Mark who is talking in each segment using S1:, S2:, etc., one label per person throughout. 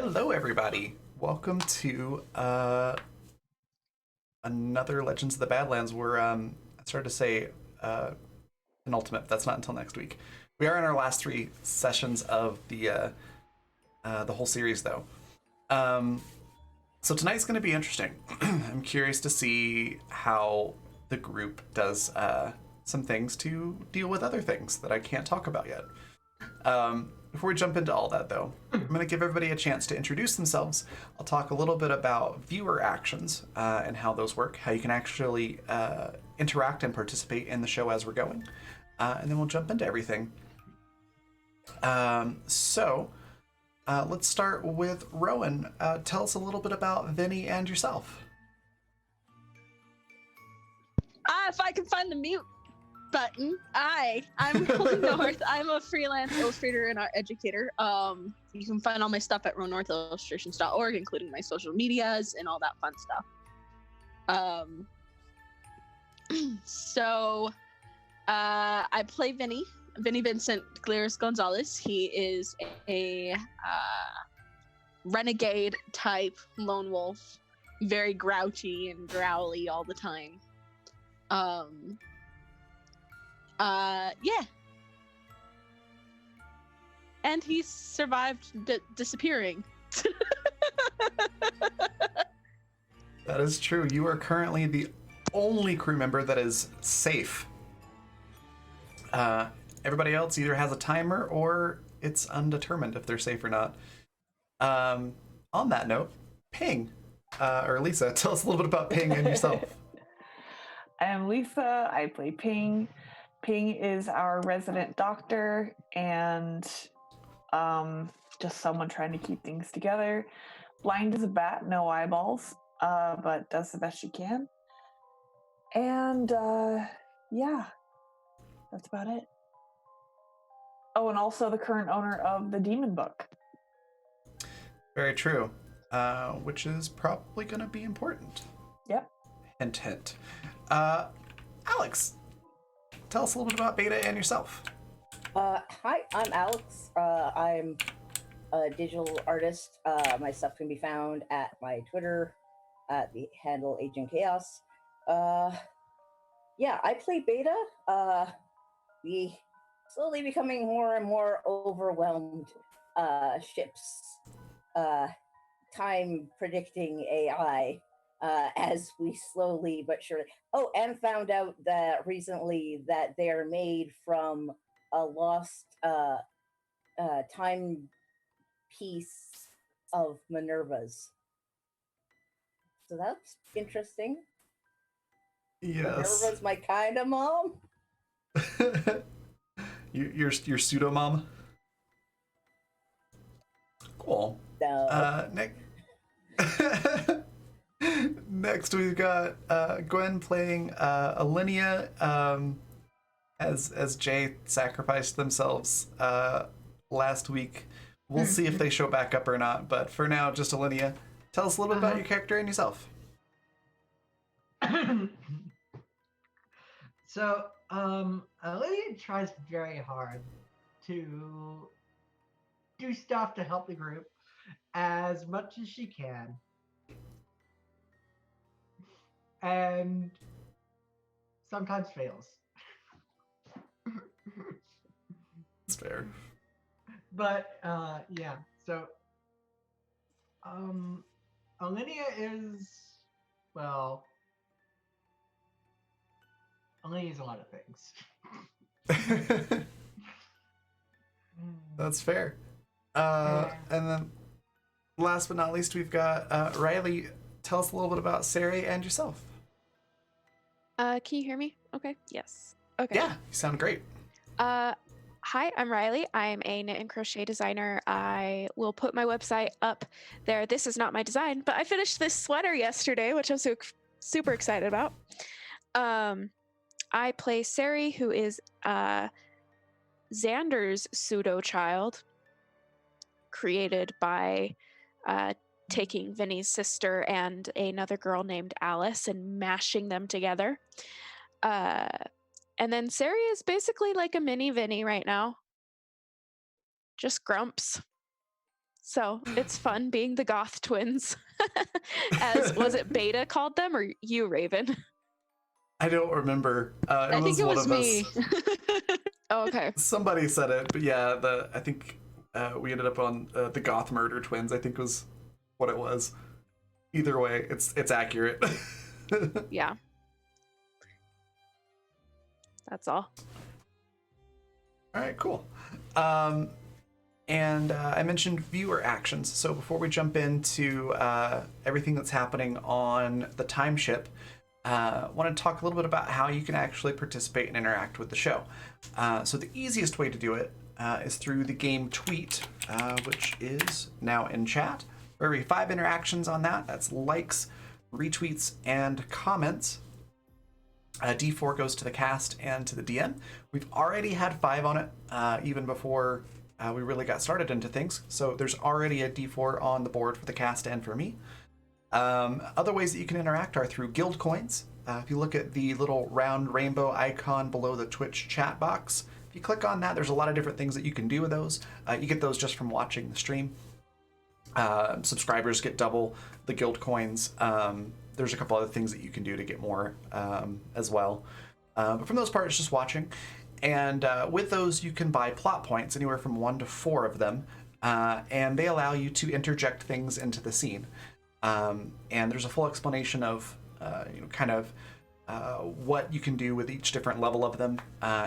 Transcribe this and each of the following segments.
S1: Hello, everybody. Welcome to another Legends of the Badlands. I started to say penultimate, but that's not until next week. We are in our last three sessions of the whole series, though. So tonight's going to be interesting. I'm curious to see how the group does some things to deal with other things that I can't talk about yet. Before we jump into all that, though, I'm going to give everybody a chance to introduce themselves. I'll talk a little bit about viewer actions and how those work, how you can actually interact and participate in the show as we're going, and then we'll jump into everything. Let's start with Rowan. Tell us a little bit about Vinny and yourself.
S2: If I can find the mute button. I'm Rowan North. I'm a freelance illustrator and art educator. You can find all my stuff at rowannorthillustrations.org, including my social medias and all that fun stuff. I play Vinny Vincent Gleris Gonzalez. He is a renegade type lone wolf, very grouchy and growly all the time. Yeah. And he survived disappearing.
S1: That is true. You are currently the only crew member that is safe. Everybody else either has a timer or it's undetermined if they're safe or not. On that note, Ping, or Lisa, tell us a little bit about Ping and yourself.
S3: I am Lisa. I play Ping. Ping is our resident doctor and just someone trying to keep things together. Blind as a bat, no eyeballs, but does the best she can. And yeah, that's about it. Oh, and also the current owner of the Demon Book.
S1: Very true, which is probably going to be important.
S3: Yep.
S1: Hint, hint. Alex, tell us a little bit about Beta and yourself.
S4: Hi, I'm Alex. I'm a digital artist. My stuff can be found at my Twitter at the handle Agent Chaos. Yeah, I play Beta. We slowly becoming more and more overwhelmed ships. Time predicting AI. As we slowly but surely. Oh, and found out that recently that they're made from a lost time piece of Minerva's. So that's interesting.
S1: Yes.
S4: Minerva's my kind of mom.
S1: Your pseudo mom. Cool.
S4: No.
S1: Nick. Next, we've got Gwen playing Alinea, as Jay sacrificed themselves last week. We'll see if they show back up or not, but for now, just Alinea. Tell us a little bit about your character and yourself.
S5: So, Alinea tries very hard to do stuff to help the group as much as she can. And sometimes fails.
S1: It's fair.
S5: But yeah, so Alinea is, well, Alinea is a lot of things.
S1: That's fair. And then last but not least, we've got Riley. Tell us a little bit about Sari and yourself.
S6: Can you hear me? Okay. Yes. Okay.
S1: Yeah, you sound great.
S6: Hi, I'm Riley. I'm a knit and crochet designer. I will put my website up there. This is not my design, but I finished this sweater yesterday, which I'm super excited about. I play Sari, who is Xander's pseudo child, created by taking Vinny's sister and another girl named Alice and mashing them together. And then Sari is basically like a mini Vinny right now. Just grumps. So it's fun being the goth twins. As was it Beta called them or you, Raven?
S1: I don't remember.
S2: I think it
S1: one
S2: was
S1: of
S2: me.
S1: us.
S6: Oh, okay.
S1: Somebody said it, but yeah, I think we ended up on the Goth Murder Twins. I think was what it was. Either way, it's accurate.
S6: Yeah. That's all.
S1: All right, cool. And I mentioned viewer actions. So before we jump into everything that's happening on the time ship, I want to talk a little bit about how you can actually participate and interact with the show. So the easiest way to do it is through the game tweet, which is now in chat. For every 5 interactions on that, that's likes, retweets, and comments. D4 goes to the cast and to the DM. We've already had 5 on it, even before we really got started into things. So there's already a D4 on the board for the cast and for me. Other ways that you can interact are through guild coins. If you look at the little round rainbow icon below the Twitch chat box, if you click on that, there's a lot of different things that you can do with those. You get those just from watching the stream. Subscribers get double the guild coins. There's a couple other things that you can do to get more as well. But for the most part, it's just watching. And with those, you can buy plot points, anywhere from 1 to 4 of them. And they allow you to interject things into the scene. And there's a full explanation of, what you can do with each different level of them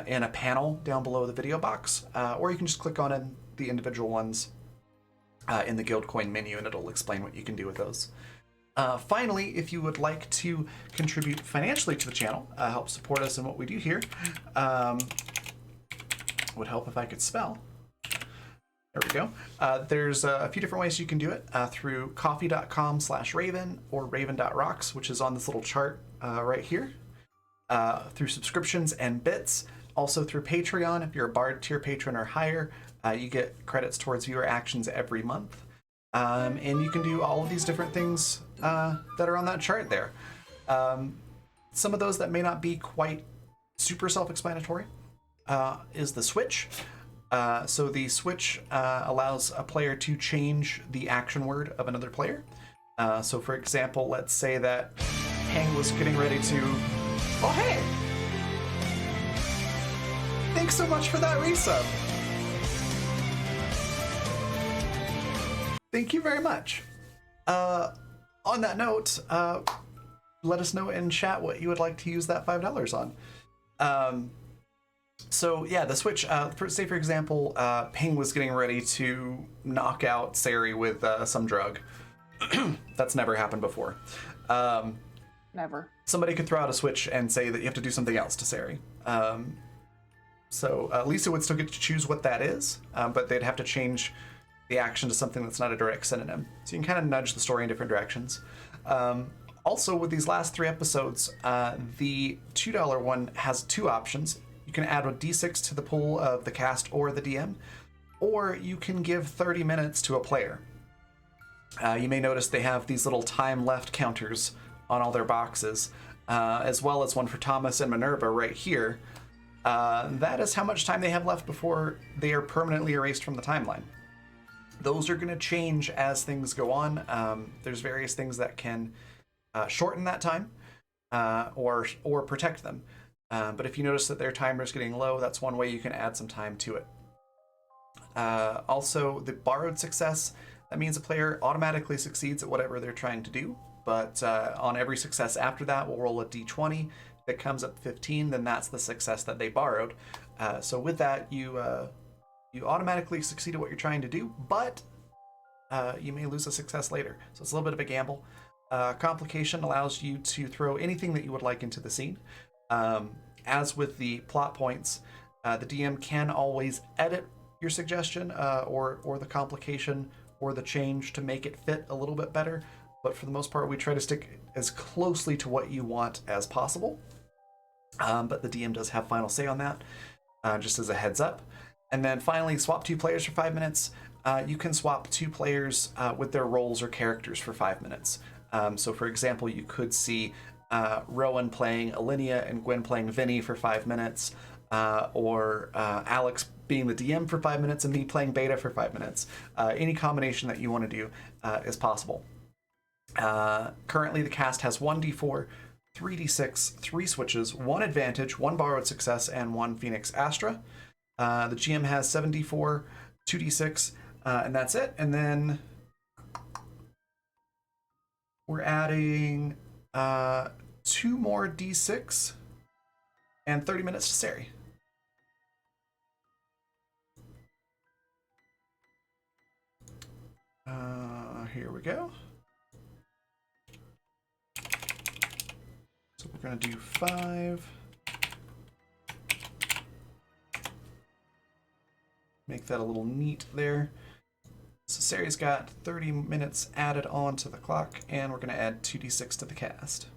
S1: in a panel down below the video box. Or you can just click on the individual ones in the guild coin menu, and it'll explain what you can do with those. Finally, if you would like to contribute financially to the channel, help support us in what we do here, would help if I could spell. There we go. There's a few different ways you can do it, through coffee.com/Raven or raven.rocks, which is on this little chart right here, through subscriptions and bits, also through Patreon. If you're a Bard tier patron or higher, you get credits towards viewer actions every month. And you can do all of these different things that are on that chart there. Some of those that may not be quite super self-explanatory is the switch. So the switch allows a player to change the action word of another player. So for example, let's say that Hang was getting ready to... Oh, hey! Thanks so much for that resub. Thank you very much. On that note, let us know in chat what you would like to use that $5 on. So yeah, the switch, say for example, Ping was getting ready to knock out Sari with some drug. That's never happened before.
S3: Never.
S1: Somebody could throw out a switch and say that you have to do something else to Sari. So Lisa would still get to choose what that is, but they'd have to change the action to something that's not a direct synonym. So you can kind of nudge the story in different directions. Also, with these last 3 episodes, the $2 one has 2 options. You can add a D6 to the pool of the cast or the DM, or you can give 30 minutes to a player. You may notice they have these little time left counters on all their boxes, as well as one for Thomas and Minerva right here. That is how much time they have left before they are permanently erased from the timeline. Those are going to change as things go on. There's various things that can shorten that time or protect them. But if you notice that their timer is getting low, that's one way you can add some time to it. Also, the borrowed success, that means a player automatically succeeds at whatever they're trying to do. But on every success after that, we'll roll a d20. If it comes up 15, then that's the success that they borrowed. So with that, you automatically succeed at what you're trying to do, but you may lose a success later. So it's a little bit of a gamble. Complication allows you to throw anything that you would like into the scene. As with the plot points, the DM can always edit your suggestion or the complication or the change to make it fit a little bit better. But for the most part, we try to stick as closely to what you want as possible. But the DM does have final say on that, just as a heads up. And then finally, swap 2 players for 5 minutes. You can swap 2 players with their roles or characters for 5 minutes. So for example, you could see Rowan playing Alinea and Gwen playing Vinny for 5 minutes, or Alex being the DM for 5 minutes and me playing beta for 5 minutes. Any combination that you want to do is possible. Currently, the cast has 1d4, 3d6, 3 switches, 1 advantage, 1 borrowed success, and 1 Phoenix Astra. The GM has 7d4, 2d6, and that's it. And then we're adding 2 more d6 and 30 minutes to Sari. Here we go. So we're going to do 5. Make that a little neat there. So Sari's got 30 minutes added on to the clock, and we're going to add 2d6 to the cast.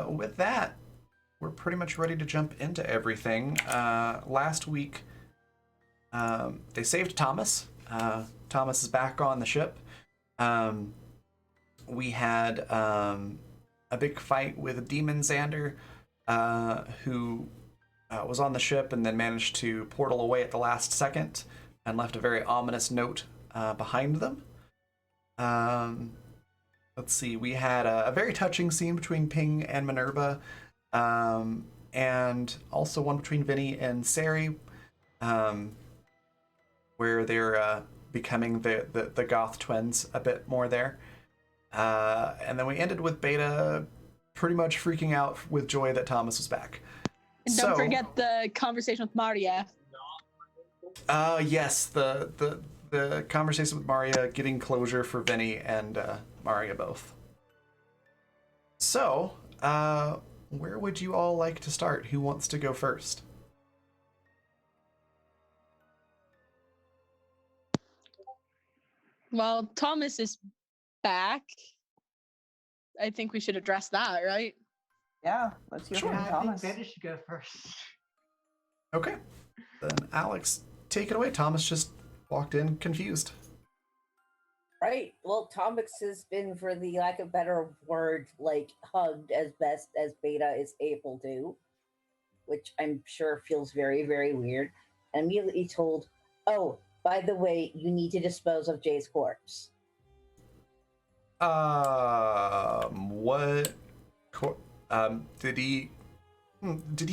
S1: With that, we're pretty much ready to jump into everything. Last week, they saved Thomas. Thomas is back on the ship. We had a big fight with Demon Xander, who was on the ship and then managed to portal away at the last second and left a very ominous note behind them. Let's see, we had a very touching scene between Ping and Minerva, and also one between Vinny and Sari, where they're becoming the goth twins a bit more there. And then we ended with Beta pretty much freaking out with joy that Thomas was back.
S2: And don't forget the conversation with Maria.
S1: Yes, the conversation with Maria, getting closure for Vinny and Maria both. So, where would you all like to start? Who wants to go first?
S2: Well, Thomas is back. I think we should address that, right?
S3: Yeah, let's hear
S1: Sure.
S3: from
S5: I think
S3: Thomas.
S5: Betty should go first.
S1: Okay. Then Alex, take it away. Thomas just walked in confused.
S4: Right. Well, Thomas has been, for the lack of a better word, like hugged as best as Beta is able to, which I'm sure feels very, very weird. And immediately told, "Oh, by the way, you need to dispose of Jay's corpse."
S1: What? Did he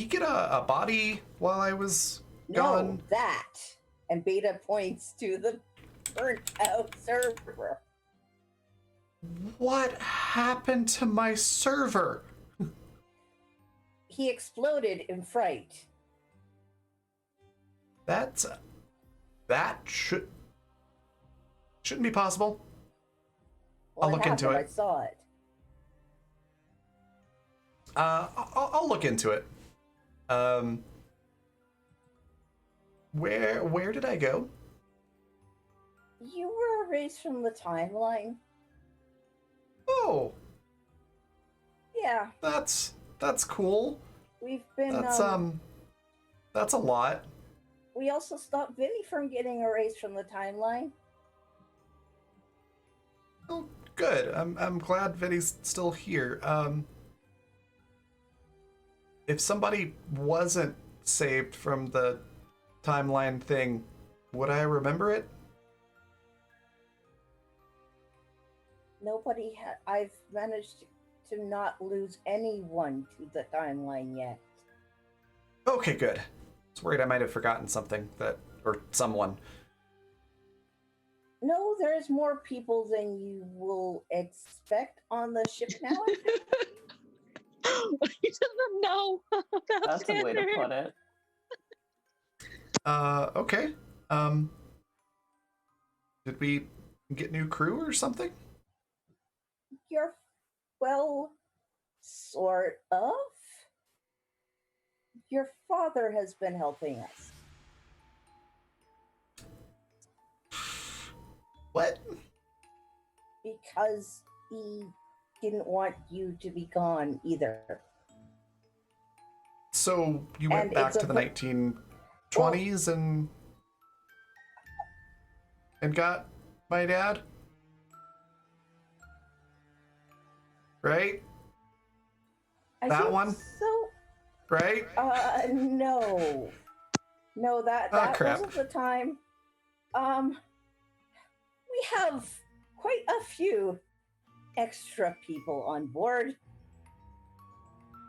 S1: get a body while I was gone?
S4: No, that. And Beta points to the burnt out server.
S1: What happened to my server?
S4: He exploded in fright.
S1: That shouldn't be possible.
S4: Well,
S1: I'll look into
S4: happened.
S1: it.
S4: I saw it.
S1: I'll look into it. Where did I go?
S4: You were erased from the timeline.
S1: Oh,
S4: Yeah,
S1: that's cool.
S4: we've been.
S1: That's a lot.
S4: We also stopped Vinny from getting erased from the timeline.
S1: Oh, good. I'm glad Vinny's still here. If somebody wasn't saved from the timeline thing, would I remember it?
S4: Nobody had. I've managed to not lose anyone to the timeline yet.
S1: Okay, good. I was worried I might have forgotten something or someone.
S4: No, there's more people than you will expect on the ship now. I think.
S2: He doesn't know.
S3: That's a way to put it.
S1: Okay. Did we get new crew or something?
S4: Well, sort of. Your father has been helping us.
S1: What?
S4: Because he didn't want you to be gone either.
S1: So you went
S4: And
S1: back
S4: it's
S1: to the 1920s and got my dad? Right?
S4: I
S1: That
S4: think
S1: one?
S4: So,
S1: Right?
S4: no. No, that
S1: crap.
S4: wasn't the time. We have quite a few extra people on board.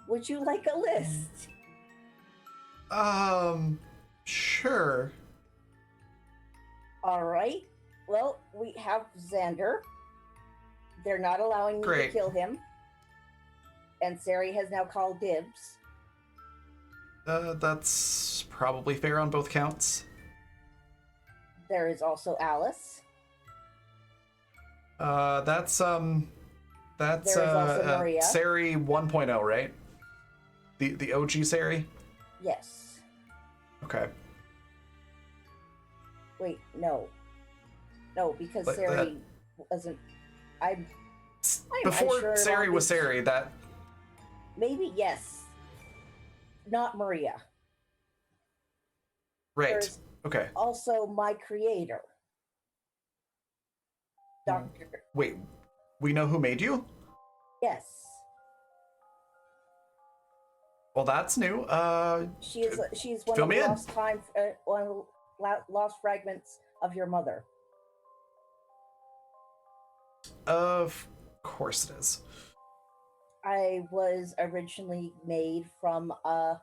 S4: Would you like a list?
S1: Sure.
S4: All right. Well, we have Xander. They're not allowing me to
S1: Great.
S4: kill him. And Sari has now called dibs.
S1: That's probably fair on both counts.
S4: There is also Alice.
S1: That's
S4: There is also Maria.
S1: Sari 1.0, right? The OG Sari?
S4: Yes.
S1: Okay.
S4: Wait, no. No, because
S1: But
S4: Sari wasn't. I'm
S1: Before
S4: unsure
S1: Sari
S4: about
S1: was
S4: the-
S1: Sari, that...
S4: Maybe, yes. Not Maria.
S1: Right.
S4: There's
S1: Okay.
S4: also my creator. Dr.
S1: Wait, we know who made you?
S4: Yes.
S1: Well, that's new.
S4: She's one
S1: fill
S4: of
S1: me
S4: the
S1: in.
S4: lost fragments of your mother.
S1: Of course it is.
S4: I was originally made from a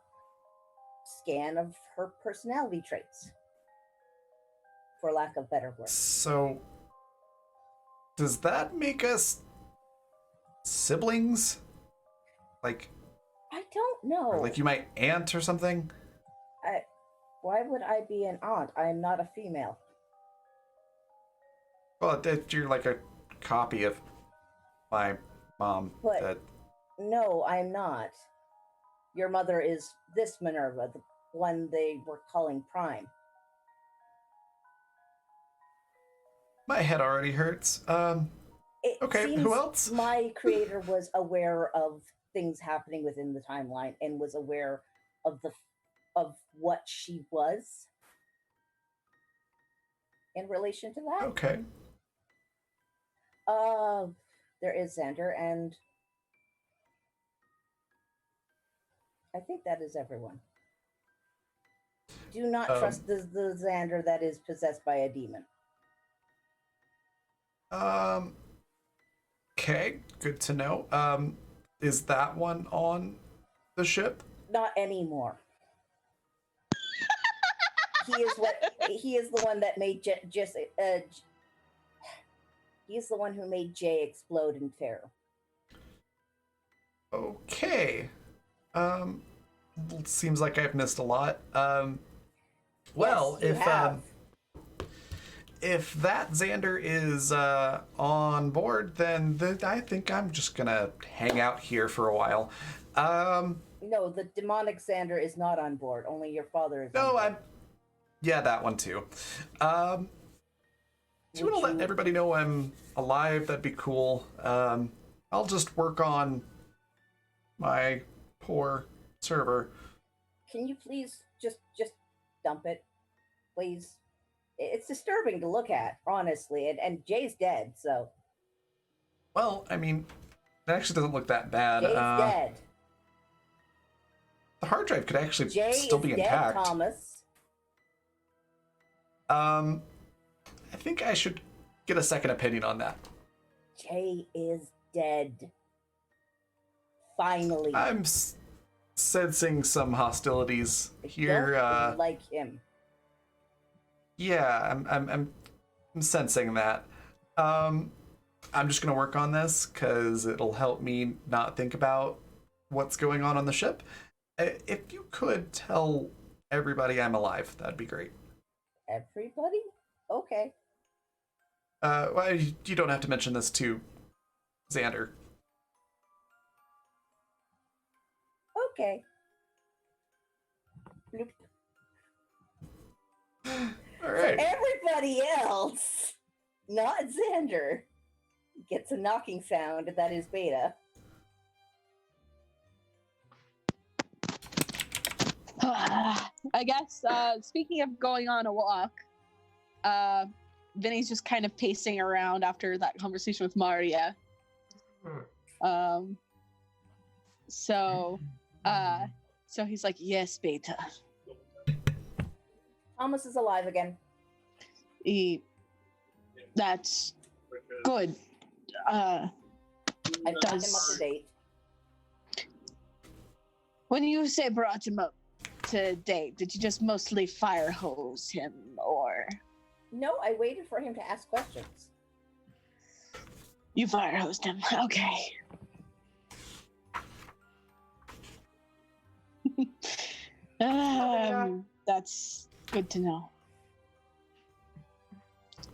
S4: scan of her personality traits, for lack of better words.
S1: So, does that make us siblings? Like,
S4: I don't know.
S1: or like you might aunt or something?
S4: Why would I be an aunt? I am not a female.
S1: Well, you're like a copy of my mom.
S4: But-
S1: That
S4: No, I'm not. Your mother is this Minerva, the one they were calling Prime.
S1: my head already hurts.
S4: It
S1: Okay, who
S4: seems
S1: else?
S4: My creator was aware of things happening within the timeline and was aware of what she was in relation to that.
S1: Okay.
S4: There is Xander, and I think that is everyone. Do not trust the Xander that is possessed by a demon.
S1: Okay, good to know. Is that one on the ship?
S4: Not anymore. He is the one that made he is the one who made Jay explode in terror.
S1: Okay. Seems like I've missed a lot. Well,
S4: Yes, you have.
S1: If that Xander is on board, then I think I'm just gonna hang out here for a while.
S4: No, the demonic Xander is not on board. Only your father is.
S1: No,
S4: on board.
S1: yeah, that one too. Do you want to let everybody know I'm alive? That'd be cool. I'll just work on my poor server.
S4: Can you please just dump it, please? It's disturbing to look at, honestly. And Jay's dead, so
S1: Well, I mean, it actually doesn't look that bad.
S4: Jay's dead.
S1: The hard drive could actually
S4: Jay
S1: still
S4: is
S1: be
S4: dead,
S1: intact.
S4: Thomas.
S1: I think I should get a second opinion on that.
S4: Jay is dead. Finally.
S1: I'm sensing some hostilities here.
S4: Don't like him.
S1: Yeah, I'm sensing that. I'm just gonna work on this because it'll help me not think about what's going on the ship. If you could tell everybody I'm alive, that'd be great.
S4: Everybody? Okay.
S1: Well, you don't have to mention this to Xander.
S4: Okay. Bloop.
S1: All right.
S4: Everybody else, not Xander, gets a knocking sound that is Beta.
S2: I guess, speaking of going on a walk, Vinny's just kind of pacing around after that conversation with Maria. So he's like, yes, Beta.
S4: Thomas is alive again.
S2: That's good.
S4: I've got him up to date.
S2: When you say brought him up to date, did you just mostly fire hose him, or
S4: No, I waited for him to ask questions.
S2: you fire hosed him? Okay. That's good to know.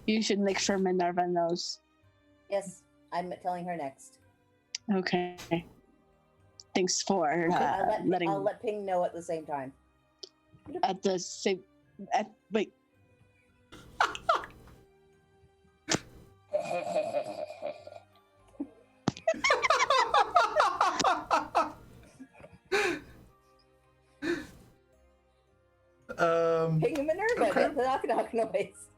S2: You should make sure Minerva knows.
S4: Yes, I'm telling her next.
S2: Okay. Thanks for letting.
S4: I'll let Ping know at the same time.
S2: At the same. Wait.
S4: Ping and Minerva,
S1: Okay.
S4: the knock noise.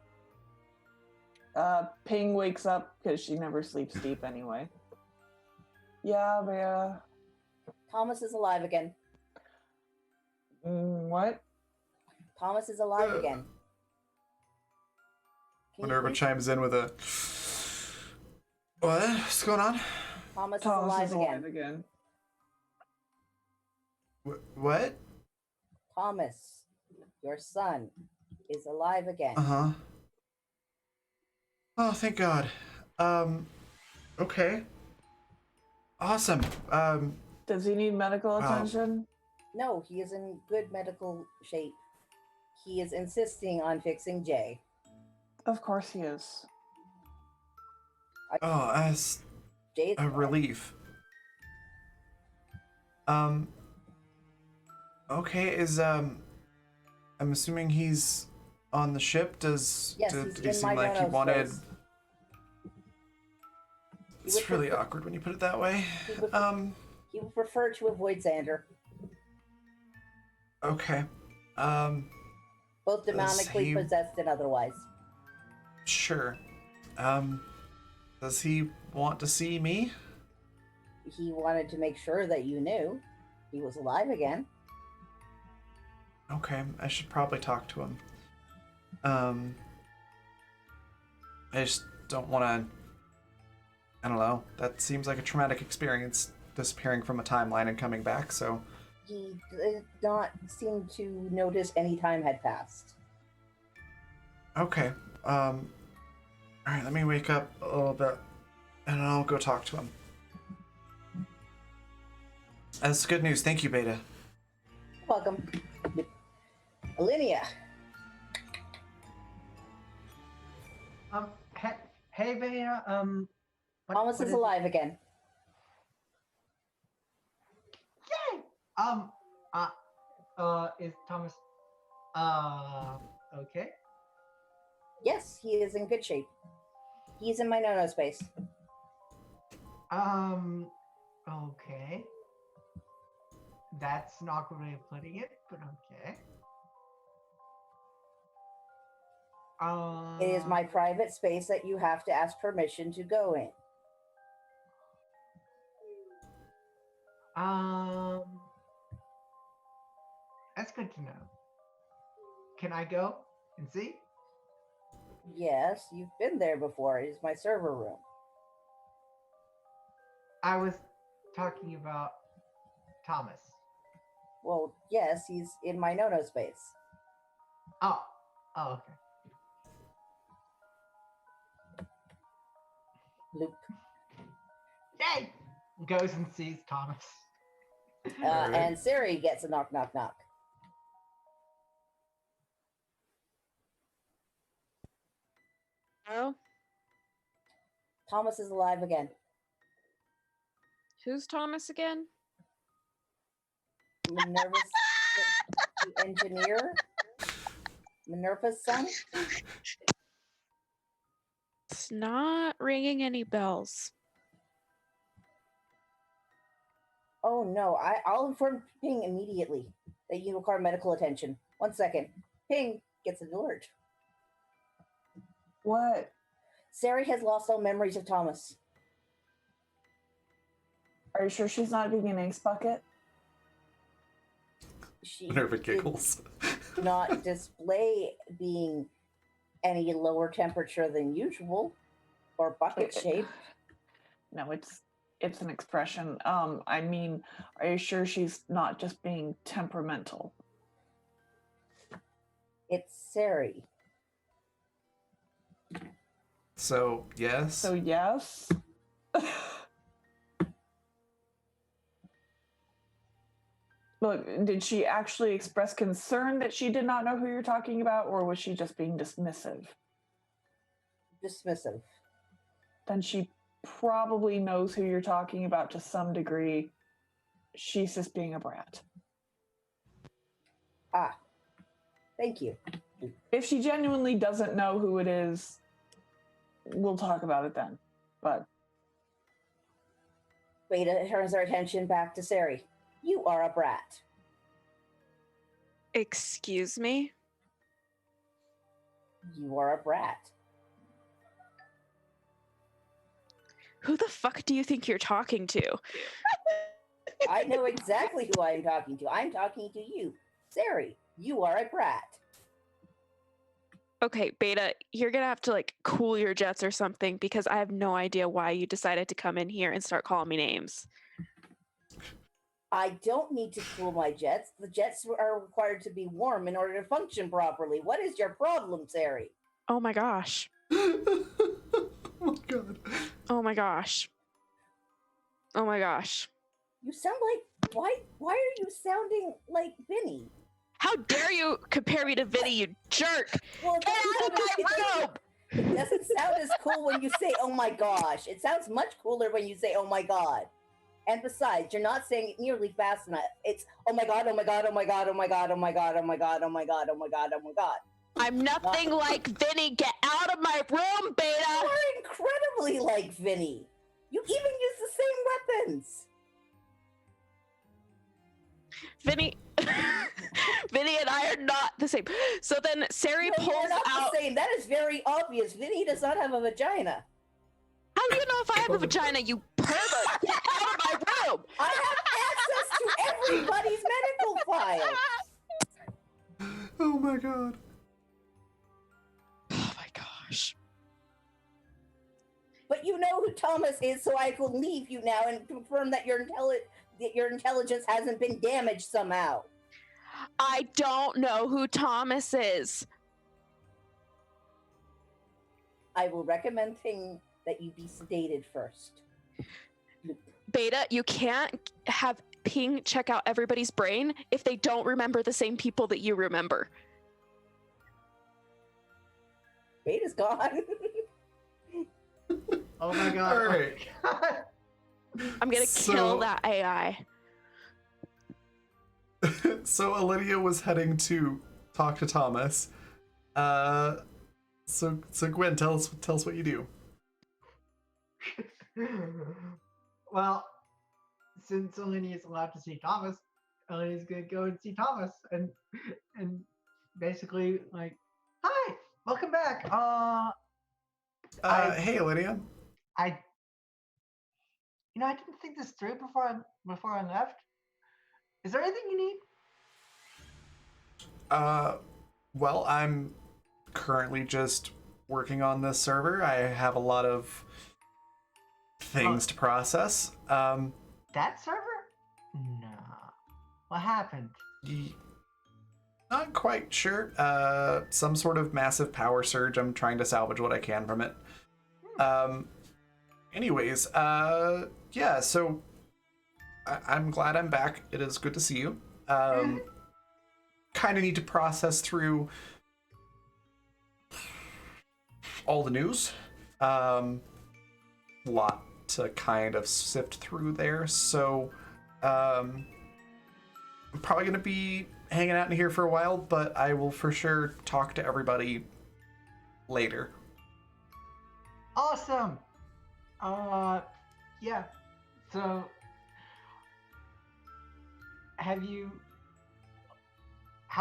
S3: Ping wakes up because she never sleeps deep anyway. Yeah, Bea.
S4: Thomas is alive again.
S3: What?
S4: Thomas is alive again. Can you
S1: Minerva
S4: please-
S1: chimes in with a. What's going on?
S4: Thomas is
S3: Thomas
S4: alive
S3: is
S4: again.
S3: alive again.
S1: What?
S4: Thomas, your son, is alive again.
S1: Uh-huh. Oh, thank God. Okay. Awesome.
S3: Does he need medical
S1: Wow.
S3: attention?
S4: No, he is in good medical shape. He is insisting on fixing Jay.
S3: Of course he is.
S1: Oh, that's
S4: Jay's
S1: a relief. Okay, I'm assuming he's on the ship.
S4: Yes,
S1: did
S4: he's
S1: he
S4: in
S1: seem
S4: my
S1: like he
S4: donos
S1: wanted...
S4: space. He
S1: It's
S4: would
S1: really
S4: prefer-
S1: awkward when you put it that way.
S4: He would prefer to avoid Xander.
S1: Okay.
S4: Both demonically
S1: he-
S4: possessed and otherwise.
S1: Sure. Does he want to see me?
S4: He wanted to make sure that you knew he was alive again.
S1: Okay, I should probably talk to him. I just don't want to... I don't know. That seems like a traumatic experience, disappearing from a timeline and coming back, so...
S4: He did not seem to notice any time had passed.
S1: Okay, alright, let me wake up a little bit, and I'll go talk to him. That's good news. Thank you, Beta.
S4: Welcome. Alinea.
S5: Hey, Bea.
S4: Thomas is alive again.
S5: Yay! Is Thomas? Okay.
S4: Yes, he is in good shape. He's in my no-no space.
S5: Okay. That's an awkward way of putting it, but okay.
S4: It is my private space that you have to ask permission to go in.
S5: That's good to know. Can I go and see?
S4: Yes, you've been there before. It is my server room.
S5: I was talking about Thomas.
S4: Well, yes, he's in my no-no space.
S5: Oh, okay.
S4: Loop.
S5: Yay! Goes and sees Thomas.
S1: Alright.
S4: And Siri gets a knock, knock, knock.
S6: Oh,
S4: Thomas is alive again.
S6: who's Thomas again?
S4: Minerva's the engineer. Minerva's son.
S6: It's not ringing any bells.
S4: Oh no, I'll inform Ping immediately that you require medical attention. 1 second. Ping gets an alert.
S3: What?
S4: Sari has lost all memories of Thomas.
S3: Are you sure she's not being an ace bucket?
S4: She
S1: Minerva
S4: did-
S1: giggles.
S4: not display being any lower temperature than usual or bucket shaped.
S3: No, it's an expression. I mean, are you sure she's not just being temperamental?
S4: It's Sari.
S1: So, yes.
S3: So yes. Look, did she actually express concern that she did not know who you're talking about, or was she just being dismissive?
S4: Dismissive.
S3: Then she probably knows who you're talking about to some degree. She's just being a brat.
S4: Ah, thank you.
S3: If she genuinely doesn't know who it is, we'll talk about it then. But
S4: Beta turns our attention back to Sari. You are a brat.
S6: Excuse me?
S4: You are a brat.
S6: Who the fuck do you think you're talking to?
S4: I know exactly who I'm talking to. I'm talking to you. Sari, you are a brat.
S6: Okay, Beta, you're gonna have to like cool your jets or something because I have no idea why you decided to come in here and start calling me names.
S4: I don't need to cool my jets. The jets are required to be warm in order to function properly. What is your problem, Sari?
S6: Oh my gosh.
S1: Oh my god.
S6: Oh my gosh. Oh my gosh.
S4: You sound like why are you sounding like Vinny?
S6: How dare you compare me to Vinny, you jerk!
S4: Well,
S6: Get out of my room!
S4: it doesn't sound as cool when you say "oh my gosh." It sounds much cooler when you say "oh my god." And besides, you're not saying it nearly fast enough. It's "oh my god, oh my god, oh my god, oh my god, oh my god, oh my god, oh my god, oh my god, oh my god."
S6: I'm nothing like Vinny. Get out of my room, Beta!
S4: You are incredibly like Vinny. You even use the same weapons.
S6: Vinny, Vinny and I are not the same. So then Sari
S4: No, you're
S6: pulls
S4: not
S6: out.
S4: the same. That is very obvious. Vinny does not have a vagina.
S6: How do you know if I have a vagina, you pervert? Get out of my room!
S4: I have access to everybody's medical files.
S1: Oh my god.
S6: Oh my gosh.
S4: But you know who Thomas is, so I will leave you now and confirm that your intelligence hasn't been damaged somehow.
S6: I don't know who Thomas is.
S4: I will recommend that you be sedated first.
S6: Beta, you can't have Ping check out everybody's brain if they don't remember the same people that you remember.
S4: Beta's gone.
S5: Oh my god.
S1: All right.
S6: I'm gonna kill that AI.
S1: So Olivia was heading to talk to Thomas. So Gwen, tell us what you do.
S5: Well, since Eleni is allowed to see Thomas, Eleni's gonna go and see Thomas and basically like, hi, welcome back.
S1: Hey, Olivia.
S5: I didn't think this through before I left. Is there anything you need?
S1: Well, I'm currently just working on this server. I have a lot of things to process.
S5: That server? No. What happened?
S1: Not quite sure. Some sort of massive power surge. I'm trying to salvage what I can from it. Anyways, yeah, so I'm glad I'm back. It is good to see you. Kind of need to process through all the news. Lot to kind of sift through there, so I'm probably gonna be hanging out in here for a while, but I will for sure talk to everybody later.
S5: Awesome. Yeah. So, how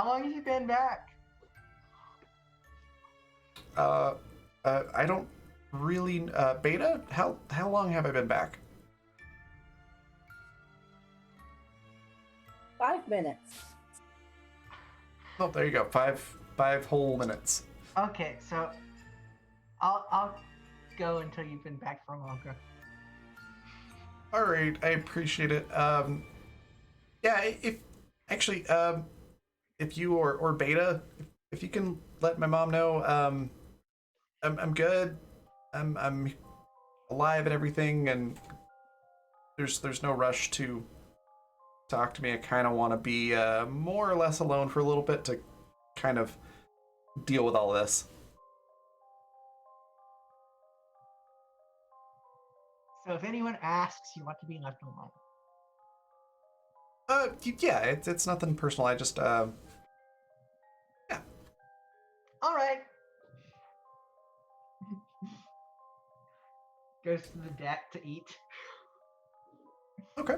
S5: long have you been back?
S1: I don't really, Beta, how long have I been back?
S4: 5 minutes.
S1: Oh, there you go. Five whole minutes.
S5: Okay, so I'll go until you've been back for longer.
S1: All right, I appreciate it. Yeah, if you or Beta, if you can let my mom know, I'm good. I'm alive and everything, and there's no rush to talk to me. I kind of want to be more or less alone for a little bit to kind of deal with all this.
S5: So if anyone asks, you want to be left alone.
S1: Yeah, it's nothing personal. I just yeah.
S5: All right. Goes to the deck to eat.
S1: Okay.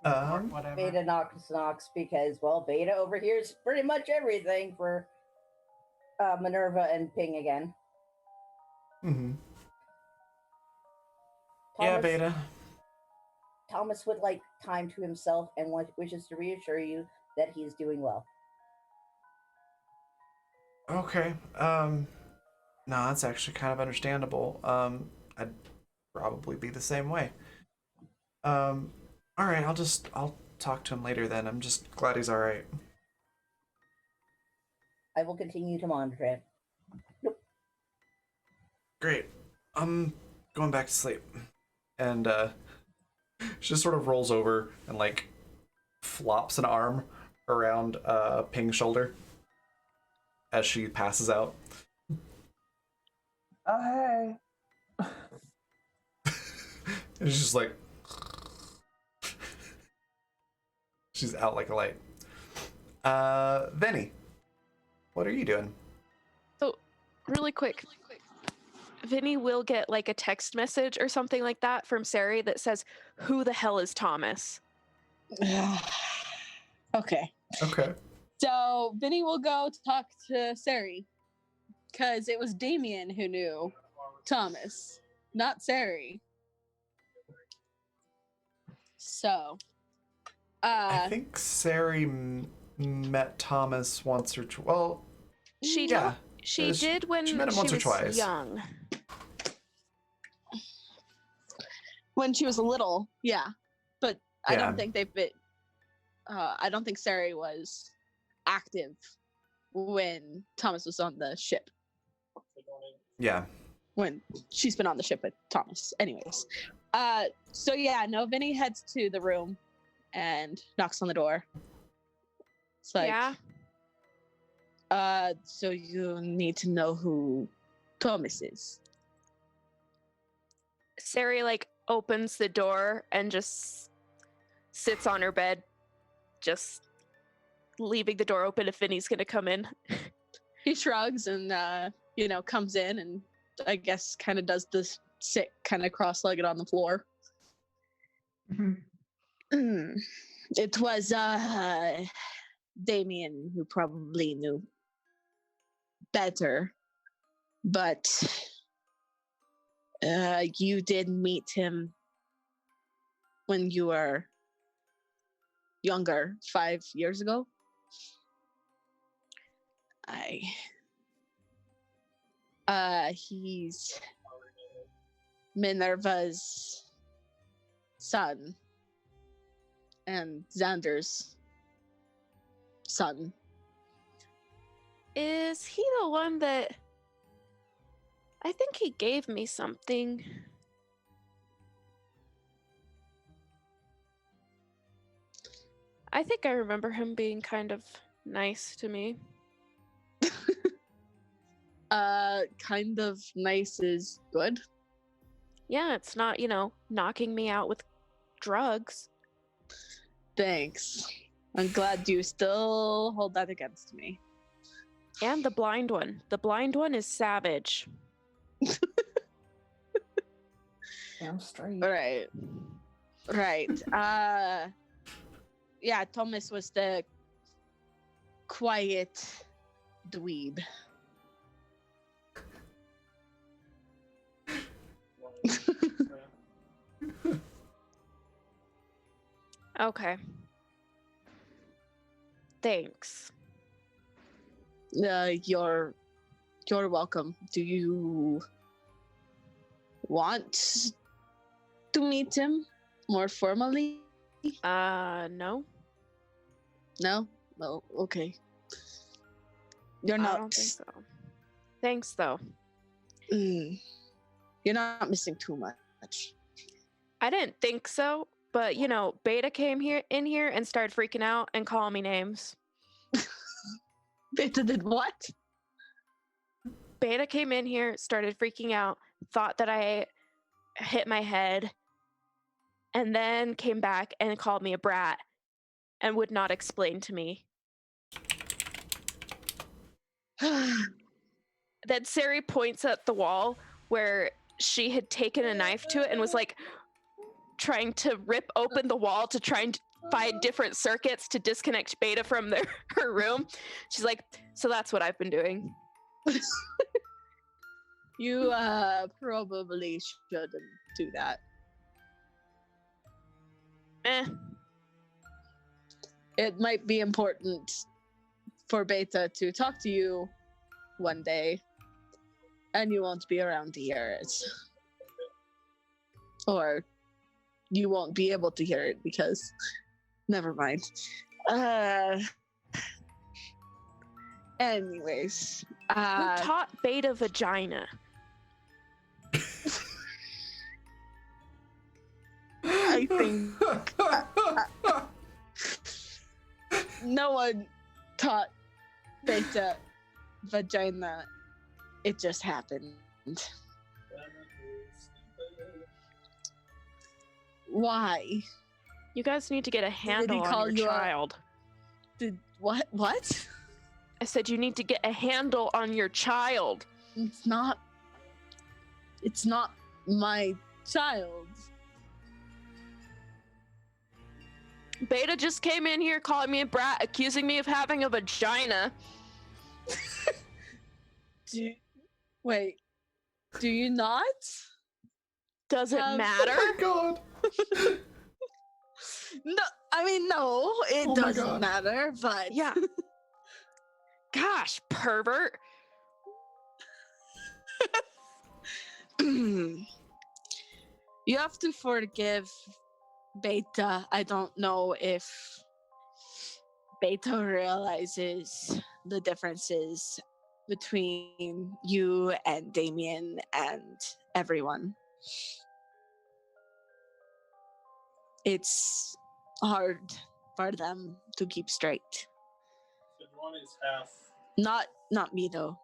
S5: Or whatever.
S4: Beta knocks because, well, Beta overhears pretty much everything for Minerva and Ping again.
S1: Mm-hmm. Yeah, Beta.
S4: Thomas would like time to himself and wishes to reassure you that he is doing well.
S1: Okay. No, that's actually kind of understandable. I'd probably be the same way. All right, I'll talk to him later then. I'm just glad he's all right.
S4: I will continue to monitor him.
S1: Great. I'm going back to sleep. And she just sort of rolls over and like flops an arm around Ping's shoulder as she passes out.
S3: Oh, hey.
S1: And she's just like she's out like a light. Venny, what are you doing?
S6: So, really quick, Vinny will get like a text message or something like that from Sari that says, "Who the hell is Thomas?"
S2: Okay.
S1: Okay.
S2: So Vinny will go to talk to Sari because it was Damien who knew Thomas, not Sari. So,
S1: I think Sari met Thomas once or twice. Well,
S6: She
S1: yeah.
S6: she did when
S1: she met him
S6: she
S1: once or
S6: was
S1: twice.
S6: young.
S2: when she was little, yeah, but I
S1: Yeah.
S2: don't think they've been. I don't think Sari was active when Thomas was on the ship.
S1: Yeah.
S2: When she's been on the ship with Thomas. Anyways. So yeah, no, Vinny heads to the room and knocks on the door. It's like,
S6: Yeah.
S2: So you need to know who Thomas is.
S6: Sari like opens the door and just sits on her bed, just leaving the door open if Vinny's gonna come in.
S2: He shrugs and comes in and I guess kind of does this sit kind of cross-legged on the floor. It was Damien who probably knew better, but you did meet him when you were younger, 5 years ago. He's Minerva's son and Xander's son.
S6: Is he the one that I think he gave me something? I think I remember him being kind of nice to me.
S2: Kind of nice is good.
S6: Yeah, it's not, knocking me out with drugs.
S2: Thanks. I'm glad you still hold that against me.
S6: And the blind one. The blind one is savage.
S3: Damn straight.
S2: Right. Yeah, Thomas was the quiet dweeb.
S6: Okay. Thanks.
S2: You're welcome. Do you want to meet him more formally?
S6: No.
S2: No? Oh, okay. You're
S6: I
S2: not.
S6: don't think so. Thanks, though.
S2: You're not missing too much.
S6: I didn't think so, but Beta came in here and started freaking out and calling me names.
S2: Beta did what?
S6: Beta came in here, started freaking out, thought that I hit my head, and then came back and called me a brat and would not explain to me. Then Sari points at the wall where she had taken a knife to it and was like trying to rip open the wall to try and find different circuits to disconnect Beta from her room. She's like, so that's what I've been doing.
S2: You probably shouldn't do that. It might be important for Beta to talk to you one day, and you won't be around to hear it. Or you won't be able to hear it because... Never mind. Anyways.
S6: Who taught Beta vagina?
S2: I think no one taught Beta vagina. It just happened. Why?
S6: You guys need to get a handle on your child.
S2: Did what? What?
S6: I said you need to get a handle on your child.
S2: It's not my child.
S6: Beta just came in here calling me a brat, accusing me of having a vagina.
S2: Wait, do you not?
S6: Does it matter?
S1: Oh my god.
S2: No, I mean, no, it doesn't matter, but...
S6: Yeah. Gosh, pervert.
S2: You have to forgive Beta. I don't know if Beta realizes the differences between you and Damien and everyone. It's hard for them to keep straight.
S7: So one is half.
S2: Not me though.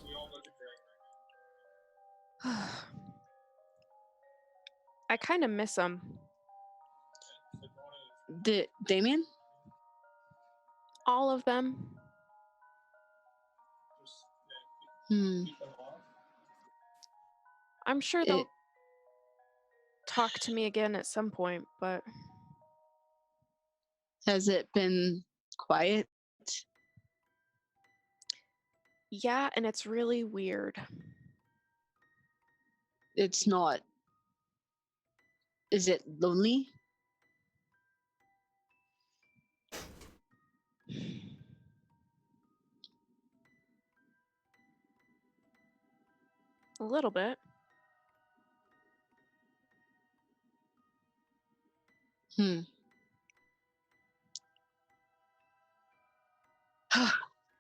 S7: We all go to drink.
S6: I kind of miss him.
S7: So one is
S2: Damien?
S6: All of them.
S7: just keep them off.
S6: I'm sure they'll talk to me again at some point, but...
S2: Has it been quiet?
S6: Yeah, and it's really weird.
S2: It's not. Is it lonely?
S6: A little bit.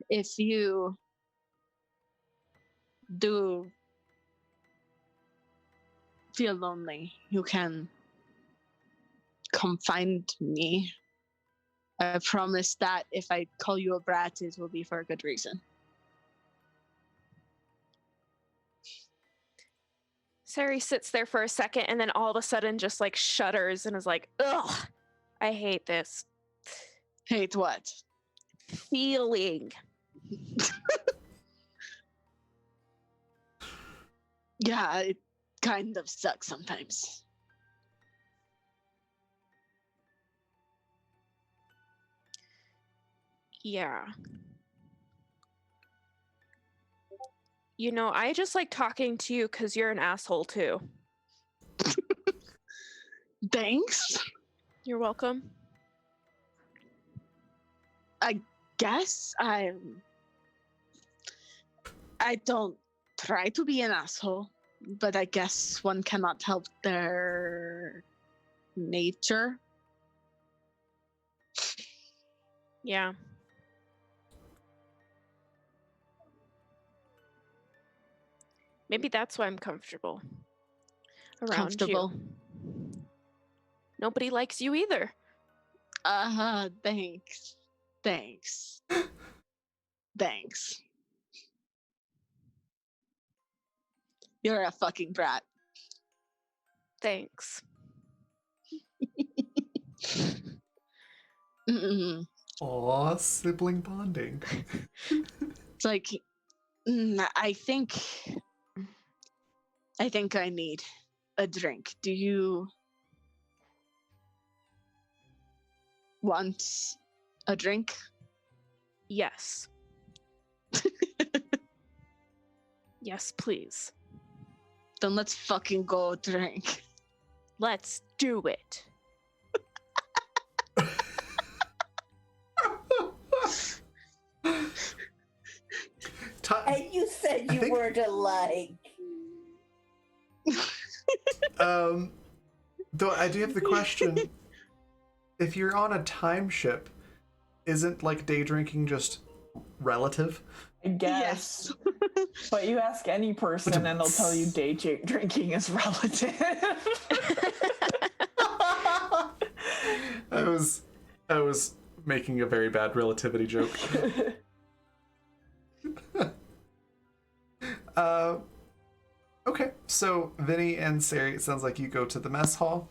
S2: If you do feel lonely, you can come find me. I promise that if I call you a brat, it will be for a good reason.
S6: Sari sits there for a second and then all of a sudden just like shudders and is like, ugh, I hate this.
S2: Hate what?
S6: Feeling.
S2: Yeah, it kind of sucks sometimes.
S6: Yeah. You know, I just like talking to you because you're an asshole too.
S2: Thanks.
S6: You're welcome.
S2: I guess I don't try to be an asshole, but I guess one cannot help their nature.
S6: Yeah. Maybe that's why I'm comfortable around
S2: Comfortable.
S6: you. Nobody likes you either.
S2: Thanks. Thanks. Thanks. You're a fucking brat.
S6: Thanks.
S2: Mm-mm.
S1: Aw, sibling bonding.
S2: It's like, I think I need a drink. Do you want a drink?
S6: Yes. Yes, please.
S2: Then let's fucking go drink.
S6: Let's do it.
S4: And you said
S1: I
S4: you
S1: think-
S4: weren't alike.
S1: Though I do have the question: if you're on a time ship, isn't like day drinking just relative?
S3: I guess.
S2: Yes.
S3: But you ask any person and they'll tell you day drinking is relative.
S1: I was making a very bad relativity joke. Okay, so Vinny and Sari, it sounds like you go to the mess hall.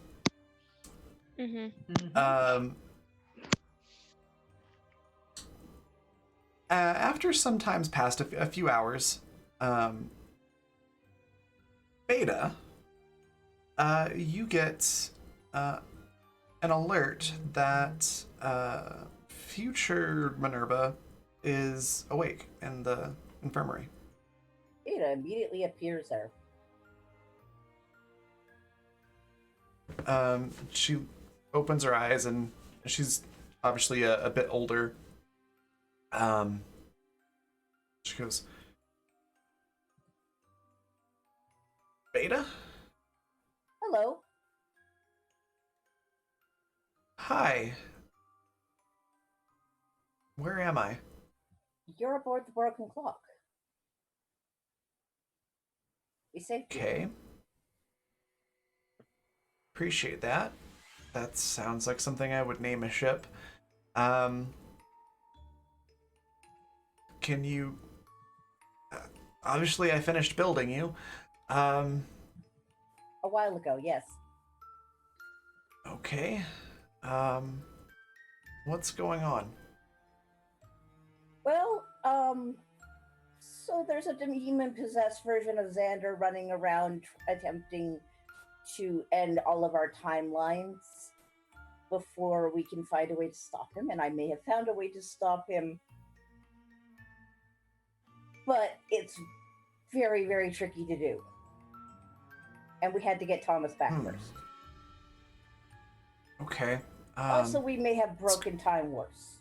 S6: Mm-hmm.
S1: After some time's passed, a few hours, Beta, you get an alert that future Minerva is awake in the infirmary.
S4: Beta immediately appears there.
S1: She opens her eyes and she's obviously a bit older. She goes, Beta?
S4: Hello.
S1: Hi. Where am I?
S4: You're aboard the broken clock. We saved you.
S1: Okay. Appreciate that. That sounds like something I would name a ship. Can you... obviously I finished building you.
S4: A while ago, yes.
S1: Okay. What's going on?
S4: Well, so there's a demon-possessed version of Xander running around attempting to end all of our timelines before we can find a way to stop him, and I may have found a way to stop him, but it's very, very tricky to do. And we had to get Thomas back first.
S1: Okay.
S4: Also, we may have broken Time Wars.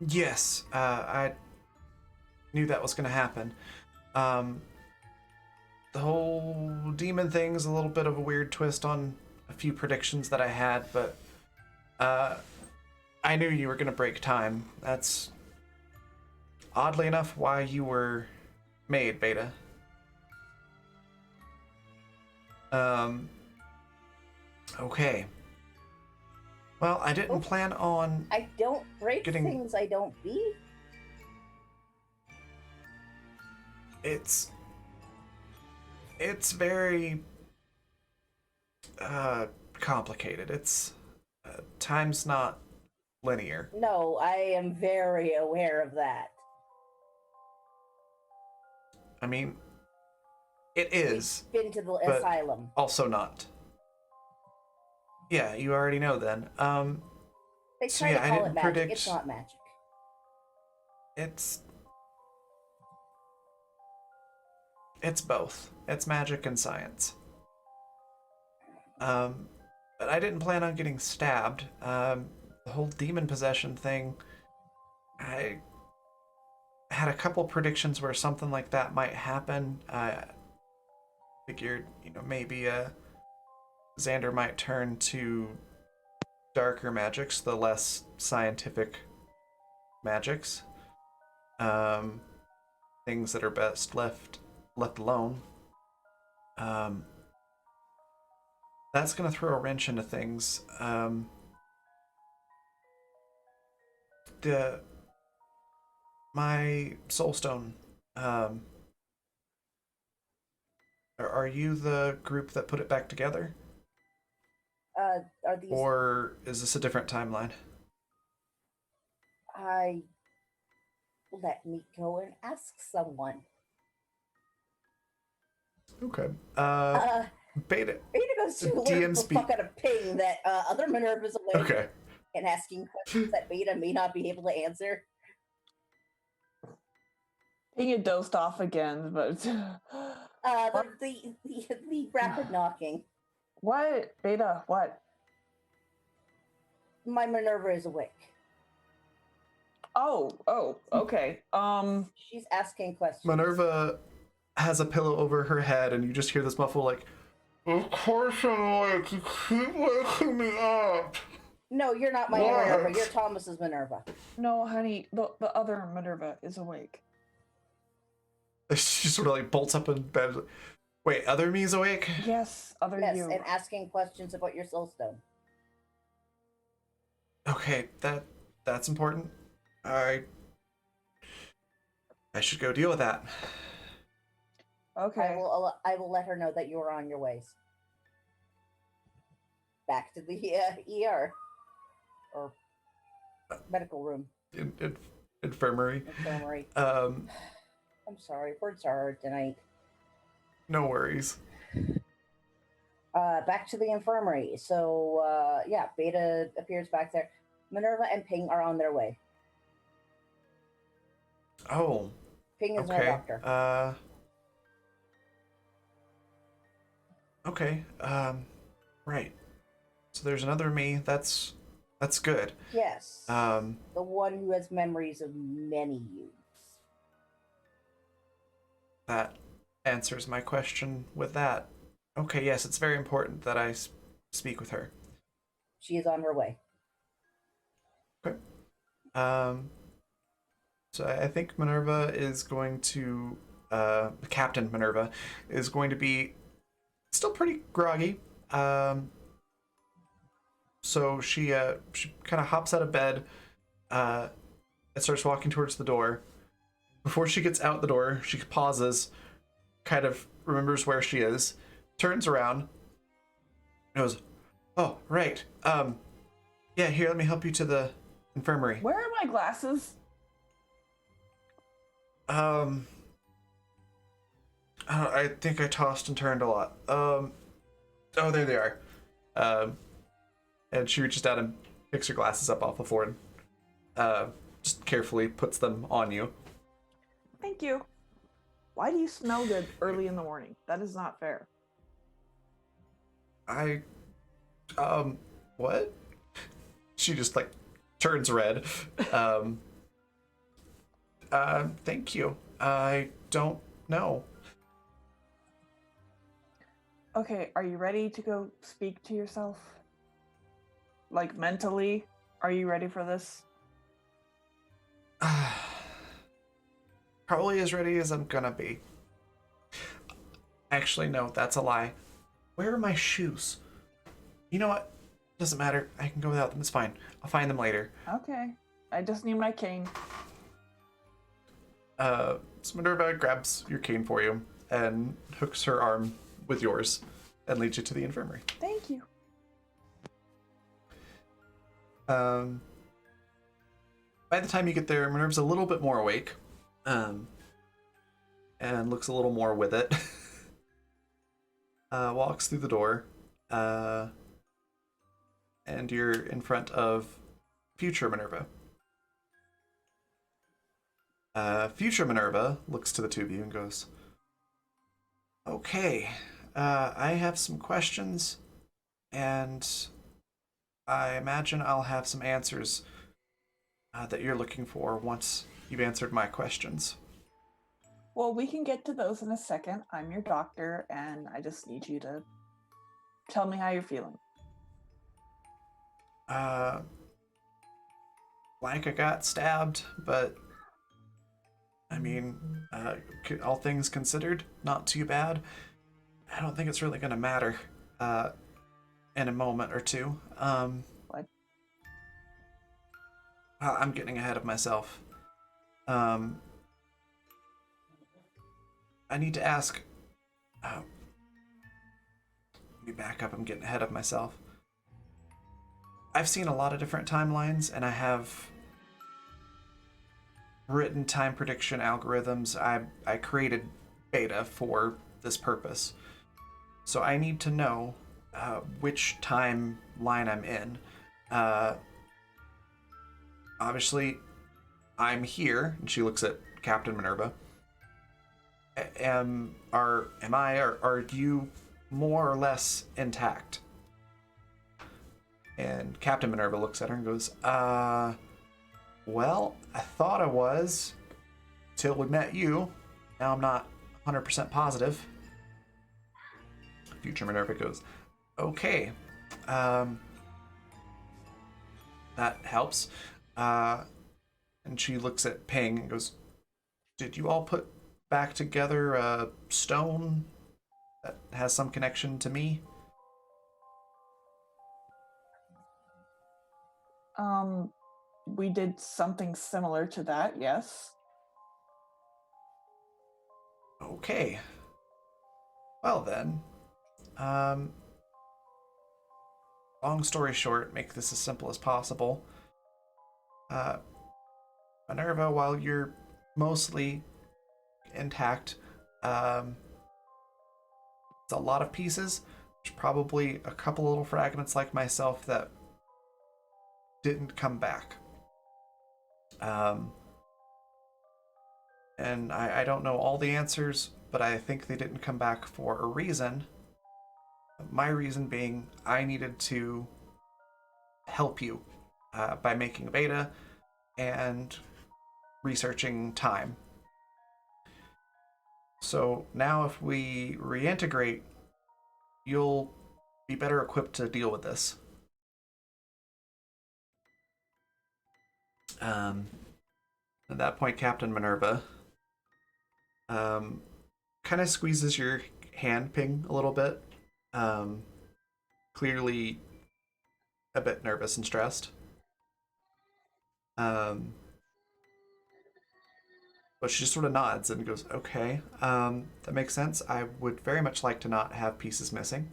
S1: Yes, I knew that was going to happen. The whole demon thing's a little bit of a weird twist on a few predictions that I had, but I knew you were going to break time. That's oddly enough why you were made, Beta. Okay. Well, I didn't plan on...
S4: I don't break things I don't be.
S1: It's very complicated. It's time's not linear.
S4: No, I am very aware of that.
S1: I mean, it is.
S4: We've been to the
S1: but
S4: asylum.
S1: Also not. Yeah, you already know then.
S4: They
S1: so
S4: try
S1: yeah,
S4: to
S1: I
S4: call
S1: didn't
S4: it magic.
S1: predict.
S4: It's not magic.
S1: It's both. It's magic and science. But I didn't plan on getting stabbed. The the whole demon possession thing, I had a couple predictions where something like that might happen. I figured, maybe Xander might turn to darker magics, the less scientific magics. Things that are best left alone. That's gonna throw a wrench into things. My soulstone. Are you the group that put it back together,
S4: Are these?
S1: or is this a different timeline?
S4: Let me go and ask someone.
S1: Okay.
S4: Uh,
S1: Beta.
S4: Beta goes to
S1: DM
S4: alert the
S1: speak.
S4: fuck out of Ping that other Minerva's awake
S1: Okay.
S4: and asking questions that Beta may not be able to answer.
S3: Ping had dozed off again, but
S4: The rapid knocking.
S3: what? Beta, what?
S4: My Minerva is awake.
S3: Oh, okay.
S4: She's asking questions.
S1: Minerva has a pillow over her head, and you just hear this muffle like, "Of course I'm awake. You keep waking me up."
S4: No, you're not my
S1: What?
S4: Minerva. You're Thomas's Minerva.
S3: no, honey, the other Minerva is awake.
S1: She sort of like bolts up in bed. Wait, other me's awake?
S3: Yes, other
S4: Yes,
S3: you.
S4: and asking questions about your soulstone.
S1: Okay, that's important. I should go deal with that.
S3: Okay.
S4: I will let her know that you are on your ways. Back to the ER or medical room,
S1: Infirmary.
S4: infirmary.
S1: Um,
S4: I'm sorry, words are hard tonight.
S1: no worries.
S4: Back to the infirmary. So yeah, Beta appears back there. Minerva and Ping are on their way.
S1: Oh,
S4: Ping is our
S1: okay.
S4: doctor.
S1: Okay. Right. So there's another me. That's good.
S4: Yes.
S1: Um,
S4: The one who has memories of many youths.
S1: that answers my question with that. Okay, yes, it's very important that I speak with her.
S4: She is on her way.
S1: Okay. So I think Minerva is going to, Captain Minerva is going to be still pretty groggy. So she kind of hops out of bed, and starts walking towards the door. Before she gets out the door, she pauses, kind of remembers where she is, turns around, and goes, "Oh, right. Yeah, here, let me help you to the infirmary."
S3: Where are my glasses?
S1: I think I tossed and turned a lot. Oh, there they are. And she reaches down and picks her glasses up off the floor and just carefully puts them on you.
S3: Thank you. Why do you smell good early in the morning? That is not fair.
S1: What? She just like turns red. Thank you. I don't know.
S3: Okay, are you ready to go speak to yourself? Like mentally? Are you ready for this?
S1: Probably as ready as I'm gonna be. Actually, no, that's a lie. Where are my shoes? You know what? Doesn't matter. I can go without them. It's fine. I'll find them later.
S3: Okay. I just need my cane.
S1: So Minerva grabs your cane for you and hooks her arm with yours and leads you to the infirmary.
S3: Thank you.
S1: By the time you get there, Minerva's a little bit more awake, and looks a little more with it. Walks through the door, and you're in front of future Minerva. Future Minerva looks to the two of you and goes, "Okay, I have some questions, and I imagine I'll have some answers that you're looking for once you've answered my questions.
S3: Well, we can get to those in a second. I'm your doctor, and I just need you to tell me how you're feeling.
S1: Like I got stabbed, but I mean, all things considered, not too bad. I don't think it's really going to matter in a moment or two.
S3: What?
S1: I'm getting ahead of myself. I need to ask. Let me back up. I'm getting ahead of myself. I've seen a lot of different timelines, and I have written time prediction algorithms. I created beta for this purpose. So I need to know which timeline I'm in. Obviously, I'm here, and she looks at Captain Minerva. Are you more or less intact? And Captain Minerva looks at her and goes, well, I thought I was, till we met you. Now I'm not 100% positive. Future Minerva goes, okay. That helps. And she looks at Ping and goes, did you all put back together a stone that has some connection to me?
S3: We did something similar to that, yes.
S1: Okay. Well then, long story short, make this as simple as possible. Minerva, while you're mostly intact, it's a lot of pieces. There's probably a couple little fragments like myself that didn't come back. And I don't know all the answers, but I think they didn't come back for a reason. My reason being I needed to help you by making a beta and researching time. So now if we reintegrate, you'll be better equipped to deal with this. At that point, Captain Minerva kind of squeezes your hand, Ping, a little bit. Clearly a bit nervous and stressed. But she just sort of nods and goes, okay, that makes sense. I would very much like to not have pieces missing.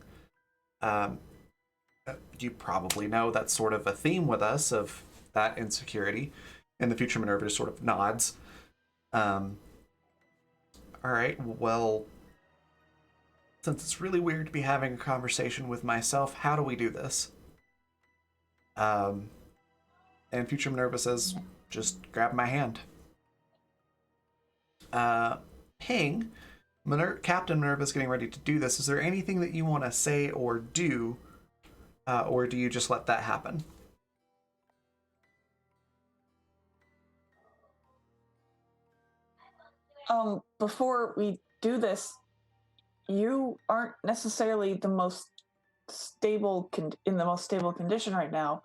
S1: You probably know that's sort of a theme with us of that insecurity. And the future Minerva just sort of nods. All right, well, since it's really weird to be having a conversation with myself, how do we do this? And future Minerva says, just grab my hand. Ping, Captain Minerva's getting ready to do this. Is there anything that you want to say or do, or do you just let that happen?
S3: Before we do this, you aren't necessarily the most stable in the most stable condition right now.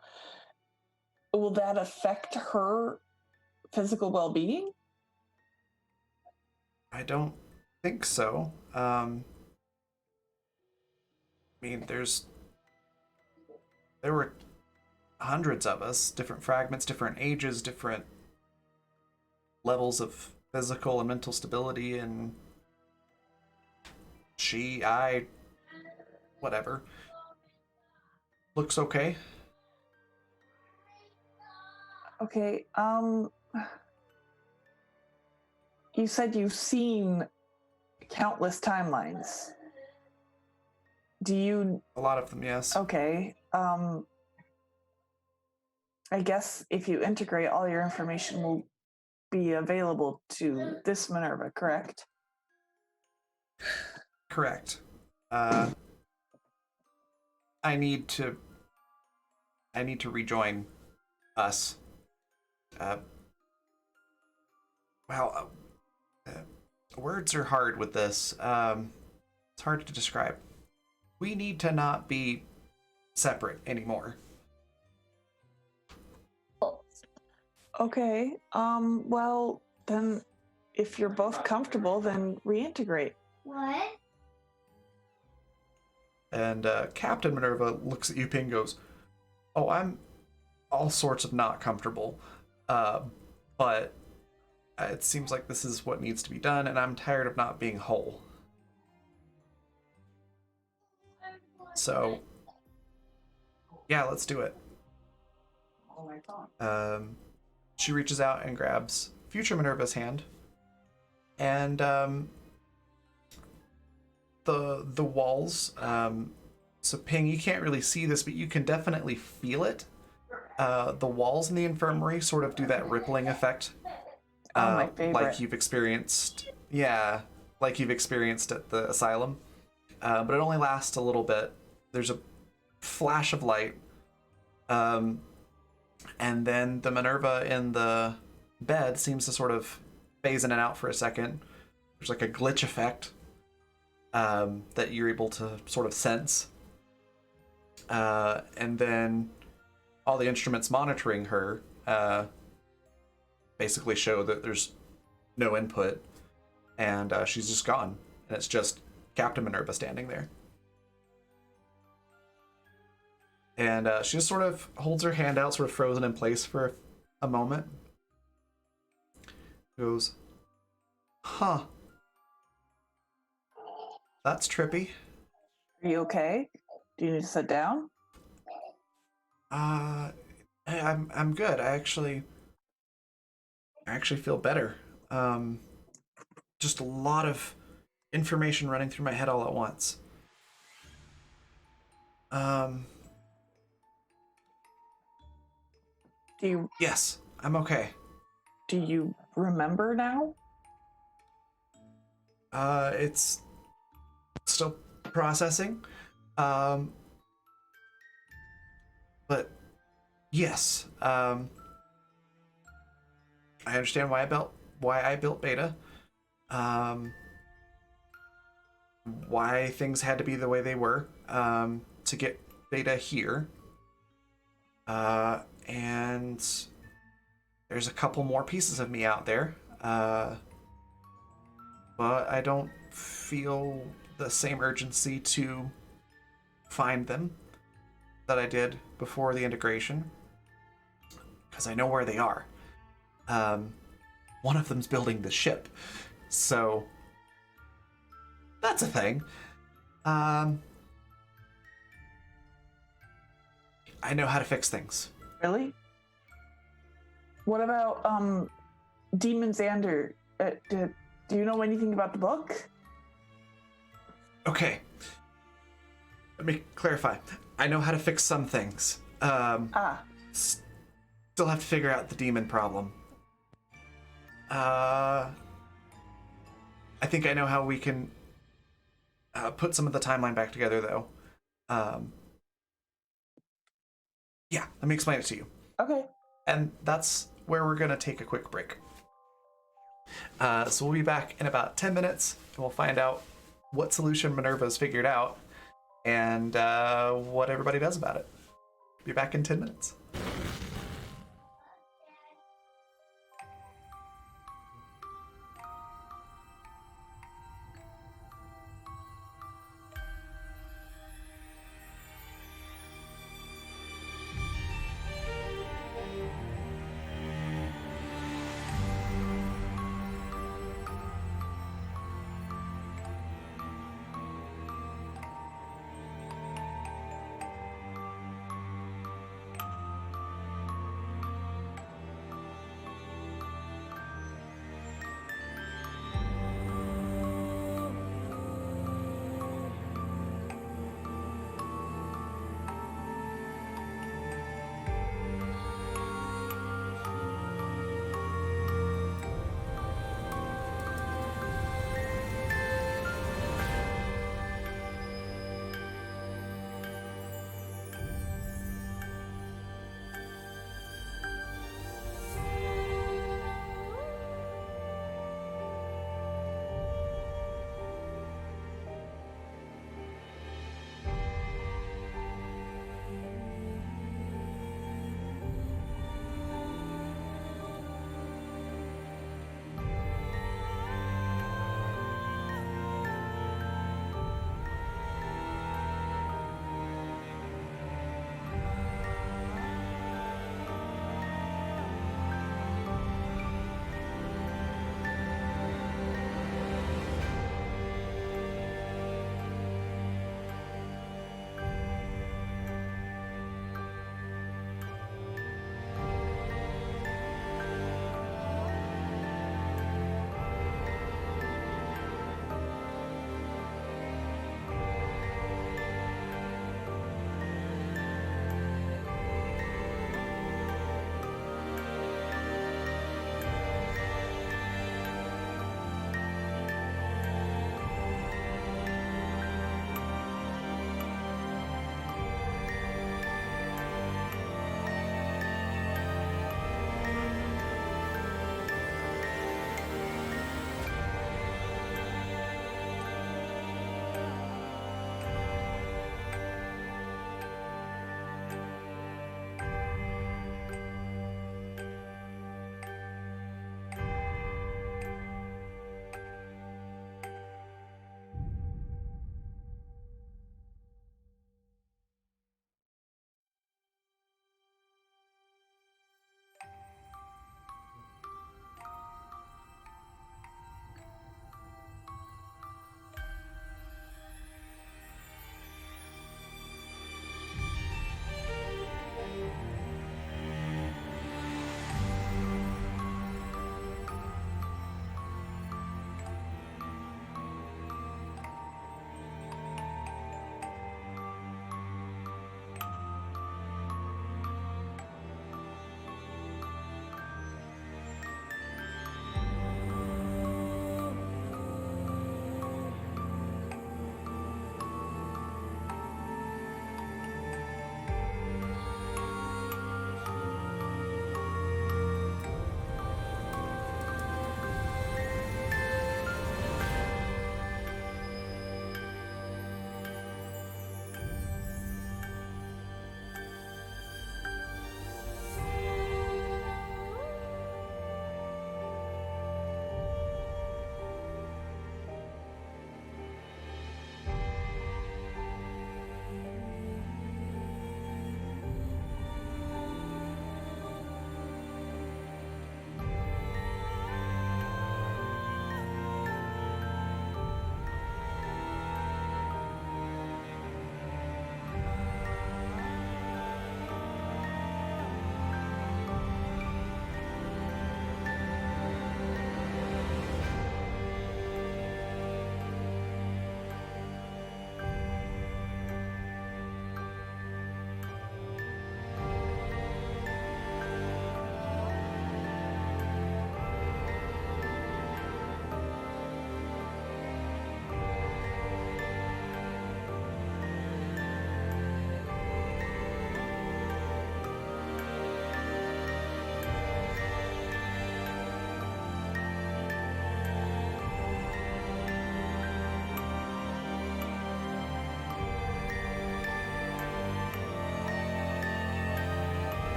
S3: Will that affect her physical well-being?
S1: I don't think so. I mean, there were hundreds of us, different fragments, different ages, different levels of physical and mental stability, and whatever. Looks okay.
S3: Okay, you said you've seen countless timelines. Do you...
S1: A lot of them, yes.
S3: Okay, I guess if you integrate, all your information will be available to this Minerva, correct?
S1: Correct. I need I need to rejoin us. Well, words are hard with this. It's hard to describe. We need to not be separate anymore.
S3: Okay. Well, then if you're both comfortable, then reintegrate.
S8: What?
S1: And Captain Minerva looks at you, Ping, goes, "Oh, I'm all sorts of not comfortable, but it seems like this is what needs to be done, and I'm tired of not being whole. So, yeah, let's do it." She reaches out and grabs future Minerva's hand, and the walls. So Ping, you can't really see this, but you can definitely feel it. The walls in the infirmary sort of do that rippling effect.
S3: My favorite.
S1: Like you've experienced, yeah, like you've experienced at the asylum. But it only lasts a little bit. There's a flash of light, and then the Minerva in the bed seems to sort of phase in and out for a second. There's like a glitch effect that you're able to sort of sense. And then all the instruments monitoring her basically show that there's no input, and she's just gone. And it's just Captain Minerva standing there. And she just sort of holds her hand out, sort of frozen in place for a moment. Goes, "Huh. That's trippy."
S3: Are you okay? Do you need to sit down?
S1: I'm good. I actually feel better. Just a lot of information running through my head all at once. Yes, I'm okay.
S3: Do you remember now?
S1: It's still processing. But yes, I understand why I built Beta. Why things had to be the way they were to get Beta here. And there's a couple more pieces of me out there. But I don't feel the same urgency to find them that I did before the integration, because I know where they are. One of them's building the ship, so that's a thing. I know how to fix things.
S3: Really? What about Demon Xander? Do you know anything about the book?
S1: Okay. Let me clarify. I know how to fix some things. Still have to figure out the demon problem. I think I know how we can put some of the timeline back together, though. Yeah, let me explain it to you.
S3: Okay.
S1: And that's where we're going to take a quick break. So we'll be back in about 10 minutes, and we'll find out what solution Minerva's figured out and what everybody does about it. Be back in 10 minutes.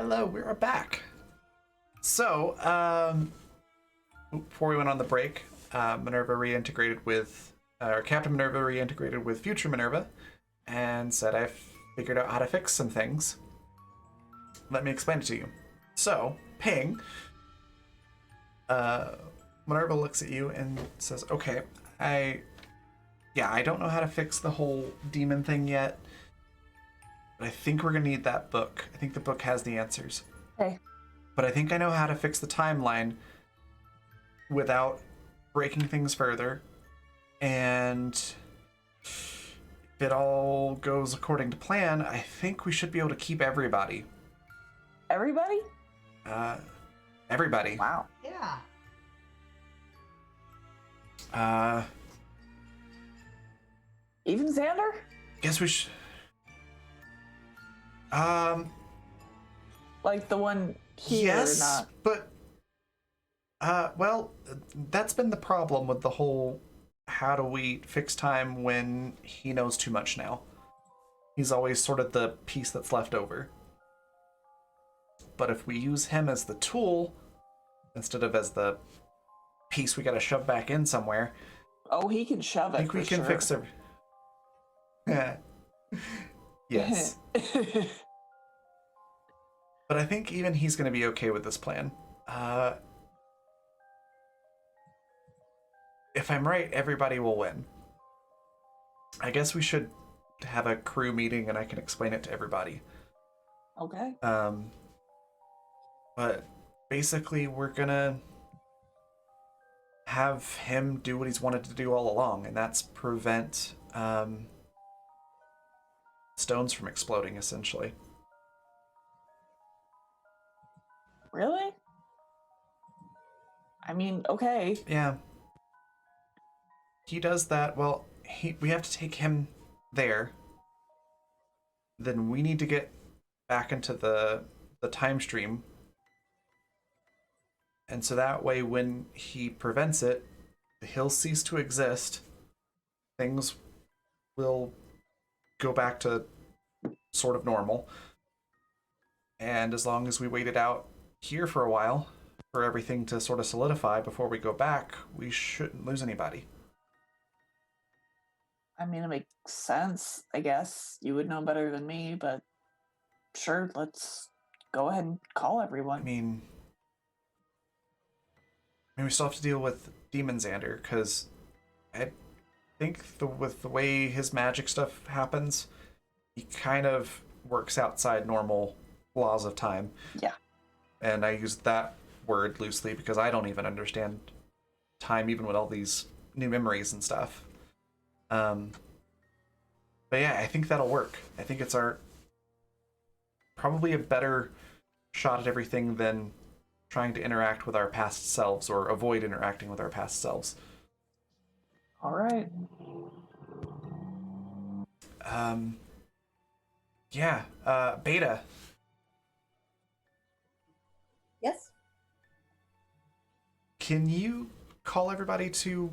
S1: Hello, we're back. So, before we went on the break, Minerva reintegrated with, or Captain Minerva reintegrated with Future Minerva, and said I've figured out how to fix some things. Let me explain it to you. So, Ping, Minerva looks at you and says, okay, I don't know how to fix the whole demon thing yet, but I think we're gonna need that book. I think the book has the answers.
S3: Okay.
S1: But I think I know how to fix the timeline without breaking things further. And if it all goes according to plan, I think we should be able to keep everybody.
S3: Everybody?
S1: Everybody.
S3: Wow.
S5: Yeah.
S3: Even Xander?
S1: Guess we should.
S3: Like the one here
S1: Yes,
S3: or not?
S1: but well, that's been the problem with the whole how do we fix time when he knows too much now. He's always sort of the piece that's left over. But if we use him as the tool instead of as the piece we gotta shove back in somewhere,
S3: Oh, he can shove it.
S1: I think we can fix it. Yes. But I think even he's going to be okay with this plan. If I'm right, everybody will win. I guess we should have a crew meeting and I can explain it to everybody.
S3: Okay.
S1: But basically, we're gonna have him do what he's wanted to do all along, and that's prevent stones from exploding, essentially.
S3: Really? I mean, okay.
S1: Yeah. He does that. Well, we have to take him there. Then we need to get back into the time stream. And so that way, when he prevents it, he'll cease to exist. Things will go back to sort of normal. And as long as we wait it out here for a while, for everything to sort of solidify before we go back, we shouldn't lose anybody.
S3: I mean, it makes sense, I guess. You would know better than me, but sure, let's go ahead and call everyone.
S1: I mean, we still have to deal with Demon Xander, because I think with the way his magic stuff happens, he kind of works outside normal laws of time.
S3: Yeah. And
S1: I use that word loosely because I don't even understand time, even with all these new memories and stuff. But yeah, I think that'll work. I think it's probably a better shot at everything than trying to interact with our past selves or avoid interacting with our past selves.
S3: All right.
S1: Yeah, Beta.
S4: Yes.
S1: Can you call everybody to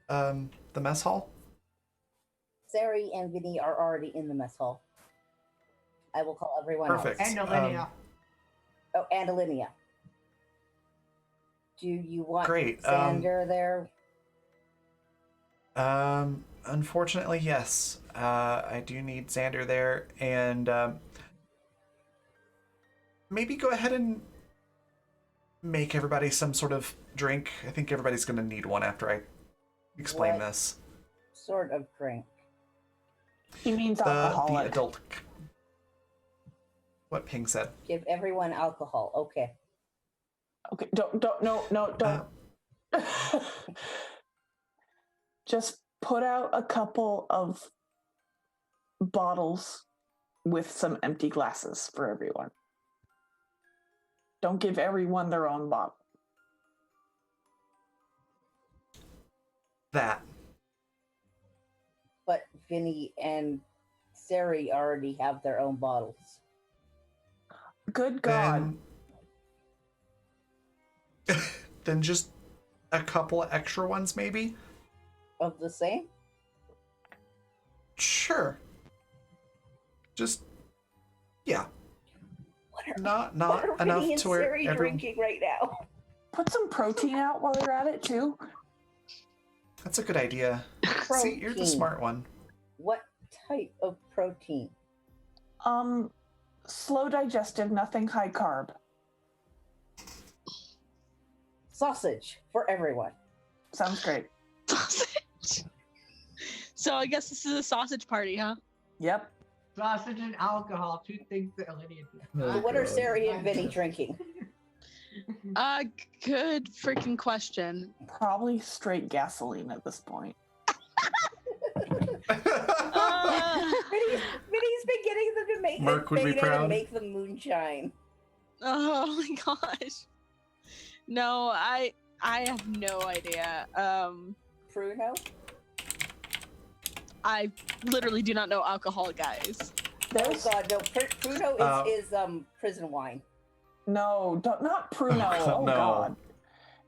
S1: the mess hall?
S4: Sari and Vinny are already in the mess hall. I will call everyone
S1: Perfect.
S4: else.
S5: And Olivia.
S4: Oh, and Alinea. Do you want
S1: Great,
S4: Xander there?
S1: Unfortunately, yes. I do need Xander there, and maybe go ahead and make everybody some sort of drink. I think everybody's gonna need one after I explain
S4: What
S1: this.
S4: Sort of drink.
S3: He means
S1: The
S3: alcoholic.
S1: adult. What Ping said.
S4: Give everyone alcohol. Okay.
S3: Okay, don't. Just put out a couple of bottles with some empty glasses for everyone. Don't give everyone their own bottle.
S1: That.
S4: But Vinny and Sari already have their own bottles.
S3: Good God.
S1: Then just a couple of extra ones, maybe?
S4: Of the same?
S1: Sure. Just, yeah.
S4: What
S1: not
S4: What are
S1: enough
S4: Vinny and
S1: to where
S4: Sari
S1: everyone.
S4: drinking right now?
S3: Put some protein out while you're at it too.
S1: That's a good idea. See, you're the
S4: Protein.
S1: smart one.
S4: What type of protein?
S3: Slow digestive, nothing high carb.
S4: Sausage for everyone.
S3: Sounds great.
S2: Sausage. So I guess this is a sausage party, huh?
S3: Yep.
S5: Sausage and alcohol, two things that Lydia did.
S1: Oh,
S4: So what are
S1: God.
S4: Sari and Vinny drinking?
S2: Good freaking question.
S3: Probably straight gasoline at this point.
S4: Vinny's been getting them to make
S1: Mark would be
S4: beta
S1: proud.
S4: to make the moonshine.
S2: Oh my gosh. No, I have no idea.
S4: Pruno?
S2: I literally do not know alcohol, guys.
S4: Oh
S3: There's
S4: god, no. Pruno is prison wine.
S3: no, not Pruno.
S1: God,
S3: Oh
S1: no.
S3: god.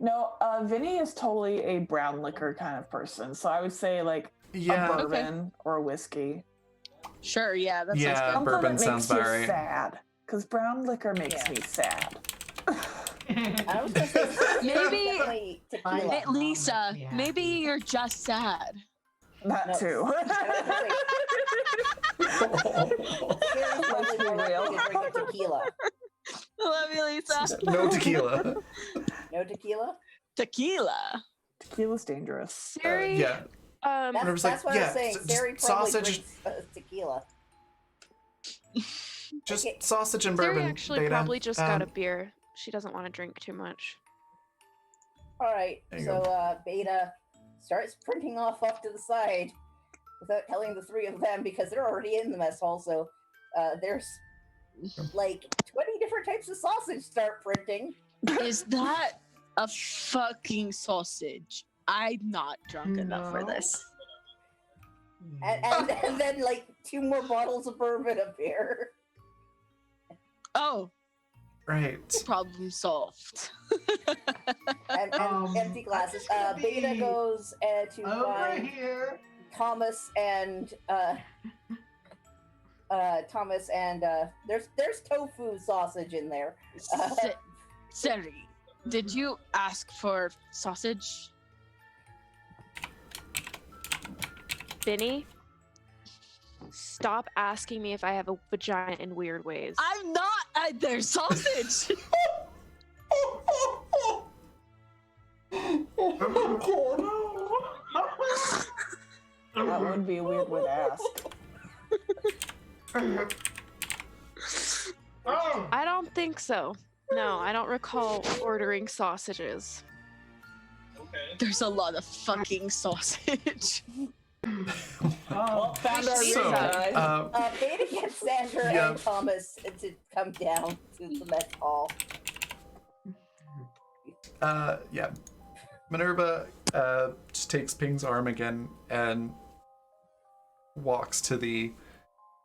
S3: No, Vinny is totally a brown liquor kind of person. So I would say like
S1: Yeah.
S3: a bourbon or a whiskey.
S2: Sure, yeah, that
S1: Yeah.
S2: sounds good.
S3: Something
S1: Bourbon
S3: that
S1: sounds
S3: makes you
S1: about right.
S3: sad. Because brown liquor makes
S4: Yeah.
S3: me sad.
S4: I was gonna say
S2: Maybe-
S4: definitely tequila.
S2: Hey, Lisa,
S5: Yeah.
S2: maybe you're just sad.
S3: That
S4: No.
S3: too.
S4: Sari's probably
S3: be
S4: more likely
S3: real.
S4: to drink a tequila.
S2: I love you, Lisa.
S1: No tequila.
S4: No tequila?
S2: Tequila.
S3: Tequila's dangerous.
S6: Sari,
S1: Yeah.
S6: um,
S1: I was
S4: That's
S1: like,
S4: what
S1: yeah,
S4: I was saying.
S1: just
S4: Sari probably
S1: sausage-
S4: drinks tequila.
S1: Just
S4: Okay.
S1: sausage and
S6: Sari
S1: bourbon.
S6: actually
S1: Beta.
S6: probably just got a
S1: Um,
S6: beer. She doesn't want to drink too much.
S4: Alright,
S1: There you
S4: so Beta starts sprinting off to the side without telling the three of them because they're already in the mess hall. So there's like 20 different types of sausage start printing.
S2: Is that a fucking sausage? I'm not drunk enough for
S5: No.
S2: this.
S4: And then like 2 more bottles of bourbon appear.
S2: Oh,
S1: Right.
S2: problem solved.
S4: And empty glasses.
S5: I'm just gonna
S4: Beta
S5: be
S4: goes to
S5: Over
S4: find
S5: here.
S4: Thomas and there's tofu sausage in there.
S2: Sari, did you ask for sausage?
S6: Vinny, stop asking me if I have a vagina in weird ways.
S2: I'm not. There's sausage.
S3: That would be a weird way to ask.
S5: Oh,
S6: I don't think so. No, I don't recall ordering sausages.
S7: Okay.
S2: There's a lot of fucking sausage.
S5: oh.
S3: Found our
S1: So,
S3: reason.
S4: Beta gets Sandra
S1: Yeah.
S4: and Thomas to come down to the mess hall.
S1: Yeah. Minerva just takes Ping's arm again and walks to the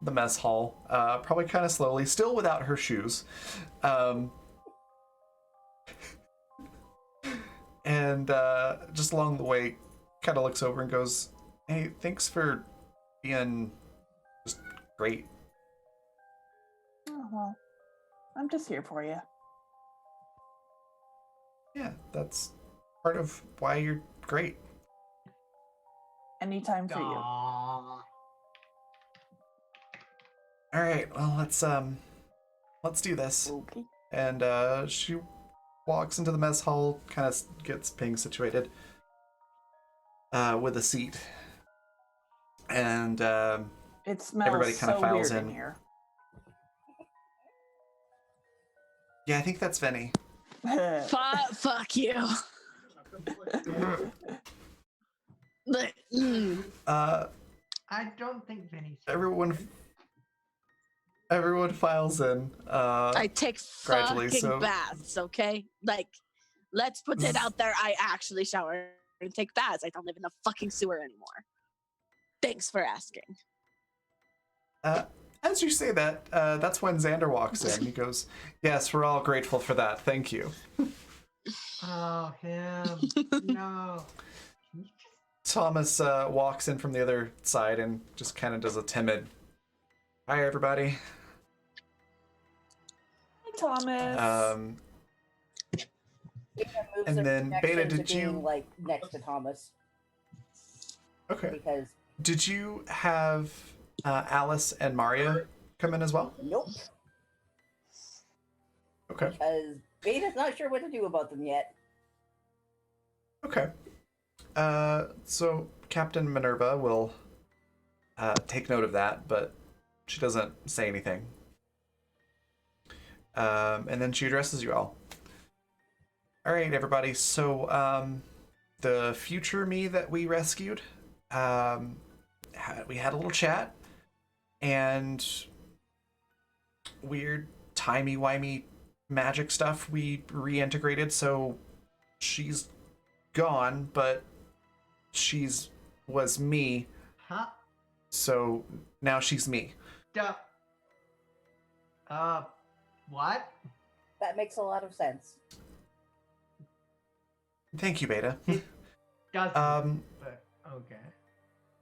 S1: mess hall, probably kind of slowly, still without her shoes. And just along the way, kind of looks over and goes, "Hey, thanks for being just great."
S3: Oh, well, I'm just here for you.
S1: Yeah, that's part of why you're great.
S3: Anytime for you.
S5: Aw.
S1: All right, well, let's do this.
S3: Okay.
S1: And she walks into the mess hall, kind of gets Ping situated with a seat, and
S3: It smells
S1: Everybody kinda
S3: so
S1: files
S3: weird
S1: in.
S3: here.
S1: yeah, I think that's Vinny.
S2: Fuck you.
S5: I don't think Vinny's.
S1: Everyone files in.
S2: I take
S1: gradually,
S2: fucking
S1: so-
S2: baths, okay? Like, let's put it out there. I actually shower and take baths. I don't live in the fucking sewer anymore. Thanks for asking.
S1: As you say that, that's when Xander walks in. He goes, "Yes, we're all grateful for that. Thank you."
S5: Oh, him. No.
S1: Thomas walks in from the other side and just kind of does a timid, "Hi, everybody."
S3: Thomas.
S4: Beta moves
S1: And
S4: the
S1: then, Beta,
S4: connection to
S1: did you-
S4: being, like, next to Thomas
S1: Okay.
S4: because
S1: Did you have Alice and Maria come in as well?
S4: nope,
S1: Okay.
S4: because Beta's not sure what to do about them yet.
S1: Okay. So Captain Minerva will take note of that, but she doesn't say anything. And then she addresses you all. All right, everybody. So the future me that we rescued, we had a little chat, and weird timey-wimey magic stuff we reintegrated, so she's gone, but was me,
S5: Huh?
S1: so now she's me.
S5: Duh. What?
S4: That makes a lot of sense.
S1: Thank you, Beta.
S5: Doesn't. But okay.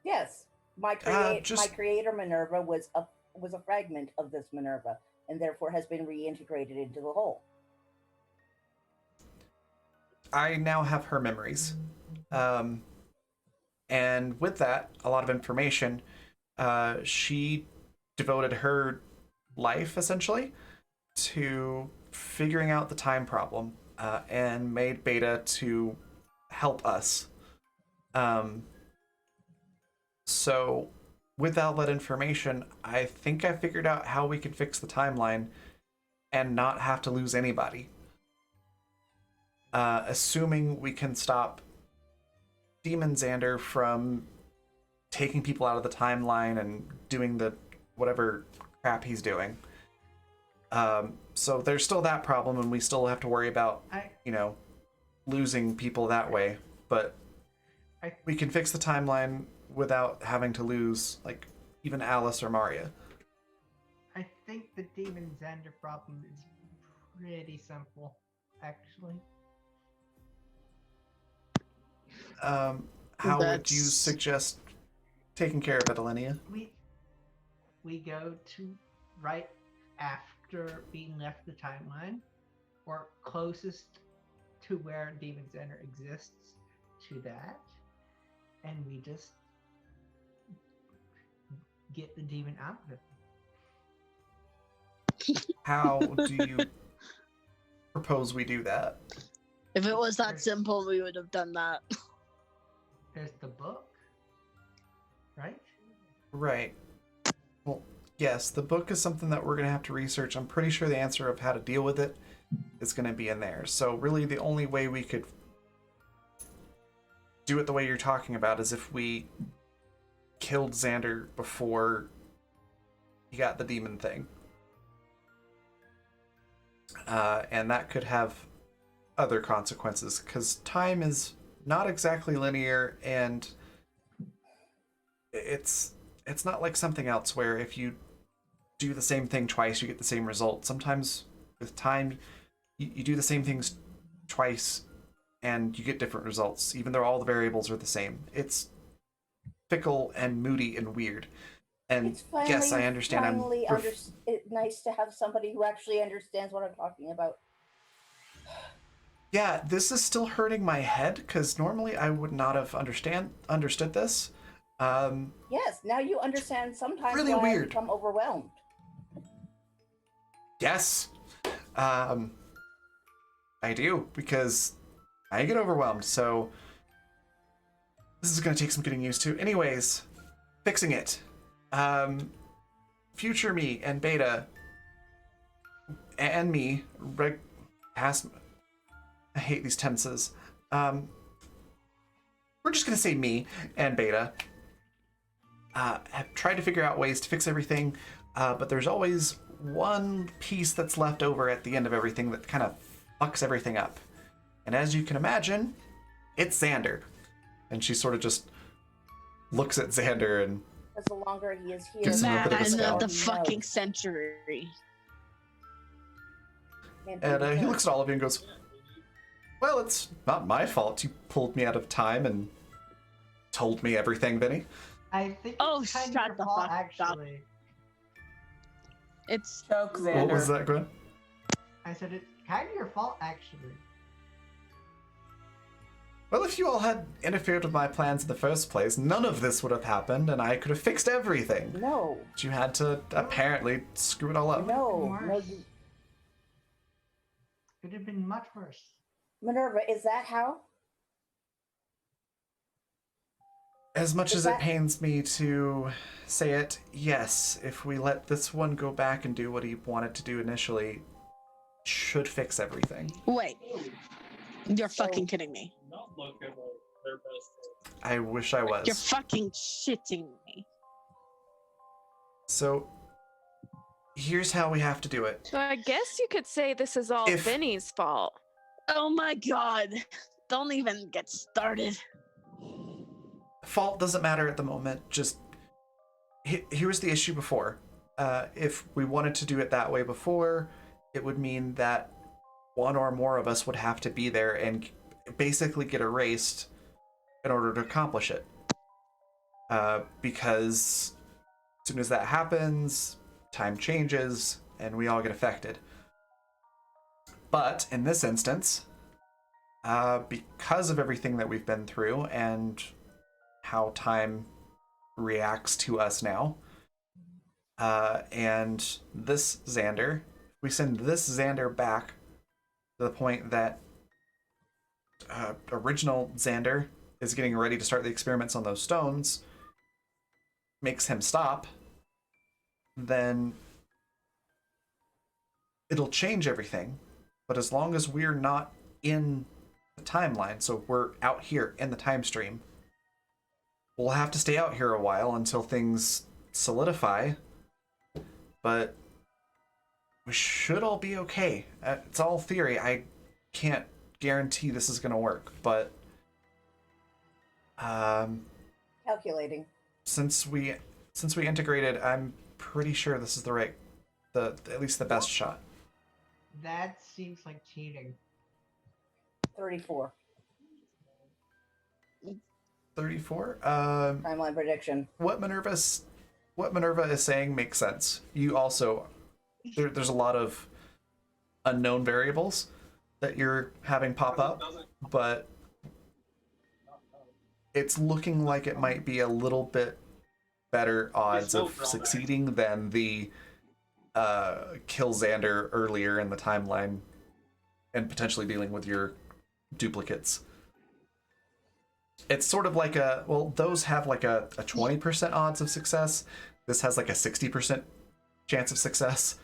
S4: Yes, my
S1: just-
S4: creator Minerva was a fragment of this Minerva, and therefore has been reintegrated into the whole.
S1: I now have her memories. And with that, a lot of information. She devoted her life, essentially, to figuring out the time problem, and made Beta to help us. So, with all that information, I think I figured out how we could fix the timeline and not have to lose anybody. Assuming we can stop Demon Xander from taking people out of the timeline and doing the whatever crap he's doing. So there's still that problem, and we still have to worry about, losing people that way. But we can fix the timeline without having to lose, like, even Alice or Maria.
S5: I think the Demon Xander problem is pretty simple, actually.
S1: How would you suggest taking care of it, Alenia?
S5: We go to right after being left the timeline, or closest to where Demon Xander exists to that, and we just get the demon out of it.
S1: How do you propose we do that?
S2: If it was that simple, we would have done that.
S5: There's the book, right?
S1: Right. Well, yes, the book is something that we're going to have to research. I'm pretty sure the answer of how to deal with it is going to be in there. So really the only way we could do it the way you're talking about is if we killed Xander before he got the demon thing. And that could have other consequences, because time is not exactly linear, and it's not like something else where if you do the same thing twice you get the same result. Sometimes with time you do the same things twice and you get different results, even though all the variables are the same. It's fickle and moody and weird. And yes, I understand.
S4: It's nice to have somebody who actually understands what I'm talking about.
S1: Yeah, this is still hurting my head, because normally I would not have understood this.
S4: Yes, now you understand sometimes
S1: really
S4: why
S1: weird.
S4: I become overwhelmed.
S1: Yes. I do, because I get overwhelmed, so this is going to take some getting used to. Anyways, fixing it. Future me and Beta and me, past... I hate these tenses. We're just going to say me and Beta have tried to figure out ways to fix everything, but there's always one piece that's left over at the end of everything that kind of fucks everything up. And as you can imagine, it's Xander. And she sort of just looks at Xander and...
S4: Because the longer he is here,
S1: Gives him a bit of a
S2: Man
S1: scowl.
S2: of the fucking century.
S1: And he looks at all of you and goes, well, it's not my fault you pulled me out of time and told me everything, Vinny.
S5: I think
S2: Oh,
S5: it's kind
S2: shut
S5: of your
S2: the
S5: fault,
S2: fuck up.
S5: actually.
S2: It's
S3: Choke Xander.
S1: What was that, Gwen?
S5: I said it's kind of your fault, actually.
S1: Well, if you all had interfered with my plans in the first place, none of this would have happened, and I could have fixed everything.
S4: No,
S1: But you had to apparently screw it all up.
S4: no, no.
S5: Worse. Could have been much worse.
S4: Minerva, is that how?
S1: As much
S4: Is
S1: as
S4: that-
S1: it pains me to say it, yes, if we let this one go back and do what he wanted to do initially, should fix everything.
S2: Wait, you're
S4: So-
S2: fucking kidding me.
S7: Not looking like their best.
S1: I wish I was.
S2: You're fucking shitting me.
S1: So, here's how we have to do it.
S6: So I guess you could say this is all
S1: If-
S6: Vinny's fault.
S2: Oh my god. Don't even get started.
S1: Fault doesn't matter at the moment, just... Here was the issue before. If we wanted to do it that way before, it would mean that one or more of us would have to be there and basically get erased in order to accomplish it. Because as soon as that happens, time changes, and we all get affected. But in this instance, because of everything that we've been through and how time reacts to us now, and this Xander, we send this Xander back to the point that original Xander is getting ready to start the experiments on those stones, makes him stop, then it'll change everything. But as long as we're not in the timeline, so we're out here in the time stream, we'll have to stay out here a while until things solidify. But we should all be okay. It's all theory. I can't guarantee this is going to work, but
S4: Calculating.
S1: since we integrated, I'm pretty sure this is the at least the best shot.
S5: That seems like cheating.
S4: 34.
S1: 34.
S4: Timeline prediction.
S1: What Minerva is saying makes sense. You also there's a lot of unknown variables that you're having pop up, but it's looking like it might be a little bit better odds of succeeding than the kill Xander earlier in the timeline and potentially dealing with your duplicates. It's sort of like those have like a 20% odds of success. This has like a 60% chance of success.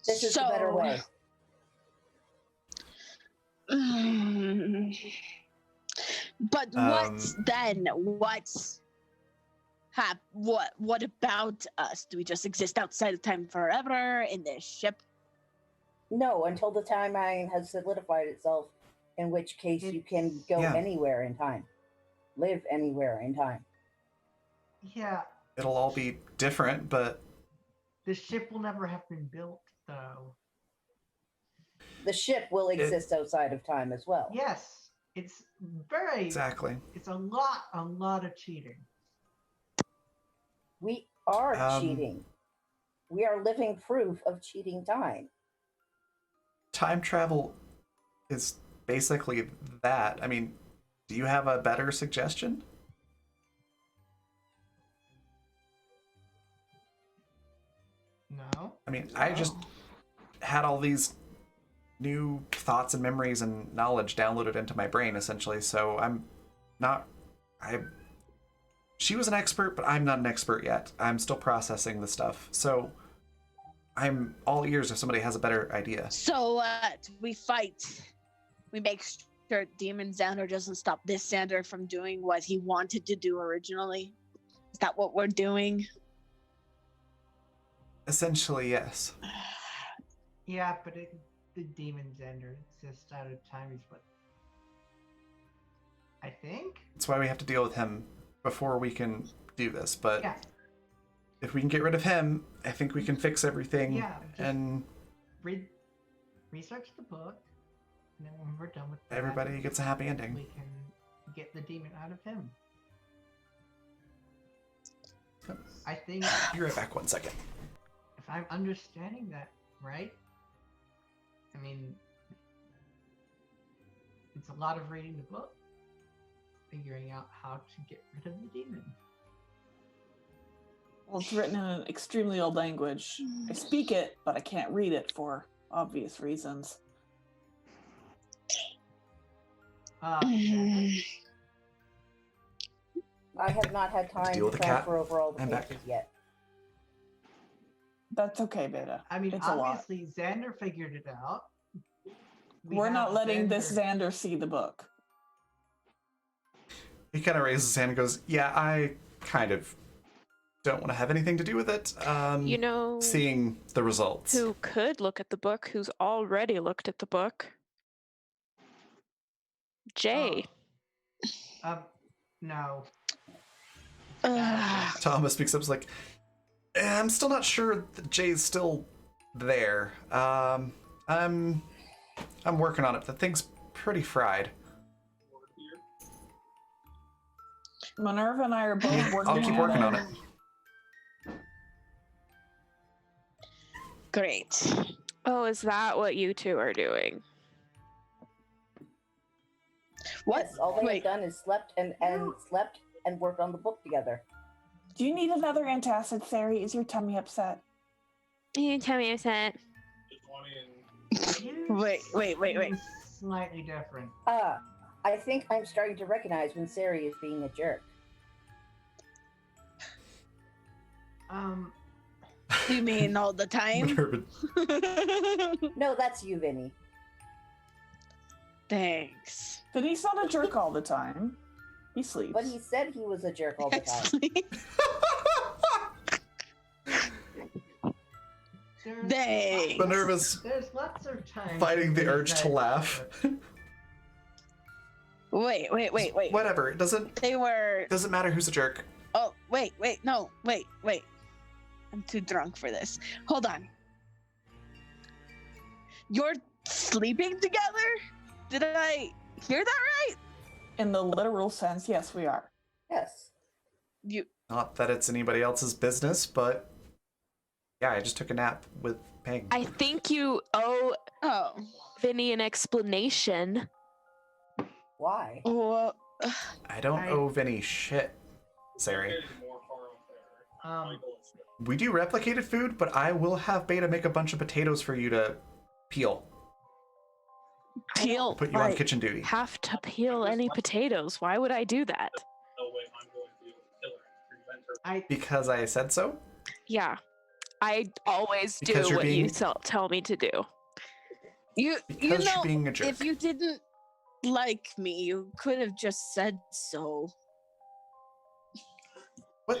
S4: This is the better way.
S2: But what's then? What about us? Do we just exist outside of time forever in this ship?
S4: No, until the timeline has solidified itself, in which case you can go
S1: Yeah.
S4: anywhere in time. Live anywhere in time.
S5: Yeah,
S1: It'll all be different, but
S5: the ship will never have been built, though.
S4: The ship will exist outside of time as well.
S5: Yes, it's very.
S1: exactly.
S5: It's a lot of cheating.
S4: We are
S1: Um,
S4: cheating. We are living proof of cheating time.
S1: Time travel is basically that. I mean, do you have a better suggestion?
S5: No.
S1: I mean, I just had all these new thoughts and memories and knowledge downloaded into my brain, essentially, so she was an expert, but I'm not an expert yet. I'm still processing the stuff, so I'm all ears if somebody has a better idea.
S2: So we fight. We make sure Demon Xander doesn't stop this Xander from doing what he wanted to do originally. Is that what we're doing?
S1: Essentially, yes.
S5: Yeah, but the demon Xander exists out of time is what I think.
S1: That's why we have to deal with him before we can do this, but
S5: Yeah.
S1: if we can get rid of him, I think we can fix everything.
S5: Yeah, just-
S1: And
S5: Research the book, and then when we're done with that,
S1: everybody gets a happy ending.
S5: we can get the demon out of him. I think
S1: Be right back 1 second.
S5: if I'm understanding that right, I mean, it's a lot of reading the book, figuring out how to get rid of the demon.
S3: Well, it's written in an extremely old language. I speak it, but I can't read it for obvious reasons.
S5: Xander,
S4: I have not had time
S1: deal
S4: to
S1: with the cat.
S4: transfer over all the
S1: I'm back.
S4: pages yet.
S3: That's okay, Beta.
S5: I mean,
S3: It's a lot.
S5: obviously Xander figured it out.
S3: We're not
S5: have
S3: letting this Xander see the book.
S1: He kind of raises his hand and goes, "Yeah, I kind of don't want to have anything to do with it.
S6: You know
S1: Seeing the results."
S6: who could look at the book, who's already looked at the book? Jay.
S5: No.
S1: Thomas speaks up, is like, I'm still not sure that Jay's still there. I'm working on it. The thing's pretty fried.
S3: Minerva and I are both working.
S1: I'll keep working on it.
S2: Great.
S6: Oh, is that what you two are doing?
S2: What?
S4: Yes, all they
S2: Wait.
S4: have done is slept and worked on the book together.
S3: Do you need another antacid, Sari? Is your tummy upset?
S6: You tell me upset.
S2: Wait.
S5: Slightly different.
S4: I think I'm starting to recognize when Sari is being a jerk.
S2: You mean all the time?
S1: Minerva,
S4: No, that's you, Vinny.
S2: Thanks.
S3: But he's not a jerk all the time. He sleeps.
S4: But he said he was a jerk all the time.
S2: Thanks.
S1: Minerva's
S5: There's lots of time.
S1: fighting the urge to laugh.
S2: Wait.
S1: Whatever. It doesn't matter who's a jerk.
S2: Oh, wait. No, wait. I'm too drunk for this. Hold on. You're sleeping together? Did I hear that right?
S3: In the literal sense, yes, we are.
S4: Yes.
S1: Not that it's anybody else's business, but yeah, I just took a nap with Peng.
S6: I think you owe Vinny an explanation.
S4: Why?
S2: Well,
S1: I don't owe Vinny shit, Sari. We do replicated food, but I will have Beta make a bunch of potatoes for you to peel.
S2: peel.
S1: Put you on kitchen duty.
S6: Have to peel any potatoes. Why would I do that?
S1: Because I said so?
S6: Yeah. I always do
S1: Because you're
S6: what you
S1: being-
S6: tell me to do.
S2: You
S1: Because
S2: know,
S1: you're being a jerk.
S2: if you didn't like me, you could have just said so.
S1: What?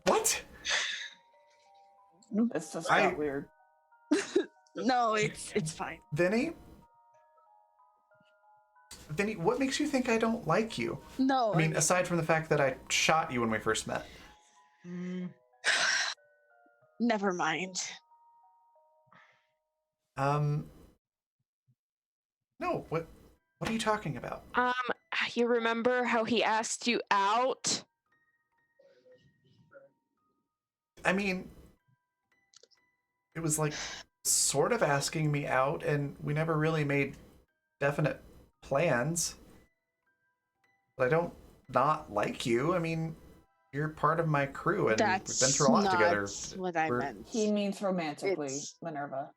S1: What?
S3: This just got weird.
S2: No, it's fine.
S1: Vinny, what makes you think I don't like you?
S2: No,
S1: I mean, aside from the fact that I shot you when we first met.
S2: never mind.
S1: No, what are you talking about?
S6: You remember how he asked you out?
S1: I mean, it was like sort of asking me out, and we never really made definite plans. But I don't not like you. I mean, you're part of my crew, and
S2: That's
S1: we've been through a lot
S2: not
S1: together.
S2: what I
S1: We're-
S2: meant.
S3: He means romantically,
S2: It's-
S3: Minerva.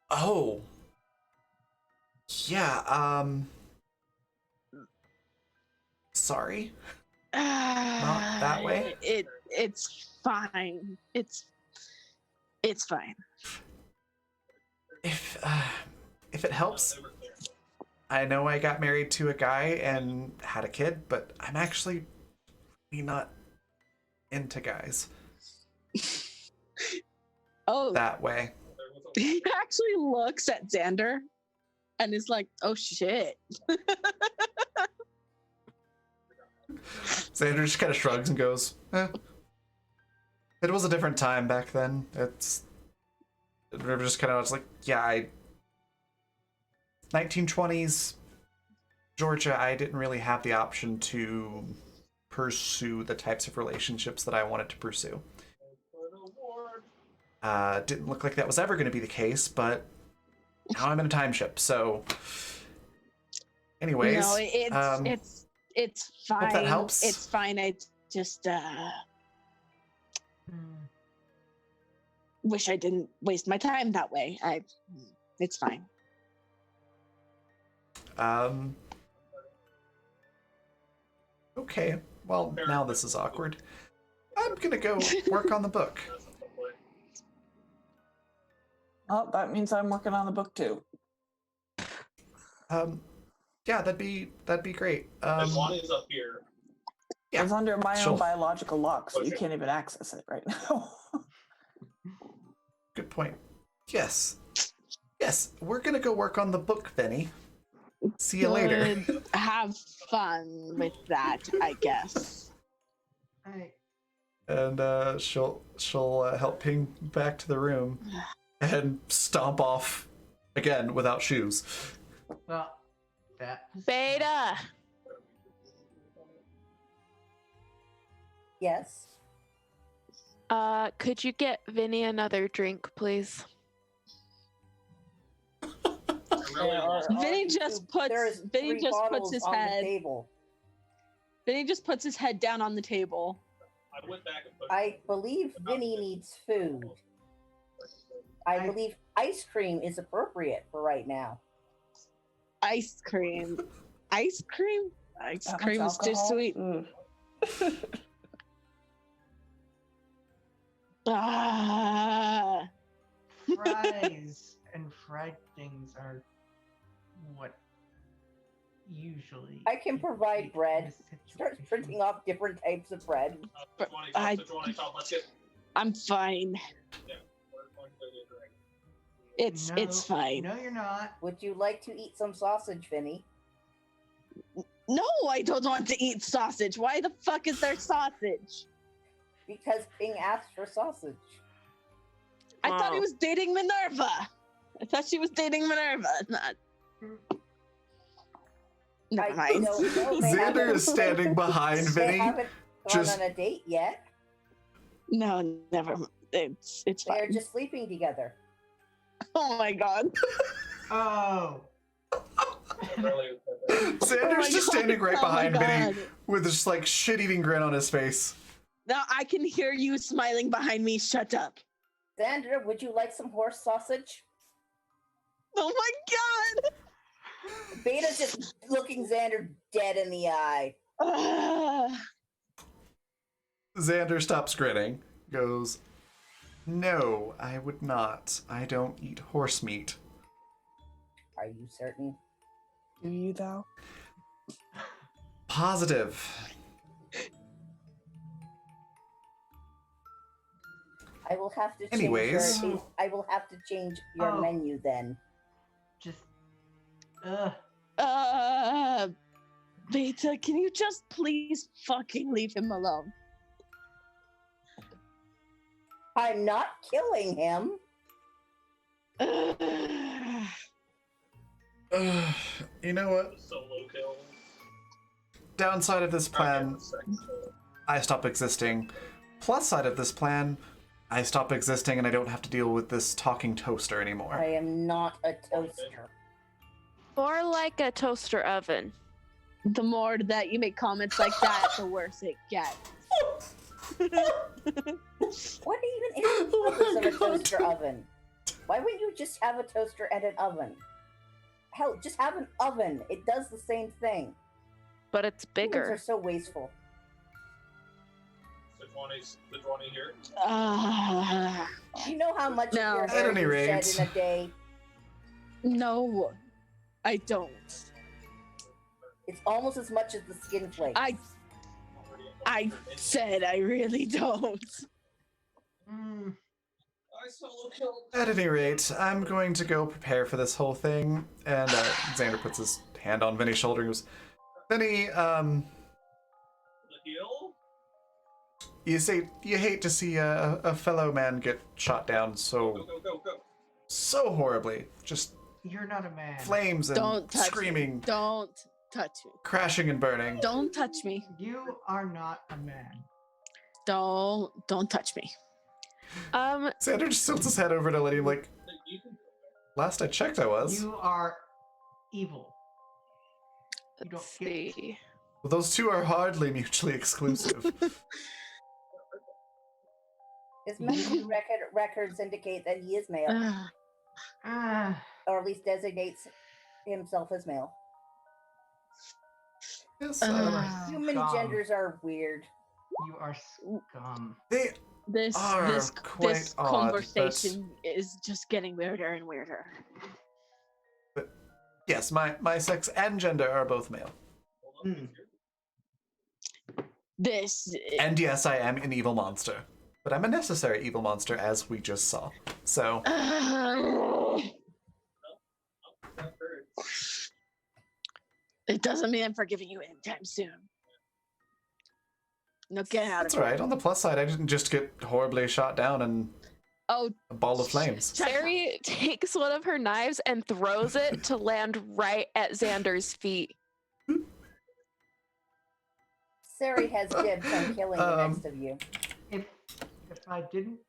S1: Oh. Yeah, sorry. Not that way?
S2: It's fine. It's fine.
S1: If it helps, I know I got married to a guy and had a kid, but I'm actually really not into guys
S2: Oh,
S1: that way.
S2: he actually looks at Xander and is like, "Oh shit."
S1: Xander just kind of shrugs and goes, It was a different time back then. We're just kind of like, yeah, 1920s Georgia, I didn't really have the option to pursue the types of relationships that I wanted to pursue. Didn't look like that was ever going to be the case, but now I'm in a time ship, so... Anyways,
S2: No, it's fine.
S1: hope that helps.
S2: It's fine. I just wish I didn't waste my time that way. It's fine.
S1: Okay, well, now this is awkward. I'm gonna go work on the book.
S3: Oh, that means I'm working on the book too.
S1: Yeah, that'd be great.
S7: Johnny's up here.
S1: Yeah,
S3: It's under my
S1: sure.
S3: own biological lock, so you
S7: Okay.
S3: can't even access it right now.
S1: Good point. Yes, we're gonna go work on the book, Benny. See you later.
S2: Good. Have fun with that, I guess.
S5: I,
S1: And she'll help Ping back to the room and stomp off again without shoes.
S5: well, that was
S6: Beta.
S4: Yes.
S6: Could you get Vinny another drink, please?
S7: Really
S4: There
S7: lost-
S4: are
S2: Vinny
S4: two-
S2: just puts-
S4: there is
S2: Vinny
S4: 3
S2: just puts
S4: bottles
S2: his
S4: on
S2: head-
S4: the table.
S2: Then he just puts his head down on the table.
S7: I went back and put
S4: I believe Vinny needs food. I believe ice cream is appropriate for right now.
S2: Ice cream. Ice cream? Ice
S3: That much
S2: cream is too
S3: alcohol?
S2: sweet. Ah.
S5: fries and fried things are what usually.
S4: I can
S5: you
S4: provide
S5: eat
S4: bread.
S5: in this
S4: Start
S5: situation.
S4: printing off different types of bread.
S2: I-
S7: Johnny, let's get.
S2: I'm fine.
S7: Yeah, we're going to get a drink.
S2: It's fine.
S5: No, you're not.
S4: Would you like to eat some sausage, Vinny?
S2: No, I don't want to eat sausage. Why the fuck is there sausage?
S4: Because Ping asked for sausage.
S2: I thought he
S6: Wow.
S2: was dating Minerva. I thought she was dating Minerva. Not. Never mind.
S4: don't know. They
S1: Xander
S4: haven't-
S1: is standing behind
S4: They
S1: Vinny.
S4: haven't gone
S1: just-
S4: on a date yet.
S2: No, never. It's
S4: They're
S2: fine.
S4: just sleeping together.
S2: Oh my god.
S5: Oh.
S7: Really,
S1: Xander's
S2: my
S1: just
S2: God.
S1: standing right
S2: Oh my
S1: behind Vinny
S2: God.
S1: with this like shit-eating grin on his face.
S2: Now I can hear you smiling behind me. Shut up.
S4: Sandra, would you like some horse sausage?
S2: Oh my god.
S4: Beta's just looking Xander dead in the eye.
S2: Ah.
S1: Xander stops grinning, goes, "No, I would not. I don't eat horse meat."
S4: Are you certain?
S3: Do you though?
S1: Positive.
S4: I will have to change
S1: Anyways.
S4: your, I will have to change your
S5: Oh.
S4: menu then.
S5: Just.
S2: Beta, can you just please fucking leave him alone?
S4: I'm not killing him.
S1: You know what?
S7: solo kill.
S1: Downside of this plan,
S7: Okay, second kill.
S1: I stop existing. Plus side of this plan, I stop existing and I don't have to deal with this talking toaster anymore.
S4: I am not a toaster.
S6: More like a toaster oven.
S2: The more that you make comments like that, the worse it gets.
S4: What even is the purpose of a toaster oven? Why wouldn't you just have a toaster and an oven? Hell, just have an oven. It does the same thing.
S6: But it's
S4: Humans are
S6: bigger.
S4: so wasteful.
S7: So the Johnny here.
S4: Do you know how much
S2: No.
S4: of your
S1: At
S4: hair
S1: any
S4: you
S1: rate.
S4: shed in a day?
S2: No, I don't.
S4: It's almost as much as the skin flakes.
S2: I said I really don't.
S5: Mm,
S7: I solo killed.
S1: At any rate, I'm going to go prepare for this whole thing. And Xander puts his hand on Vinny's shoulder and goes, "Vinny,
S7: The heal?
S1: you hate to see a fellow man get shot down
S7: Go,
S1: so
S7: go, go, go.
S1: horribly. Just
S5: you're not a man.
S1: flames and
S2: Don't touch
S1: screaming,
S2: me. Don't touch me.
S1: crashing and burning.
S2: Don't touch me.
S5: You are not a man.
S2: Don't touch me.
S1: Xander just tilts his head over to Lenny, like,
S7: You can
S1: last I checked, I was.
S5: You are evil. You
S6: let's
S5: don't get
S6: see.
S1: Well, those two are hardly mutually exclusive.
S4: His medical records indicate that he is male,
S5: Ah,
S4: or at least designates himself as male.
S1: Yes,
S4: Human
S5: Scum.
S4: genders are weird.
S5: you are scum.
S1: they
S2: This
S1: are
S2: this
S1: quite
S2: this
S1: odd,
S2: conversation is just getting weirder and weirder.
S1: but yes, my sex and gender are both male.
S5: Hmm.
S2: This
S1: And yes, I am an evil monster. But I'm a necessary evil monster, as we just saw. So,
S2: it doesn't mean I'm forgiving you anytime soon. No, get out
S1: that's
S2: of here.
S1: right. On the plus side, I didn't just get horribly shot down and
S2: Oh,
S1: a ball of flames.
S6: Sari takes one of her knives and throws it to land right at Xander's feet.
S4: Sari has dibs on killing the next of you.
S5: If I didn't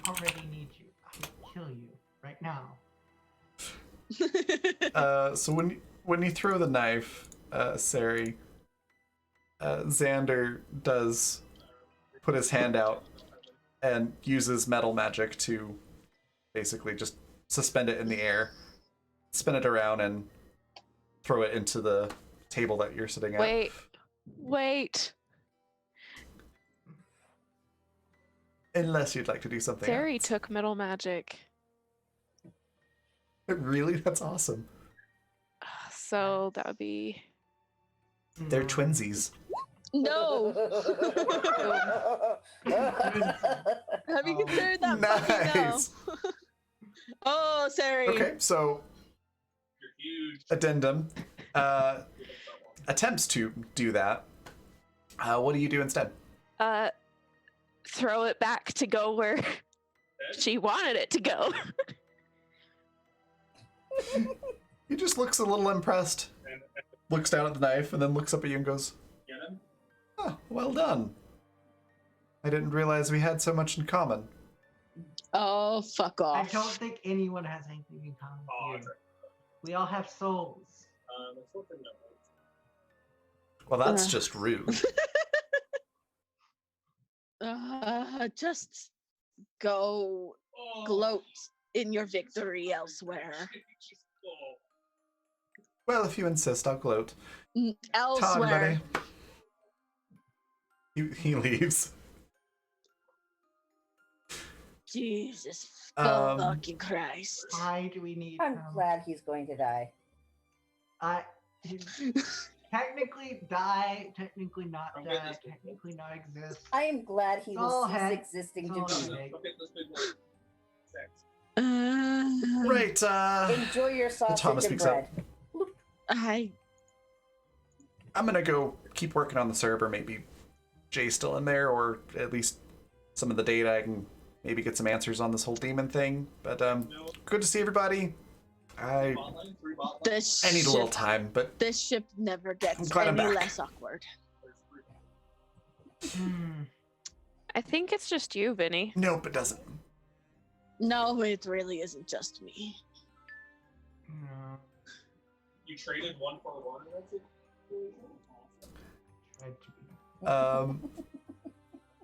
S5: already need you, I would kill you right now.
S1: So when you throw the knife, Sari, Xander does put his hand out and uses metal magic to basically just suspend it in the air, spin it around, and throw it into the table that you're sitting at.
S6: Wait.
S1: Unless you'd like to do something
S6: Sari
S1: else.
S6: took metal magic.
S1: Really? That's awesome.
S6: So that would be.
S1: They're twinsies.
S2: no. Have you considered that? Fucking no.
S1: Nice.
S2: Oh, Sari.
S1: Okay, so
S7: You're huge.
S1: addendum attempts to do that. What do you do instead?
S6: Throw it back to go where she wanted it to go.
S1: He just looks a little impressed,
S7: And
S1: looks down at the knife, and then looks up at you and goes,
S7: get him.
S1: "Oh, well done. I didn't realize we had so much in common."
S2: Oh, fuck
S5: I
S2: off.
S5: don't think anyone has anything in common
S7: Oh,
S5: with
S7: that's
S5: you.
S7: right.
S5: We all have souls.
S7: It's working out.
S1: Well, that's
S2: Ugh.
S1: just rude.
S2: Just go
S7: Oh.
S2: gloat in your victory elsewhere.
S7: Oh.
S1: Well, if you insist, I'll gloat. Time,
S2: Elsewhere.
S1: buddy. He leaves.
S2: Jesus
S1: Um,
S2: fucking Christ.
S5: Why do we need?
S4: I'm glad he's going to die.
S5: I technically die, technically not
S7: I'm
S5: die,
S7: with this.
S5: technically not exist.
S4: I am glad he
S5: All
S4: was
S5: had-
S4: existing
S5: all
S4: to
S5: had-
S4: be.
S5: Hey.
S7: Look at this big one. Sex.
S1: Right,
S4: Enjoy your
S1: Thomas
S4: sausage and
S1: speaks up.
S4: bread.
S1: I'm gonna go keep working on the server. Maybe Jay's still in there, or at least some of the data. I can maybe get some answers on this whole demon thing. But
S7: No.
S1: good to see everybody. I
S7: Botline, 3 botline.
S2: This
S1: need a little
S2: ship,
S1: time, but
S2: this ship never
S1: I'm
S2: gets
S1: glad I'm
S2: any
S1: back.
S2: less awkward.
S7: There's 3 botline.
S5: Hmm.
S6: I think it's just you, Vinny.
S1: nope, it doesn't.
S2: No, it really isn't just me.
S5: No.
S7: You traded 1 for 1 in that situation?
S5: Tried to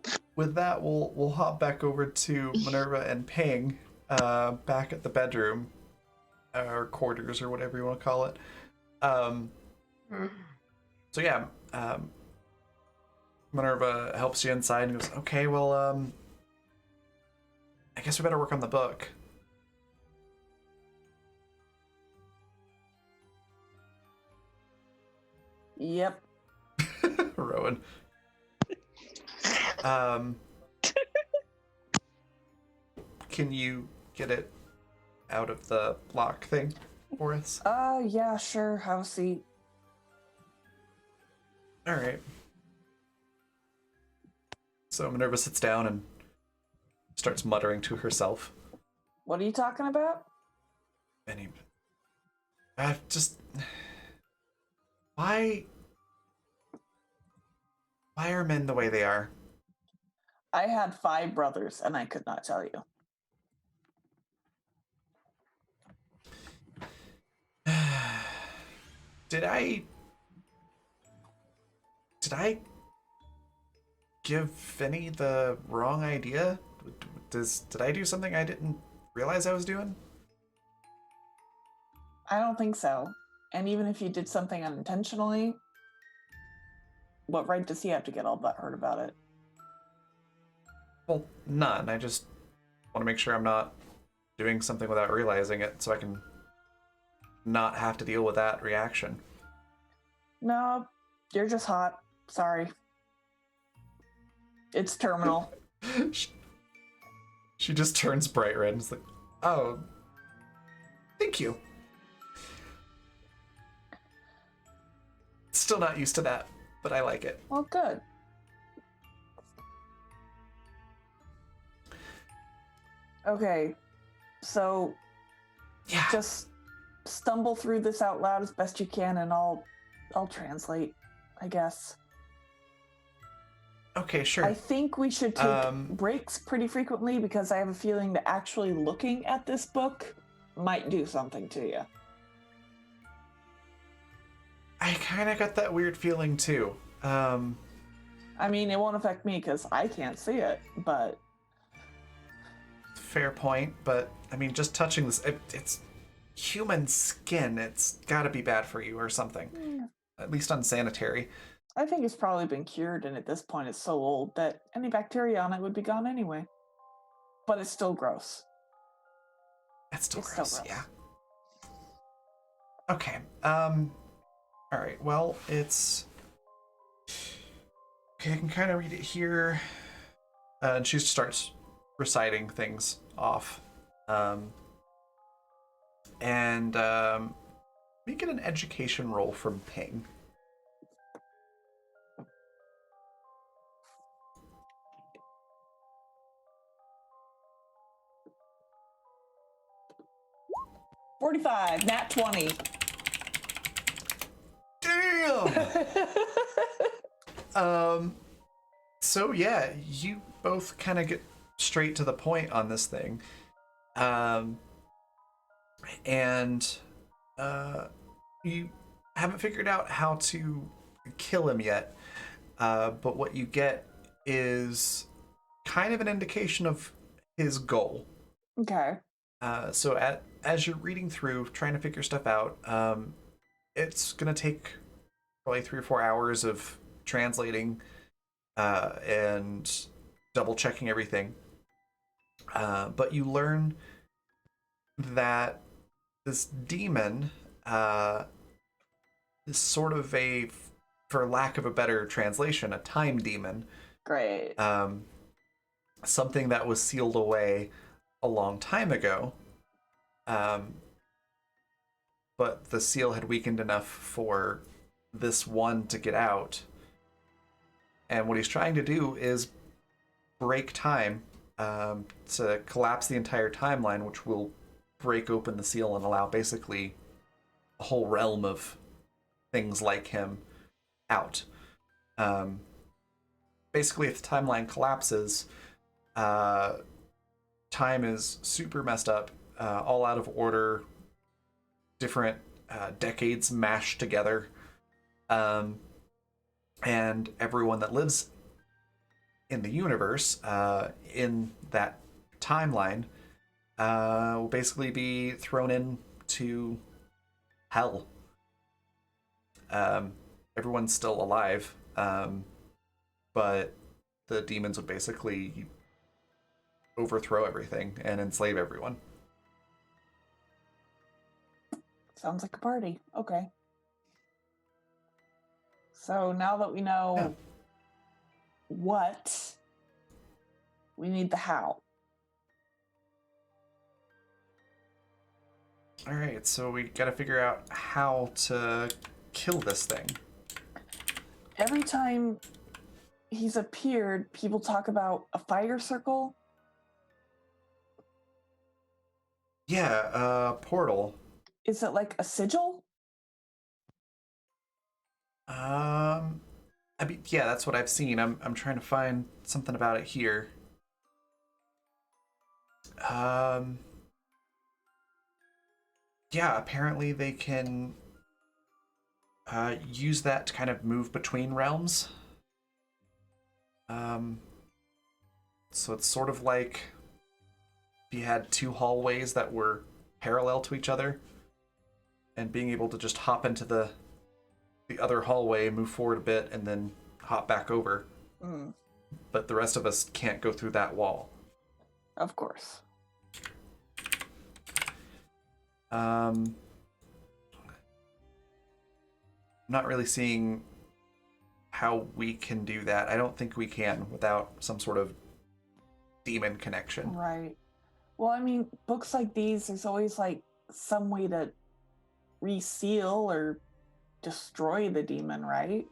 S5: be.
S1: With that, we'll hop back over to Minerva and Ping, back at the bedroom, or quarters, or whatever you want to call it. So yeah, Minerva helps you inside and goes, "Okay, well, I guess we better work on the book."
S3: Yep.
S1: Rowan. Can you get it out of the lock thing for us?
S3: Yeah, sure. Have a seat.
S1: All right. So Minerva sits down and starts muttering to herself.
S3: What are you talking about?
S1: Any, I've just, why are men the way they are?
S3: I had 5 brothers, and I could not tell you.
S1: Did I give Finny the wrong idea? Did I do something I didn't realize I was doing?
S3: I don't think so. And even if you did something unintentionally, what right does he have to get all butthurt about it?
S1: Well, none. I just want to make sure I'm not doing something without realizing it so I can not have to deal with that reaction.
S3: No, you're just hot. Sorry. It's terminal.
S1: She just turns bright red and is like, oh, thank you. Still not used to that, but I like it.
S3: Well, good. Okay, so
S1: Yeah.
S3: just stumble through this out loud as best you can, and I'll translate, I guess.
S1: Okay, sure.
S3: I think we should take breaks pretty frequently because I have a feeling that actually looking at this book might do something to you.
S1: I kind of got that weird feeling too.
S3: I mean, it won't affect me because I can't see it, but...
S1: Fair point, but I mean, just touching this, it's human skin. It's gotta be bad for you or something. At least unsanitary.
S3: I think it's probably been cured, and at this point it's so old that any bacteria on it would be gone anyway. But it's still gross.
S1: It's still
S3: It's
S1: gross,
S3: still gross.
S1: yeah. Okay, alright, well, it's... Okay, I can kind of read it here. And she starts reciting things off. We get an education roll from Ping.
S3: $45, nat 20.
S1: Damn! So yeah, you both kind of get straight to the point on this thing. You haven't figured out how to kill him yet. But what you get is kind of an indication of his goal.
S3: Okay.
S1: So as you're reading through, trying to figure stuff out, it's gonna take probably 3 or 4 hours of translating and double checking everything. But you learn that this demon is sort of a, for lack of a better translation, a time demon.
S3: Great.
S1: Something that was sealed away a long time ago. But the seal had weakened enough for this one to get out. And what he's trying to do is break time to collapse the entire timeline, which will break open the seal and allow basically a whole realm of things like him out. Basically, if the timeline collapses, time is super messed up, all out of order, different decades mashed together, and everyone that lives in the universe in that timeline will basically be thrown into hell. Everyone's still alive, but the demons would basically overthrow everything and enslave everyone.
S3: Sounds like a party. Okay. So now that we know what, we need the how.
S1: All right, so we got to figure out how to kill this thing.
S3: Every time he's appeared, people talk about a fire circle.
S1: Yeah, portal.
S3: Is it like a sigil?
S1: I mean, yeah, that's what I've seen. I'm trying to find something about it here. Yeah, apparently they can use that to kind of move between realms. So it's sort of like if you had two hallways that were parallel to each other, and being able to just hop into the other hallway, move forward a bit, and then hop back over.
S3: Mm,
S1: But the rest of us can't go through that wall.
S3: of course.
S1: I'm not really seeing how we can do that. I don't think we can without some sort of demon connection.
S3: Right. Well, I mean, books like these, there's always like some way to reseal or destroy the demon, right?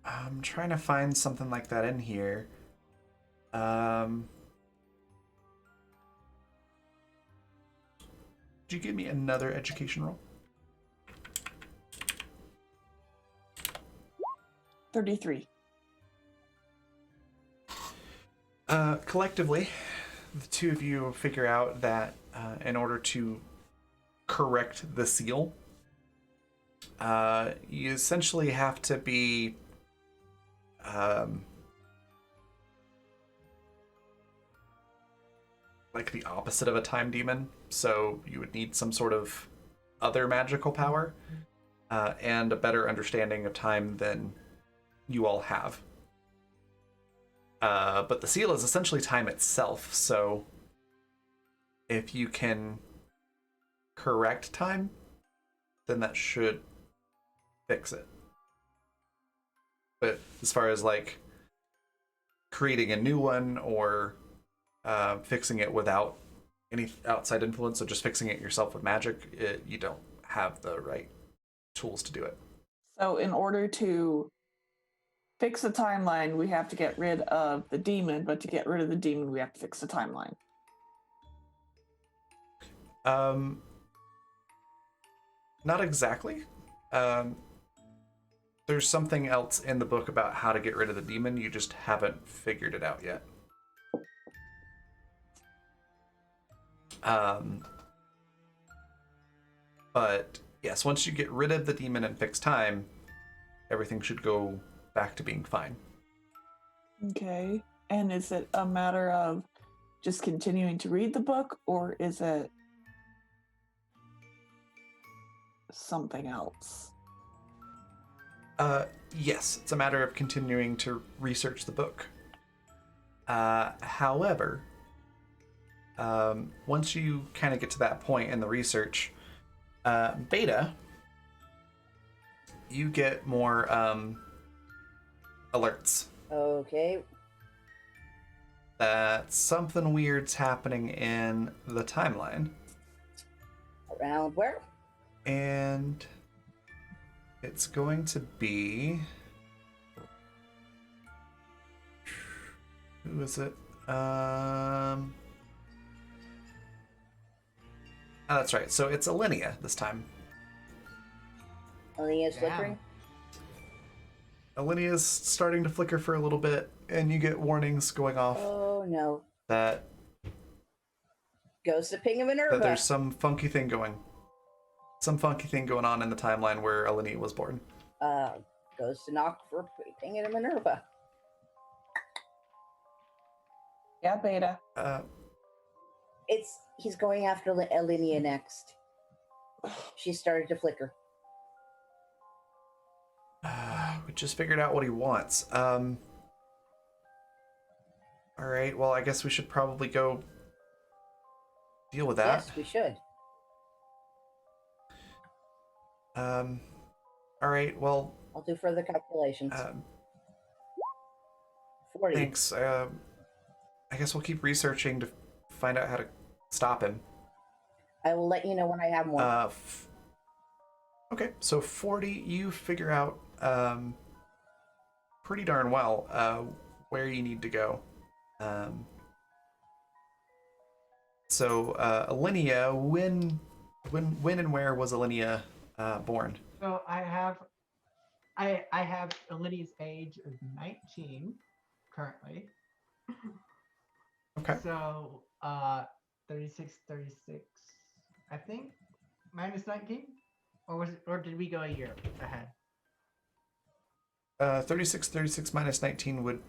S1: I'm trying to find something like that in here. Could you give me another education roll?
S3: 33.
S1: Collectively, the two of you figure out that in order to correct the seal, you essentially have to be like the opposite of a time demon. So you would need some sort of other magical power and a better understanding of time than you all have. But the seal is essentially time itself, so if you can correct time, then that should fix it. But as far as like creating a new one or fixing it without any outside influence, so just fixing it yourself with magic, you don't have the right tools to do it.
S3: So, in order to fix the timeline, we have to get rid of the demon, but to get rid of the demon, we have to fix the timeline.
S1: Not exactly. There's something else in the book about how to get rid of the demon. You just haven't figured it out yet. But yes, once you get rid of the demon and fix time, everything should go back to being fine.
S3: Okay. And is it a matter of just continuing to read the book, or is it something else?
S1: Yes, it's a matter of continuing to research the book. However, once you kind of get to that point in the research, Beta, you get more alerts
S4: Okay.
S1: that something weird's happening in the timeline.
S4: Around where?
S1: And it's going to be... Who is it? Oh, that's right. So it's Alinea this time.
S4: Alina's flickering?
S1: Alinea's starting to flicker for a little bit, and you get warnings going off
S4: Oh no.
S1: that
S4: Ghost of Ping of Minerva.
S1: there's some funky thing going on in the timeline where Alinea was born.
S4: Goes to knock for Ping of Minerva.
S3: Yeah, Beta.
S4: He's going after Alinea next. She started to flicker.
S1: We just figured out what he wants. All right, well, I guess we should probably go deal with that.
S4: Yes, we should.
S1: All right, well,
S4: I'll do further calculations. 40.
S1: thanks. I guess we'll keep researching to find out how to stop him.
S4: I will let you know when I have more.
S1: Okay, so 40, you figure out pretty darn well where you need to go. So Alinea, when and where was Alinea born?
S5: So I have I have Lydia's age of 19 currently.
S1: Okay.
S5: So 36, I think, minus 19, or did we go a year ahead?
S1: 36 minus 19 would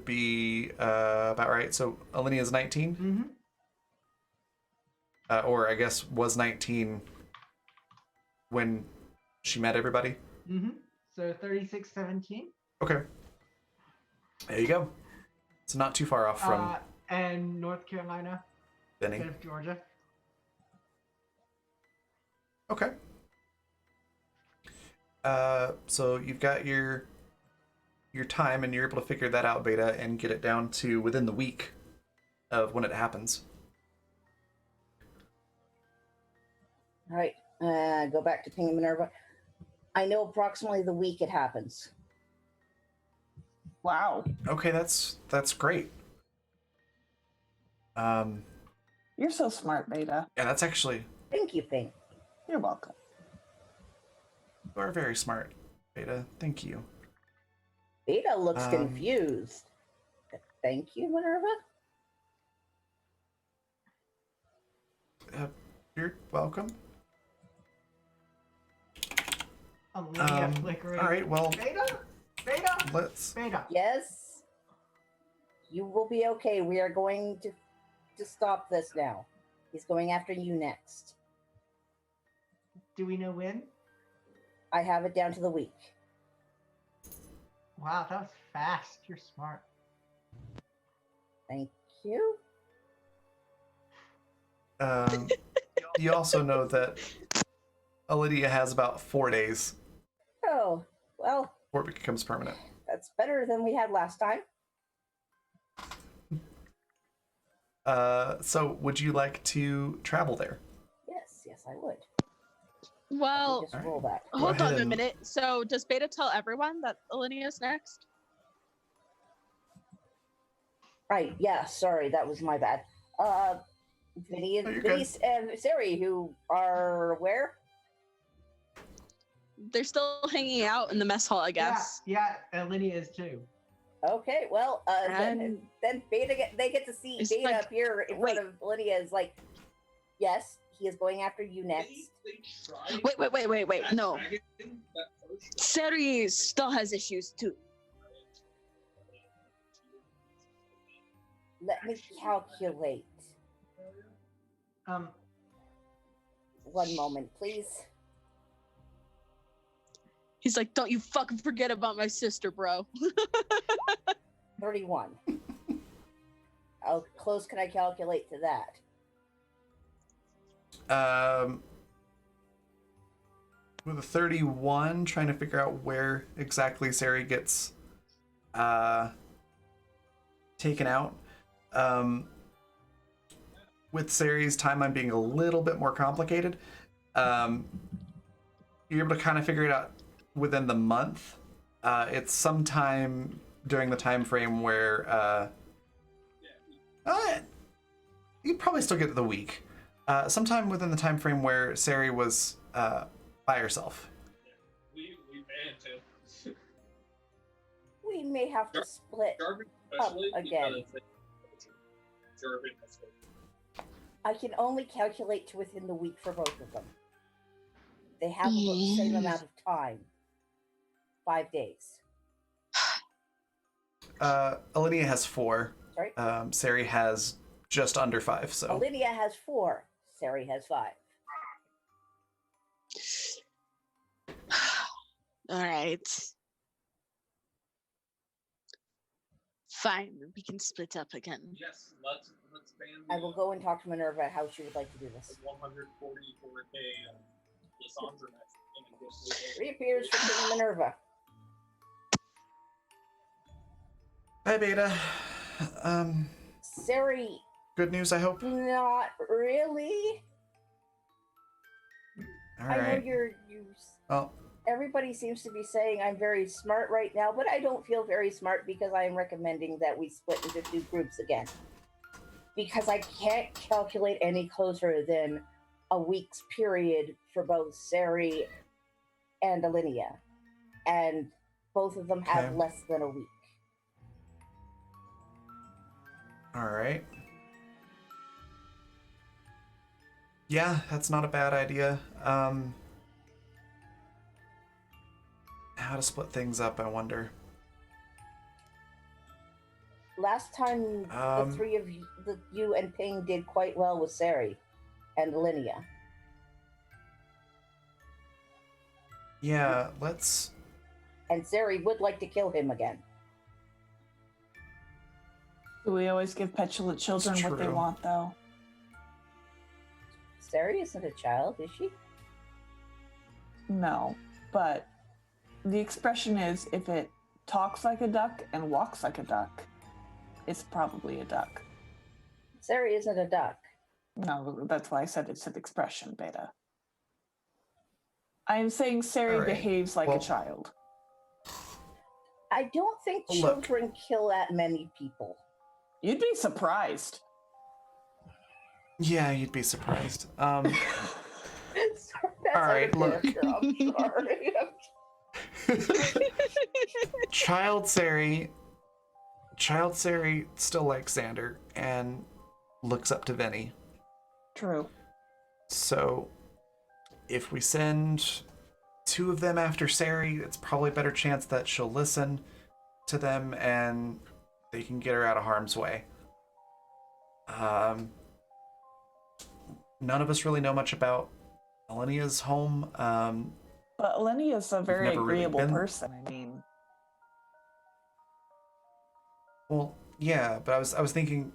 S1: be about right. So Alinia's 19,
S5: Mm-hmm.
S1: or I guess was 19 when she met everybody.
S5: Mm-hmm. So 36, 17.
S1: Okay. There you go. It's not too far off from
S5: And North Carolina
S1: Benny.
S5: instead of Georgia.
S1: Okay. So you've got your time, and you're able to figure that out, Beta, and get it down to within the week of when it happens.
S4: All right. Go back to Ping and Minerva. I know approximately the week it happens.
S3: Wow.
S1: Okay, that's great.
S3: You're so smart, Beta.
S1: Yeah, that's actually,
S4: Thank you, Ping.
S3: You're welcome.
S1: you are very smart, Beta. Thank you.
S4: Beta looks
S1: Um,
S4: confused. Thank you, Minerva.
S1: You're welcome.
S5: Lydia flickering.
S1: All right, well,
S5: Beta.
S1: let's.
S4: Yes. You will be okay. We are going to stop this now. He's going after you next.
S5: Do we know when?
S4: I have it down to the week.
S5: Wow, that was fast. You're smart.
S4: Thank you.
S1: You also know that Lydia has about 4 days
S4: Oh, well,
S1: before it becomes permanent.
S4: that's better than we had last time.
S1: So would you like to travel there?
S4: Yes, I would.
S2: Well,
S4: Just roll that.
S1: Go
S2: hold
S1: ahead
S2: on a
S1: and-
S2: minute. So, does Beta tell everyone that Alinia's next?
S4: Right, yeah, sorry, that was my bad. Vinny and
S1: Oh, you're
S4: Vinny and Sari, who are where?
S2: They're still hanging out in the mess hall, I guess.
S5: Yeah, and Lydia is too.
S4: Okay, well,
S2: And-
S4: then Beta they get to see
S2: It's
S4: Beta
S2: like-
S4: appear in
S2: wait.
S4: front of Lydia is like, yes, he is going after you next.
S2: Wait. No. Sari still has issues too.
S4: Let me calculate. One moment, please.
S2: He's like, don't you fucking forget about my sister, bro.
S4: 31. How close can I calculate to that?
S1: With a 31, trying to figure out where exactly Sari gets taken out. With Sari's timeline being a little bit more complicated, you're able to kind of figure it out within the month. It's sometime during the time frame where you'd probably still get to the week. Sometime within the time frame where Sari was by herself.
S7: We banned him.
S4: We may have to split.
S7: Jarvin especially
S4: again.
S7: because Jarvin especially.
S4: I can only calculate to within the week for both of them. They have about the same amount of time. 5 days.
S1: Alinea has 4.
S4: Sorry?
S1: Sari has just under 5, so.
S4: Olivia has 4. Sari has 5.
S2: All right. Fine, we can split up again.
S7: Yes, let's ban
S4: I will go and talk to Minerva how she would like to do this.
S7: 144K Lissandra next and just
S4: Reappears for King Minerva.
S1: Hi, Beta.
S4: Sari,
S1: Good news, I hope.
S4: not really.
S1: All
S4: I know
S1: right.
S4: you.
S1: Well,
S4: Everybody seems to be saying I'm very smart right now, but I don't feel very smart because I am recommending that we split into 2 groups again. Because I can't calculate any closer than a week's period for both Sari and Alinea, and both of them have
S1: Okay.
S4: less than a week.
S1: All right. Yeah, that's not a bad idea. How to split things up, I wonder.
S4: Last time, the three of you and Ping did quite well with Sari and Alinea.
S1: Yeah, let's...
S4: And Sari would like to kill him again.
S3: Do we always give petulant children what they
S1: true.
S3: want, though?
S4: Sari isn't a child, is she?
S3: No, but the expression is if it talks like a duck and walks like a duck, it's probably a duck.
S4: Sari isn't a duck.
S3: No, that's why I said it's an expression, Beta. I am saying Sari
S1: All right.
S3: behaves like
S1: Well-
S3: a child.
S4: I don't think
S1: Look.
S4: children kill that many people.
S3: You'd be surprised.
S1: Yeah, you'd be surprised.
S4: Sorry, that's
S1: All right,
S4: out of
S1: look.
S4: character, I'm sorry.
S1: Child Sari still likes Xander and looks up to Vinny.
S3: True.
S1: So if we send two of them after Sari, it's probably a better chance that she'll listen to them and they can get her out of harm's way. None of us really know much about Alenia's home.
S3: But Eleni is a very
S1: never really
S3: agreeable
S1: been-
S3: person. I mean,
S1: Well, yeah, but I was thinking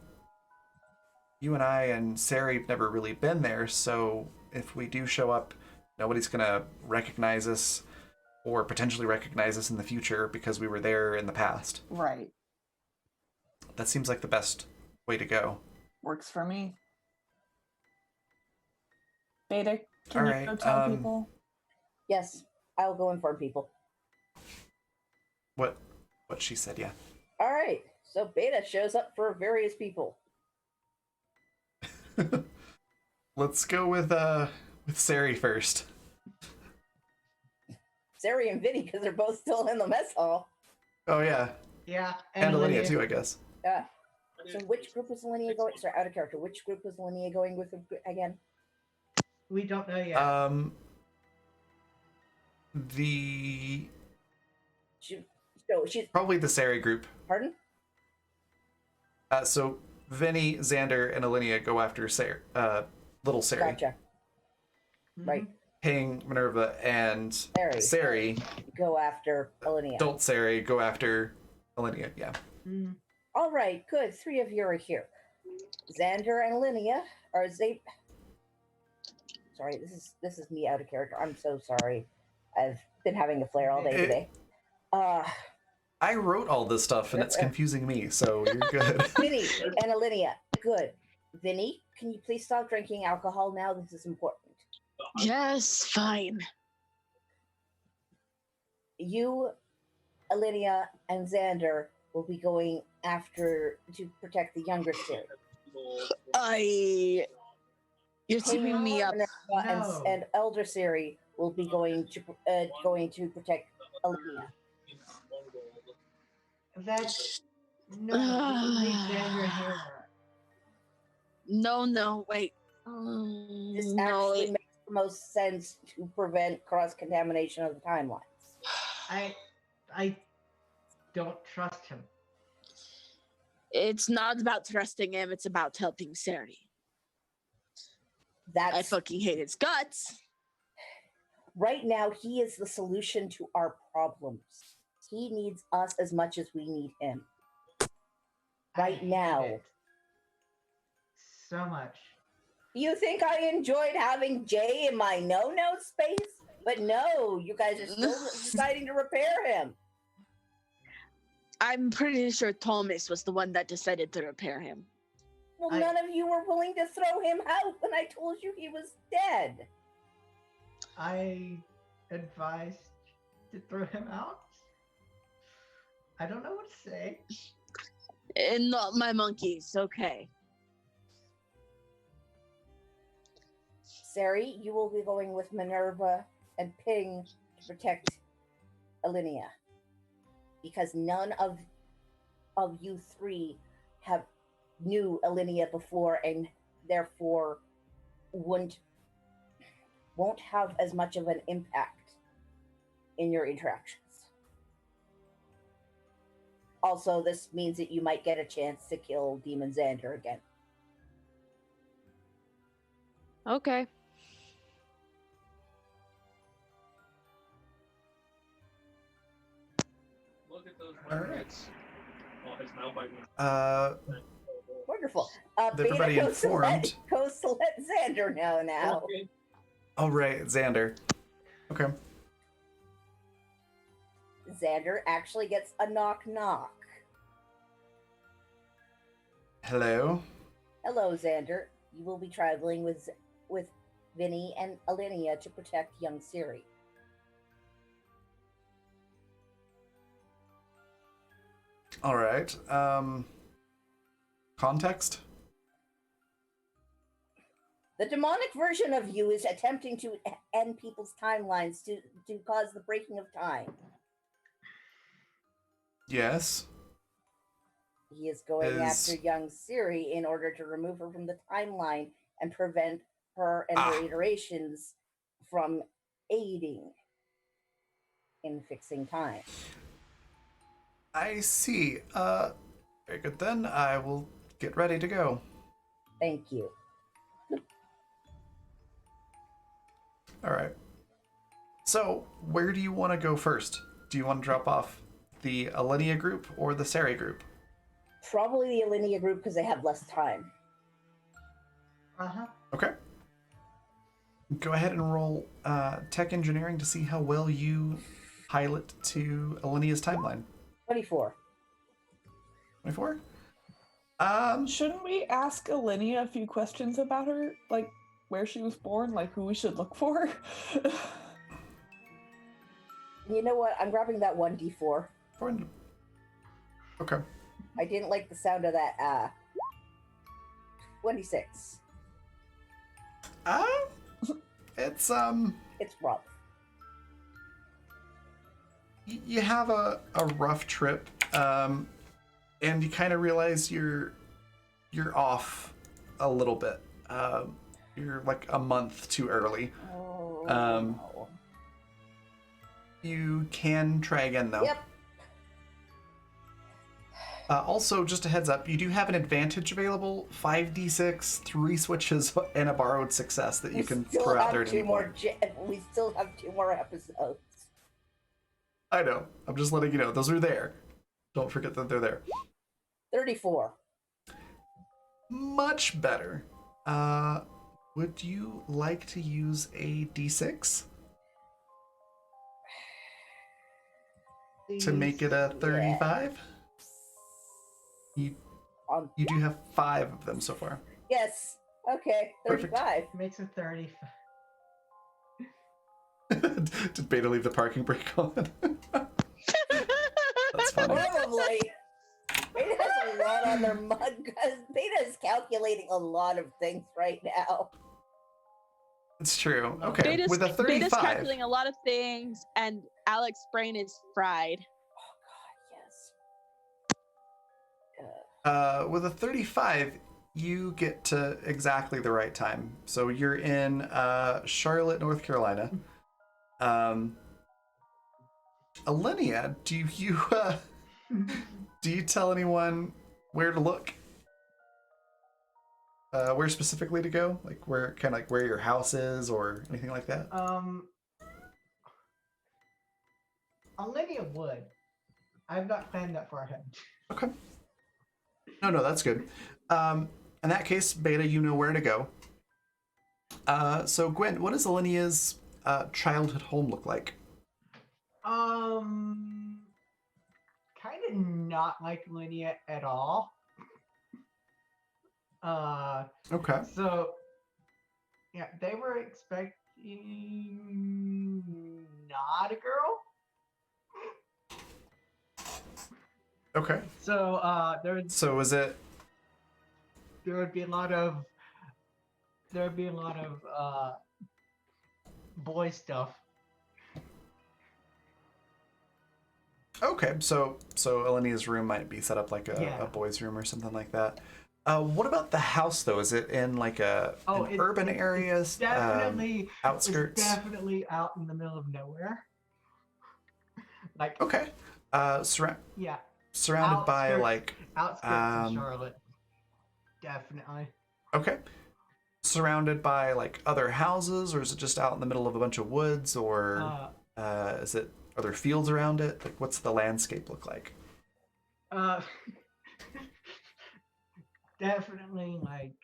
S1: you and I and Sari have never really been there, so if we do show up, nobody's gonna recognize us or potentially recognize us in the future because we were there in the past.
S3: right.
S1: That seems like the best way to go.
S3: Works for me. Beta, can
S1: All
S3: you
S1: right,
S3: go tell people?
S4: Yes, I'll go inform people.
S1: What she said, yeah.
S4: All right, so Beta shows up for various people.
S1: Let's go with Sari first.
S4: Sari and Vinny, because they're both still in the mess hall.
S1: Oh yeah,
S5: Yeah,
S1: and Alinea too, I guess.
S4: Yeah. So which group was Alinea going? Sorry, out of character. Which group was Alinea going with again?
S5: We don't know yet.
S1: The
S4: She's
S1: probably the Sari group.
S4: pardon?
S1: So Vinny, Xander, and Alinea go after little Sari.
S4: Gotcha. Right.
S1: Ping, Minerva, and Sari,
S4: Go after Alinea.
S1: adult Sari, go after Alinea. Yeah.
S5: Mhm.
S4: All right, good. Three of you are here. Xander and Alinea are they? Sorry, this is me out of character. I'm so sorry. I've been having a flare all day today.
S1: I wrote all this stuff and it's confusing me, so you're good.
S4: Vinny and Alinea, good. Vinny, can you please stop drinking alcohol now? This is important.
S2: Yes, fine.
S4: You, Alinea, and Xander will be going after to protect the younger Siri.
S2: You're tipping me up.
S5: No.
S4: And Elder Siri will be going to protect Alinea.
S5: That's no. We need Xander here.
S2: No, wait.
S4: This
S2: No,
S4: actually makes the most sense to prevent cross-contamination of the timelines.
S5: I don't trust him.
S2: it's not about trusting him. It's about helping Sari. I
S4: That's
S2: fucking hate his guts.
S4: right now. He is the solution to our problems. He needs us as much as we need him.
S5: I
S4: Right
S5: hate
S4: now.
S5: it so much.
S4: You think I enjoyed having Jay in my no-no space? But no, you guys are still deciding to repair him.
S2: I'm pretty sure Thomas was the one that decided to repair him.
S4: Well,
S5: I-
S4: none of you were willing to throw him out when I told you he was dead.
S5: I advised to throw him out. I don't know what to say.
S2: And not my monkeys, okay.
S4: Sari, you will be going with Minerva and Ping to to protect Alinea, because none of you three knew Alinea before, and therefore won't have as much of an impact in your interactions. Also, this means that you might get a chance to kill Demon Xander again.
S6: Okay.
S7: Look at those
S1: All right.
S7: rabbits. Oh, it's now by
S4: Wonderful.
S1: Everybody
S4: Beta goes to let
S1: informed.
S4: Xander know now.
S7: Okay.
S1: Oh, right, Xander. Okay.
S4: Xander actually gets a knock knock.
S1: Hello.
S4: Hello, Xander. You will be traveling with Vinny and Alinea to protect young Siri.
S1: All right. Context?
S4: The demonic version of you is attempting to end people's timelines to cause the breaking of time.
S1: Yes.
S4: He is going after young Siri in order to remove her from the timeline and prevent her and her iterations from aiding in fixing time.
S1: I see. Very good then. I will get ready to go.
S4: Thank you.
S1: All right. So, where do you want to go first? Do you want to drop off the Alinea group or the Sari group?
S4: Probably the Alinea group because they have less time.
S5: Uh-huh.
S1: Okay. Go ahead and roll tech engineering to see how well you pilot to Alinea's timeline.
S4: 24.
S1: 24?
S3: Shouldn't we ask Alinea a few questions about her? Like, where she was born? Like, who we should look for?
S4: You know what? I'm grabbing that 1d4.
S1: Okay.
S4: I didn't like the sound of that. 26.
S1: It's
S4: It's rough.
S1: you have a rough trip, and you kind of realize you're off a little bit. You're like a month too early.
S4: Oh,
S1: no. You can try again though.
S4: Yep.
S1: Also, just a heads up, you do have an advantage available: 5d6, 3 switches, and a borrowed success that you can throw out there at any point.
S4: We still have 2 more episodes.
S1: I know. I'm just letting you know. Those are there. Don't forget that they're there.
S4: 34.
S1: Much better. Would you like to use a d6 to make it a 35? You do have 5 of them so far.
S4: Yes. Okay. 35.
S5: Makes it 35.
S1: Did Beta leave the parking brake on? That's funny.
S4: Probably. Beta has a lot on their mug because Beta is calculating a lot of things right now.
S1: It's true. Okay,
S2: Beta's,
S1: with a 35.
S2: Beta's calculating a lot of things, and Alex's brain is fried.
S4: Oh God, yes.
S1: With a 35, you get to exactly the right time. So you're in Charlotte, North Carolina. Alinea, do you tell anyone where to look? Where specifically to go? Like where where your house is or anything like that?
S5: Alinea would. I've not planned that far ahead.
S1: Okay. No, that's good. In that case, Beta, you know where to go. So Gwen, what does Alinea's childhood home look like?
S5: Kind of not like Alinea at all.
S1: Okay.
S5: So, yeah, they were expecting not a girl.
S1: Okay.
S5: So,
S1: So is it?
S5: There would be a lot of boy stuff
S1: Okay, so Elenia's room might be set up like a boys' room or something like that. What about the house though? Is it in like an urban areas?
S5: It's definitely
S1: outskirts.
S5: It's definitely out in the middle of nowhere. Like
S1: Okay. Surrounded
S5: outskirts,
S1: by like
S5: outskirts of Charlotte. Definitely.
S1: Okay. Surrounded by like other houses, or is it just out in the middle of a bunch of woods, or are there fields around it? Like, what's the landscape look like?
S5: Definitely like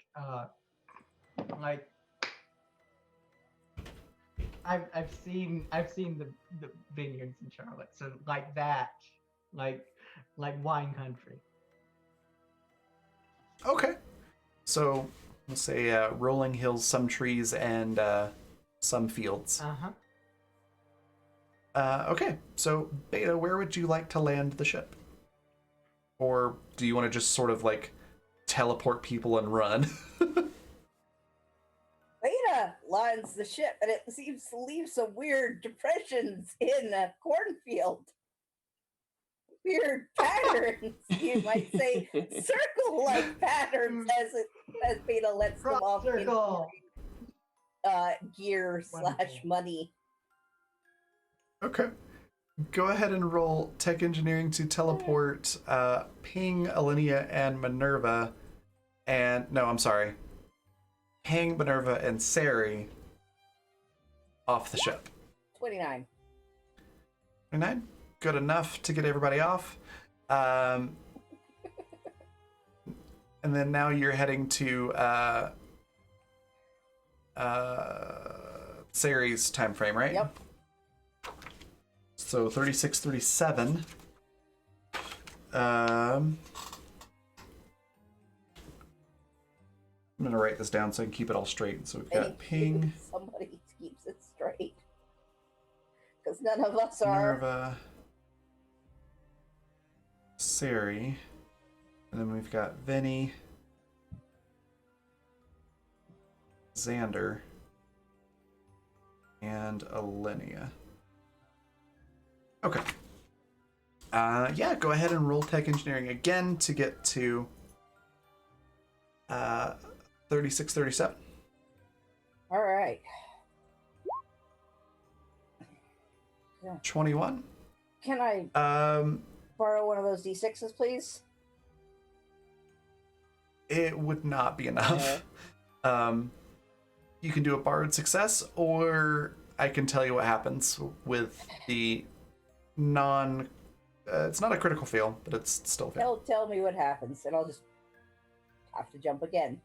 S5: I've seen the vineyards in Charlotte, so like that, like wine country.
S1: Okay. So we'll say rolling hills, some trees, and some fields. Okay. So Beta, where would you like to land the ship? Or do you want to just sort of like teleport people and run?
S4: Beta lands the ship, and it seems to leave some weird depressions in a cornfield. Weird patterns, you might say, circle-like patterns as Beta lets them off
S5: Circle.
S4: Gear / money.
S1: Okay. Go ahead and roll tech engineering to teleport Ping, Alinea, and Minerva. Ping, Minerva, and Sari off the ship.
S4: 29.
S1: 29? Good enough to get everybody off. And then now you're heading to Sari's time frame, right?
S4: Yep.
S1: So 36, 37. I'm gonna write this down so I can keep it all straight. So we've got Ping,
S4: Somebody keeps it straight, because none of us are.
S1: Minerva, Sari, and then we've got Vinny, Xander, and Alinea. Okay. Yeah, go ahead and roll tech engineering again to get to 36, 37.
S4: All right.
S1: 21.
S4: Can I borrow one of those D6s, please?
S1: It would not be enough. You can do a borrowed success, or I can tell you what happens with the it's not a critical fail, but it's still a fail.
S4: Tell me what happens, and I'll just have to jump again.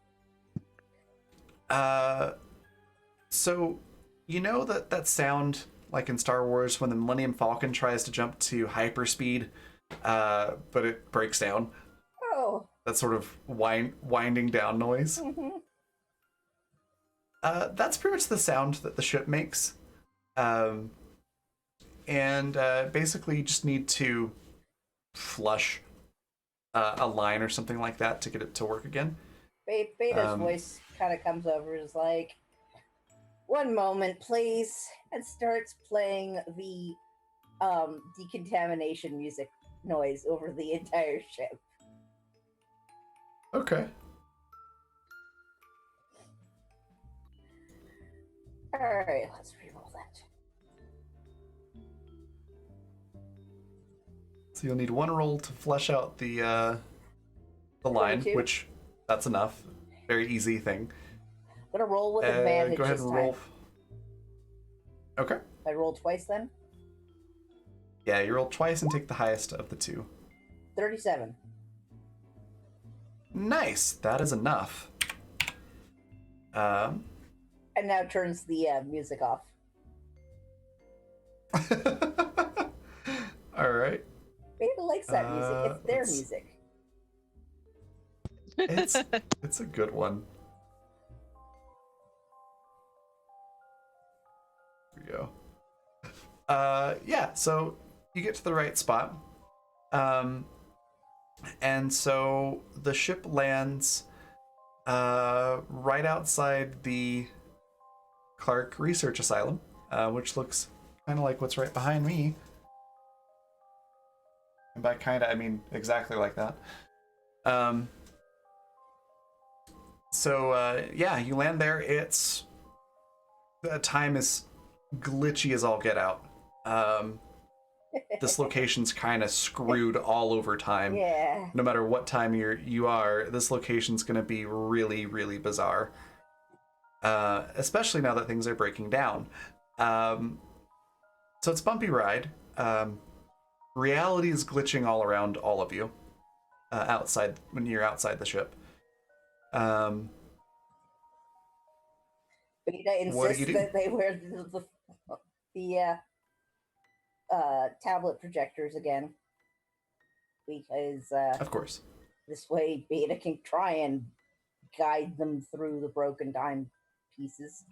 S1: So you know that sound like in Star Wars when the Millennium Falcon tries to jump to hyperspeed, but it breaks down.
S4: Oh.
S1: That sort of winding down noise.
S4: Mm-hmm.
S1: That's pretty much the sound that the ship makes. And basically you just need to flush a line or something like that to get it to work again.
S4: Beta's voice kind of comes over and is like, "One moment, please," and starts playing the decontamination music noise over the entire ship.
S1: Okay.
S4: Alright, let's reroll that.
S1: So you'll need one roll to flesh out the line,
S4: 22.
S1: which that's enough. Very easy thing.
S4: I'm gonna roll with advantage
S1: Go ahead
S4: this
S1: and
S4: time.
S1: roll. Okay.
S4: I rolled twice then?
S1: Yeah, you roll twice and take the highest of the two.
S4: 37.
S1: Nice. That is enough.
S4: And now turns the music off.
S1: All right.
S4: Beta likes that music. It's their music.
S1: It's a good one. Here we go. Yeah, so you get to the right spot. And so the ship lands right outside the Clark Research Asylum, which looks kind of like what's right behind me. And by kinda, I mean exactly like that. Yeah, you land there. The time is glitchy as all get out. This location's kind of screwed all over time.
S4: Yeah.
S1: No matter what time you are, this location's gonna be really, really bizarre. Especially now that things are breaking down. So it's a bumpy ride. Reality is glitching all around all of you. Outside when you're outside the ship.
S4: Beta
S1: What do you
S4: insists
S1: do?
S4: that they wear the tablet projectors again. Because
S1: Of course.
S4: this way Beta can try and guide them through the broken time pieces.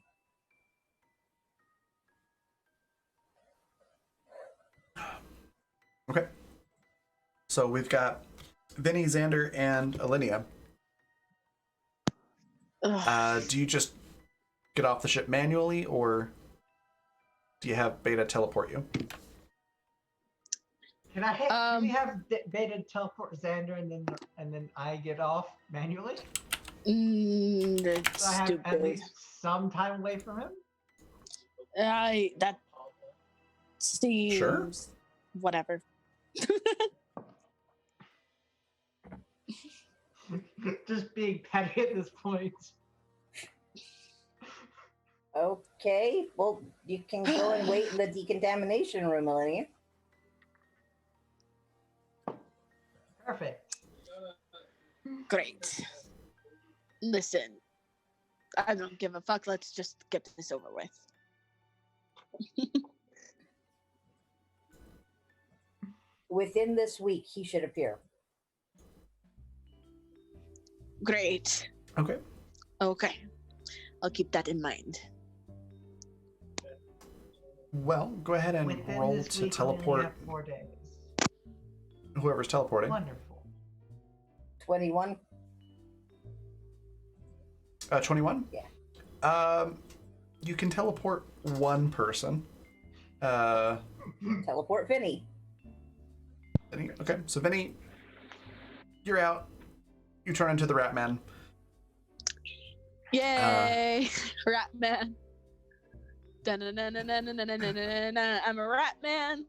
S1: Okay. So we've got Vinny, Xander, and Alinea. Do you just get off the ship manually, or do you have Beta teleport you?
S5: Can we have Beta teleport Xander and then I get off manually?
S2: That's
S5: So I have
S2: stupid.
S5: at least some time away from him?
S2: That seems
S1: Sure.
S2: whatever.
S5: Just being petty at this point.
S4: Okay, well, you can go and wait in the decontamination room, Millennium.
S5: Perfect.
S2: Great. Listen, I don't give a fuck. Let's just get this over with.
S4: Within this week, he should appear.
S2: Great.
S1: Okay.
S2: Okay. I'll keep that in mind.
S1: Well, go ahead and
S5: Within
S1: roll
S5: this
S1: to
S5: week, we only
S1: teleport
S5: have 4 days.
S1: whoever's teleporting.
S5: Wonderful.
S4: 21.
S1: 21?
S4: Yeah.
S1: You can teleport one person.
S4: Teleport Vinny.
S1: Vinny, okay, so Vinny, you're out. You turn into the Rat Man.
S2: Yay! Rat Man. Dun-dun-dun-dun-dun-dun-dun-dun-dun-dun. I'm a rat man.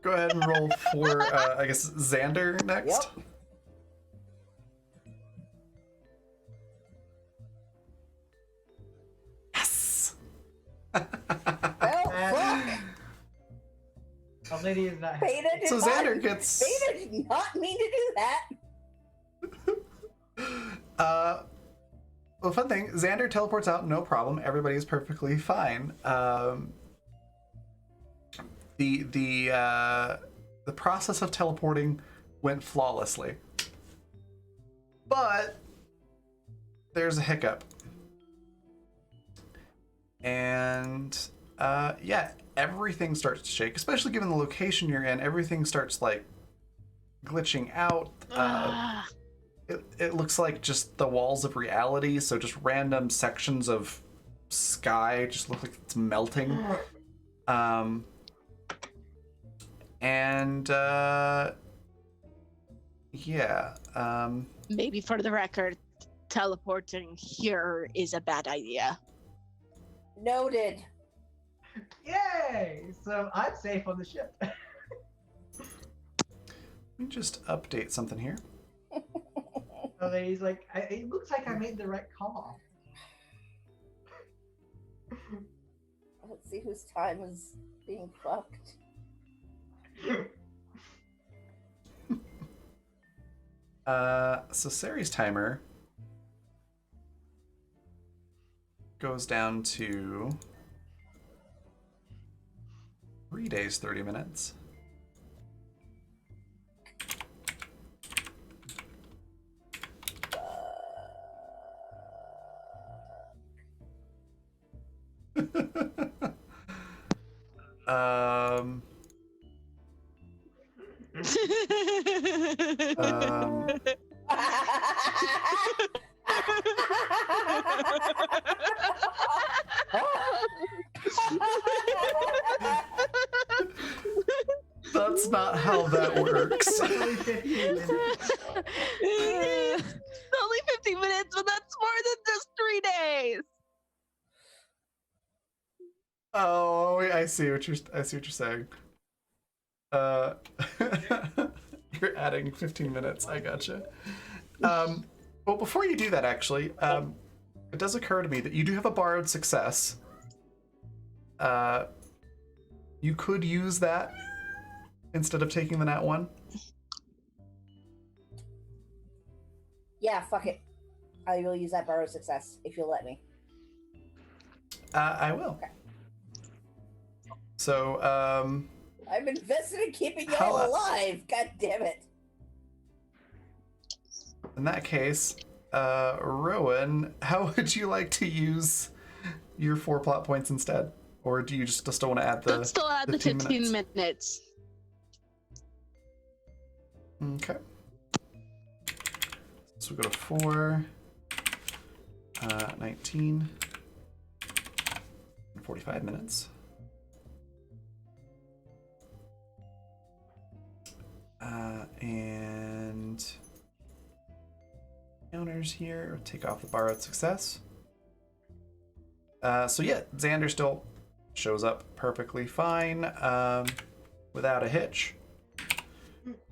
S1: Go ahead and roll for, I guess, Xander next.
S4: Yep.
S1: Yes!
S4: Well, fuck.
S5: Lydia's not happy.
S4: Beta did
S1: So
S4: not,
S1: Xander gets...
S4: Beta did not mean to do that.
S1: Well, fun thing, Xander teleports out, no problem. Everybody's perfectly fine. The process of teleporting went flawlessly, but there's a hiccup, and yeah, everything starts to shake. Especially given the location you're in, everything starts like glitching out. It looks like just the walls of reality, so just random sections of sky just look like it's melting.
S2: Maybe for the record, teleporting here is a bad idea.
S4: Noted.
S5: Yay! So I'm safe on the ship.
S1: Let me just update something here.
S5: So he's like, it looks like I made the right call.
S4: Let's see whose time is being fucked.
S1: So Sari's timer goes down to 3 days, 30 minutes. um, That's not how that works.
S5: It's only 15 minutes.
S2: It's only 15 minutes, but that's more than just 3 days.
S1: Oh, I see what you're saying. You're adding 15 minutes. I gotcha. Well, before you do that, actually, it does occur to me that you do have a borrowed success. You could use that instead of taking the nat 1.
S4: Yeah, fuck it. I will use that borrow success if you'll let me.
S1: I will.
S4: Okay.
S1: So,
S4: I'm invested in keeping
S1: How
S4: y'all
S1: else?
S4: alive. God damn it.
S1: in that case, Rowan, how would you like to use your 4 plot points instead? Or do you just still want to add the
S2: Let's still add the 15 minutes.
S1: Okay. So we go to 4, 19, 45 minutes. And counters here, take off the borrowed success. So yeah, Xander still shows up perfectly fine, without a hitch.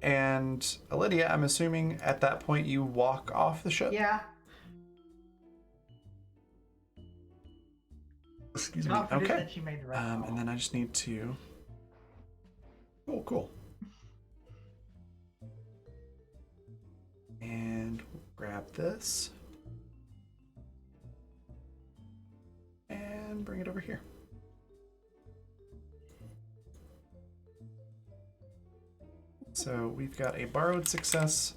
S1: And Lydia, I'm assuming at that point you walk off the ship?
S5: Yeah.
S1: Excuse me.
S5: Confident
S1: Okay.
S5: that she made the right call.
S1: And then I just need to... Oh, cool. And we'll grab this. And bring it over here. So we've got a borrowed success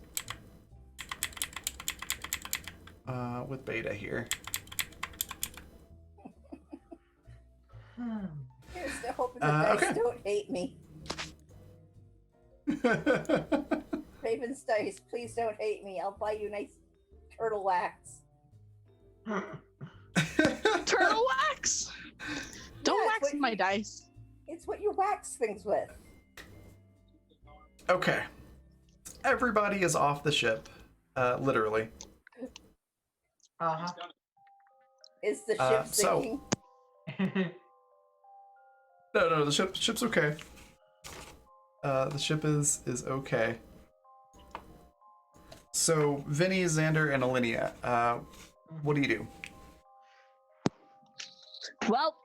S1: with Beta here.
S4: Here's to hoping the dice
S1: okay.
S4: don't hate me. Raven's dice, please don't hate me. I'll buy you nice turtle wax.
S2: Turtle wax? Don't
S4: Yeah,
S2: wax
S4: but-
S2: my dice.
S4: It's what you wax things with.
S1: Okay. Everybody is off the ship, literally.
S5: Uh-huh.
S4: Is the ship
S1: So-
S4: sinking?
S1: No, the ship's okay. The ship is okay. So, Vinny, Xander, and Alinea, what do you do?
S2: Well,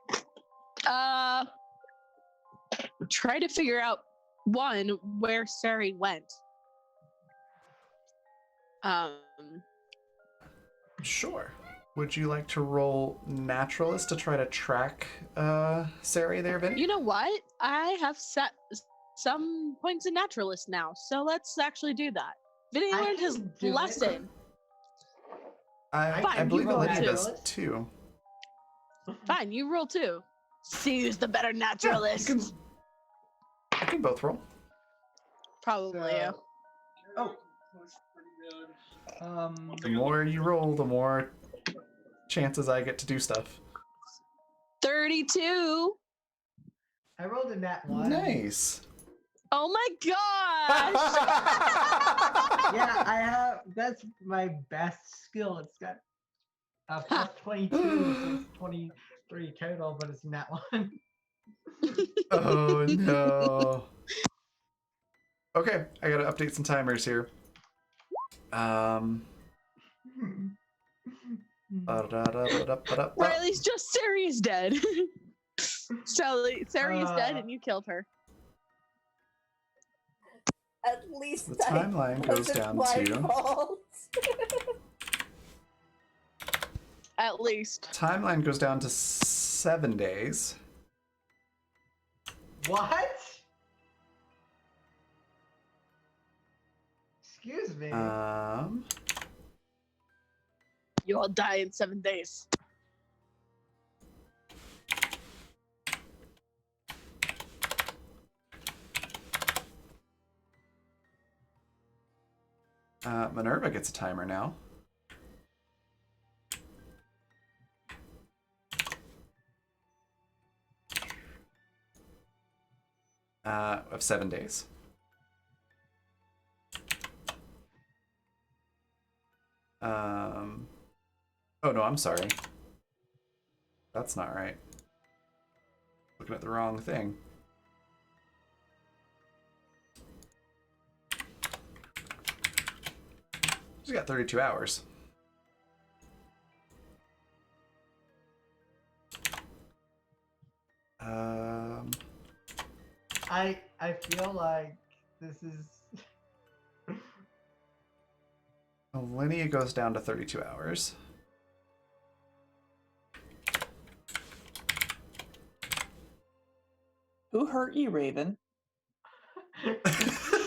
S2: try to figure out one where Sari went.
S1: Sure. Would you like to roll Naturalist to try to track Sari there, Vinny?
S2: You know what? I have set some points in Naturalist now, so let's actually do that. Vinny
S5: I
S2: learned his
S5: can do it.
S2: lesson.
S1: I
S2: Fine,
S1: believe
S2: you roll
S1: Alinea does
S5: Naturalist.
S1: too.
S2: Fine, you roll too. See who's the better Naturalist.
S1: You can both roll.
S2: Probably you.
S5: Oh.
S1: The more you roll, the more chances I get to do stuff.
S2: 32.
S5: I rolled a nat 1.
S1: Nice.
S2: Oh my gosh!
S5: Yeah, I have. That's my best skill. It's got a plus 22, so it's 23 total, but it's nat 1.
S1: Oh no. Okay, I gotta update some timers here.
S2: Riley's just Sari's dead. Sari is dead and you killed her.
S4: At least
S1: The timeline goes
S4: wasn't
S1: down
S4: my
S1: to
S4: fault.
S2: At least.
S1: timeline goes down to 7 days.
S5: What? Excuse me.
S2: You all die in 7 days.
S1: Minerva gets a timer now. A of 7 days. Oh no, I'm sorry. That's not right. Looking at the wrong thing. She's got 32 hours.
S5: I feel like this is
S1: Linnea goes down to 32 hours.
S3: Who hurt you, Raven?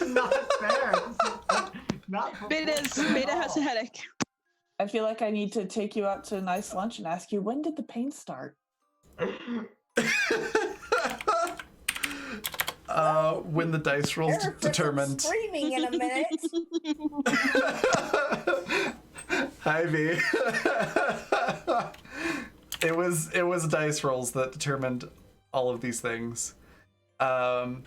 S5: not fair. Not
S2: Beta has a headache.
S3: I feel like I need to take you out to a nice lunch and ask you, when did the pain start?
S1: When the dice rolls
S4: There for some
S1: determined.
S4: screaming in a minute.
S1: Hi, V. It was dice rolls that determined all of these things.
S4: Right.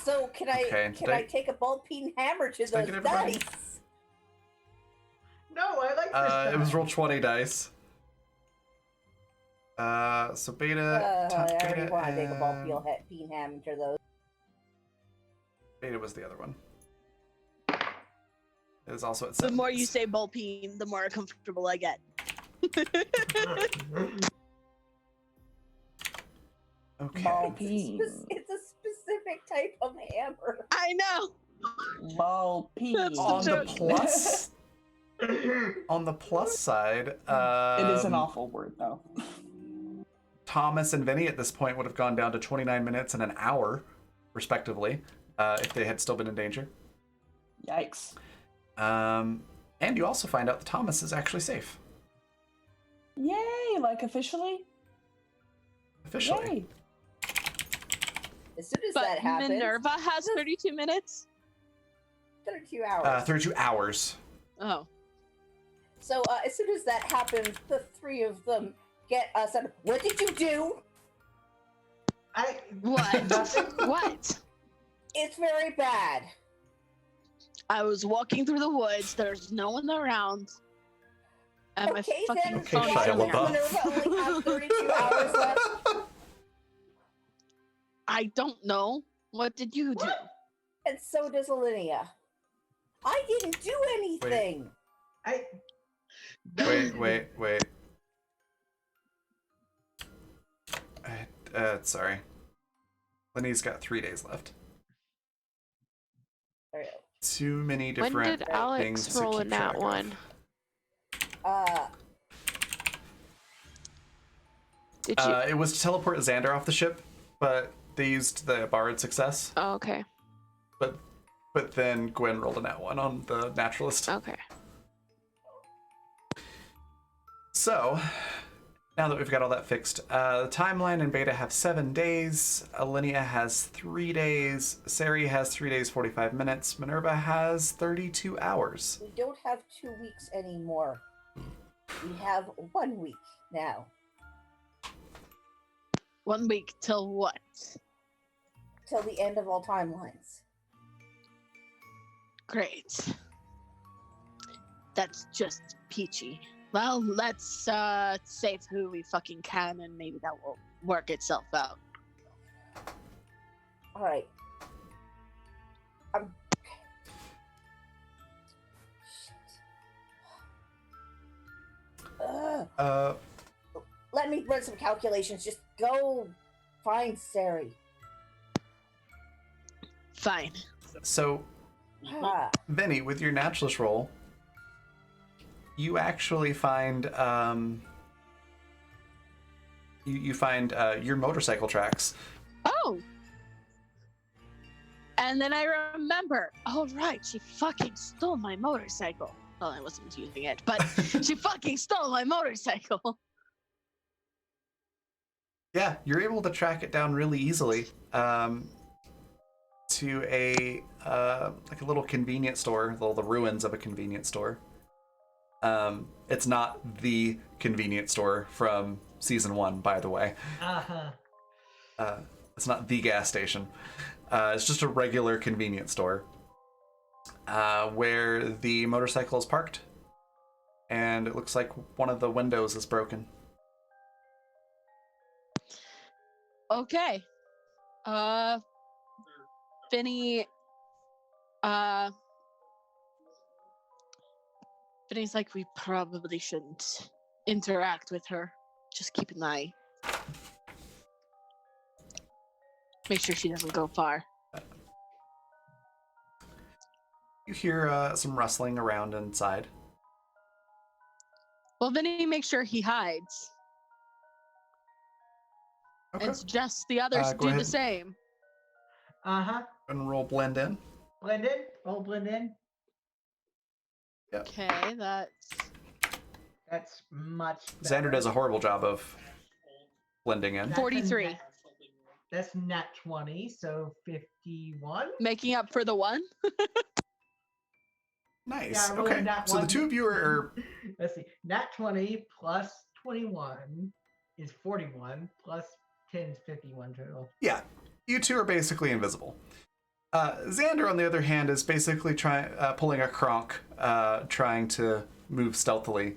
S4: So can I
S1: Okay,
S4: I take a ball peen hammer to
S1: I
S4: those
S1: get everybody?
S4: dice?
S5: No, I like this.
S1: It was roll 20 dice. So Beta.
S4: I
S1: Beta
S4: already want to take a ball
S1: and-
S4: peen hammer to those.
S1: Beta was the other one. It is also at
S2: The
S1: 7
S2: more you
S1: days.
S2: say Bulpine, the more comfortable I get.
S1: Okay.
S3: Ball peen.
S4: It's a specific type of hammer.
S2: I know.
S3: Ball peen.
S2: That's
S1: On the
S2: joke.
S1: plus, on the plus side,
S3: It is an awful word, though.
S1: Thomas and Vinny at this point would have gone down to 29 minutes and an hour, respectively, if they had still been in danger.
S3: Yikes.
S1: And you also find out that Thomas is actually safe.
S3: Yay! Like officially?
S1: Officially.
S3: Yay!
S4: As soon as
S2: But
S4: that happens,
S2: Minerva has 32 minutes.
S4: 32 hours.
S1: 32 hours.
S2: Oh.
S4: So as soon as that happens, the three of them get us. What did you do?
S2: What? What?
S4: It's very bad.
S2: I was walking through the woods. There's no one around. And my
S4: Okay,
S2: fucking
S4: then.
S1: Okay,
S2: phone
S4: why
S1: Shia
S2: is
S4: does
S1: LaBeouf.
S4: Minerva only have 32 hours left?
S2: I don't know. What did you do?
S4: And so does Alinea. I didn't do anything.
S1: Wait. Sorry. Lenny's got 3 days left.
S4: All right.
S1: Too many
S6: When
S1: different
S6: did
S1: things
S6: Alex
S1: to
S6: roll
S1: keep
S6: in that
S1: track of.
S6: one? Did you?
S1: It was to teleport Xander off the ship, but they used the Bard success.
S6: Oh, okay.
S1: But then Gwen rolled a nat 1 on the naturalist.
S6: Okay.
S1: So, now that we've got all that fixed, the timeline and Beta have 7 days, Alinea has 3 days, Sari has 3 days, 45 minutes, Minerva has 32 hours.
S4: We don't have 2 weeks anymore. We have 1 week now.
S2: 1 week till what?
S4: Till the end of all timelines.
S2: Great. That's just peachy. Well, let's save who we fucking can, and maybe that will work itself out.
S4: All right. Shit. Let me run some calculations. Just go find Sari.
S2: Fine.
S1: So,
S4: Ah,
S1: Vinny, with your naturalist roll, you actually find you find your motorcycle tracks.
S2: Oh! And then I remember, oh right, she fucking stole my motorcycle. Well, I wasn't using it, but she fucking stole my motorcycle.
S1: Yeah, you're able to track it down really easily to a like a little convenience store, the ruins of a convenience store. It's not the convenience store from season 1, by the way.
S5: Uh-huh.
S1: It's not the gas station. It's just a regular convenience store where the motorcycle is parked, and it looks like one of the windows is broken.
S2: Okay. Vinny, Vinny's like, we probably shouldn't interact with her. Just keep an eye. Make sure she doesn't go far.
S1: You hear some rustling around inside.
S2: Well, Vinny makes sure he hides.
S1: Okay.
S2: And suggests the others
S1: go
S2: do
S1: ahead.
S2: the same.
S5: Uh-huh.
S1: And roll blend in.
S5: Blend in. Roll blend in.
S2: Okay,
S5: That's much better.
S1: Xander does a horrible job of blending in.
S5: That's a
S2: 43.
S5: nat- That's nat 20, so 51.
S2: making up for the one.
S1: Nice.
S5: Yeah, I rolled
S1: Okay.
S5: nat
S1: So the
S5: one.
S1: two of you are
S5: Let's see. Nat 20 plus 21 is 41, plus 10 is 51 total.
S1: yeah. You two are basically invisible. Xander, on the other hand, is basically pulling a Kronk, trying to move stealthily.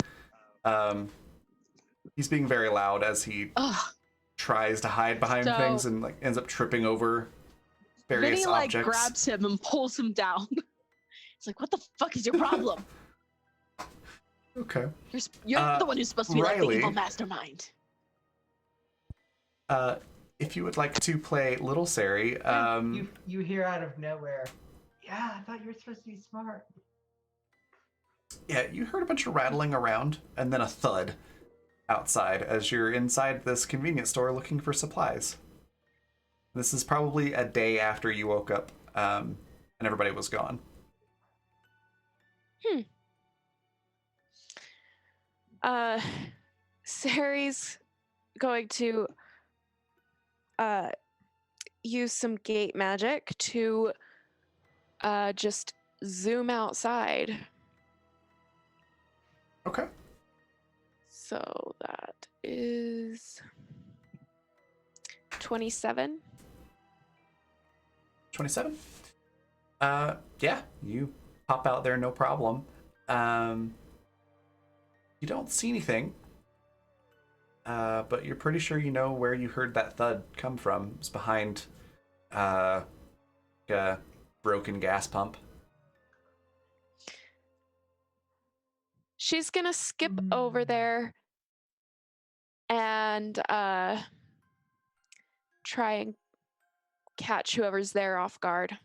S1: He's being very loud as he
S2: Ugh.
S1: tries to hide behind
S2: So-
S1: things and like ends up tripping over various
S2: Vinny like
S1: objects.
S2: grabs him and pulls him down. It's like, what the fuck is your problem?
S1: Okay.
S2: You're the one who's supposed to be like the
S1: Riley.
S2: evil mastermind.
S1: If you would like to play Little Sari,
S5: You hear out of nowhere. Yeah, I thought you were supposed to be smart.
S1: yeah, you heard a bunch of rattling around and then a thud outside as you're inside this convenience store looking for supplies. This is probably a day after you woke up, and everybody was gone.
S6: Sari's going to use some gate magic to just zoom outside.
S1: Okay.
S6: So that is 27.
S1: 27. Yeah, you pop out there, no problem. You don't see anything, but you're pretty sure you know where you heard that thud come from. It's behind a broken gas pump.
S6: She's gonna skip over there and try and catch whoever's there off guard.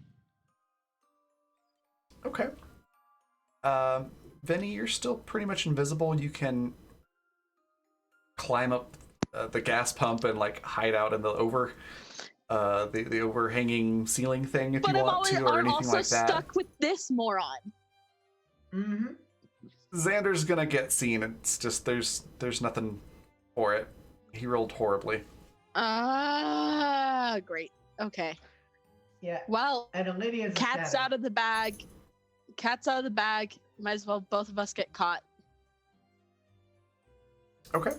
S1: Okay. Vinny, you're still pretty much invisible. You can climb up the gas pump and like hide out in the the overhanging ceiling thing if
S2: But
S1: you
S2: I'm
S1: want to, or
S2: I'm
S1: anything
S2: also
S1: like that.
S2: stuck with this moron.
S5: Mm-hmm.
S1: Xander's gonna get seen. It's just there's nothing for it. He rolled horribly.
S2: Great. Okay.
S5: Yeah.
S2: Well,
S5: And Olivia's a
S2: cat's
S5: shadow.
S2: out of the bag. Cat's out of the bag. Might as well both of us get caught.
S1: Okay.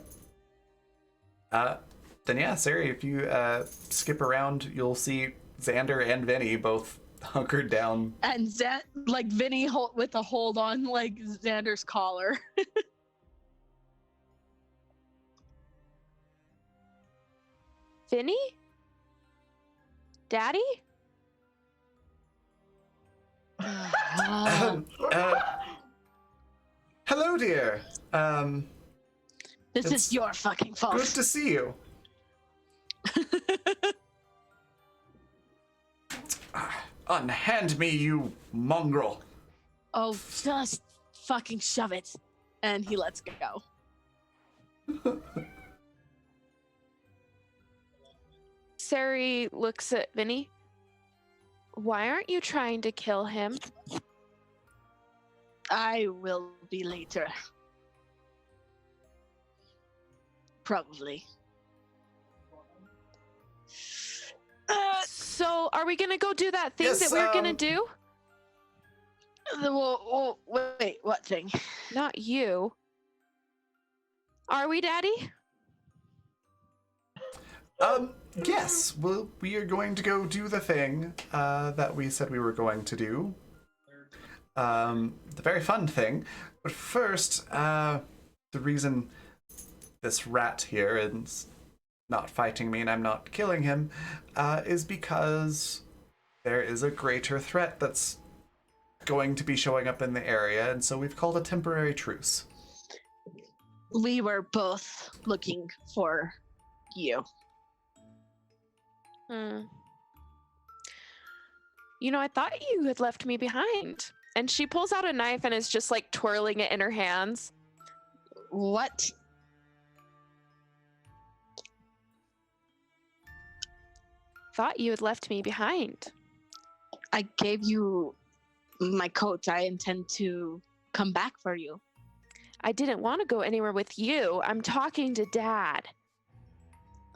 S1: Then yeah, Sari, if you skip around, you'll see Xander and Vinny both hunkered down.
S2: And like Vinny with a hold on like Xander's collar.
S6: Vinny? Daddy?
S2: Ah,
S1: Hello, dear.
S2: this
S1: it's
S2: is your fucking fault.
S1: Good to see you. Unhand me, you mongrel.
S2: Oh, just fucking shove it. And he lets go.
S6: Sari looks at Vinny. Why aren't you trying to kill him?
S2: I will be later. Probably.
S6: So, are we gonna go do that thing
S1: Yes,
S6: that we were gonna do?
S2: Wait, what thing?
S6: Not you. Are we, Daddy?
S1: Yes, we are going to go do the thing that we said we were going to do. The very fun thing. But first, the reason this rat here is not fighting me and I'm not killing him is because there is a greater threat that's going to be showing up in the area, and so we've called a temporary truce.
S2: We were both looking for you.
S6: You know, I thought you had left me behind. And she pulls out a knife and is just like twirling it in her hands.
S2: What?
S6: Thought you had left me behind.
S2: I gave you my coat. I intend to come back for you.
S6: I didn't want to go anywhere with you. I'm talking to Dad.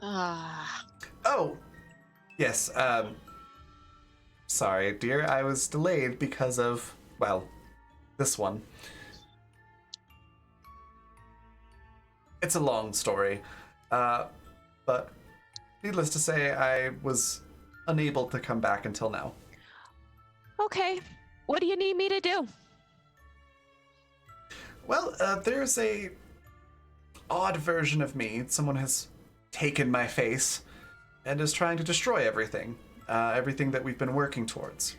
S1: Oh, yes, sorry, dear. I was delayed because of, well, this one. It's a long story, but needless to say, I was unable to come back until now.
S6: Okay. What do you need me to do?
S1: Well, there's a odd version of me. Someone has taken my face and is trying to destroy everything. Everything that we've been working towards.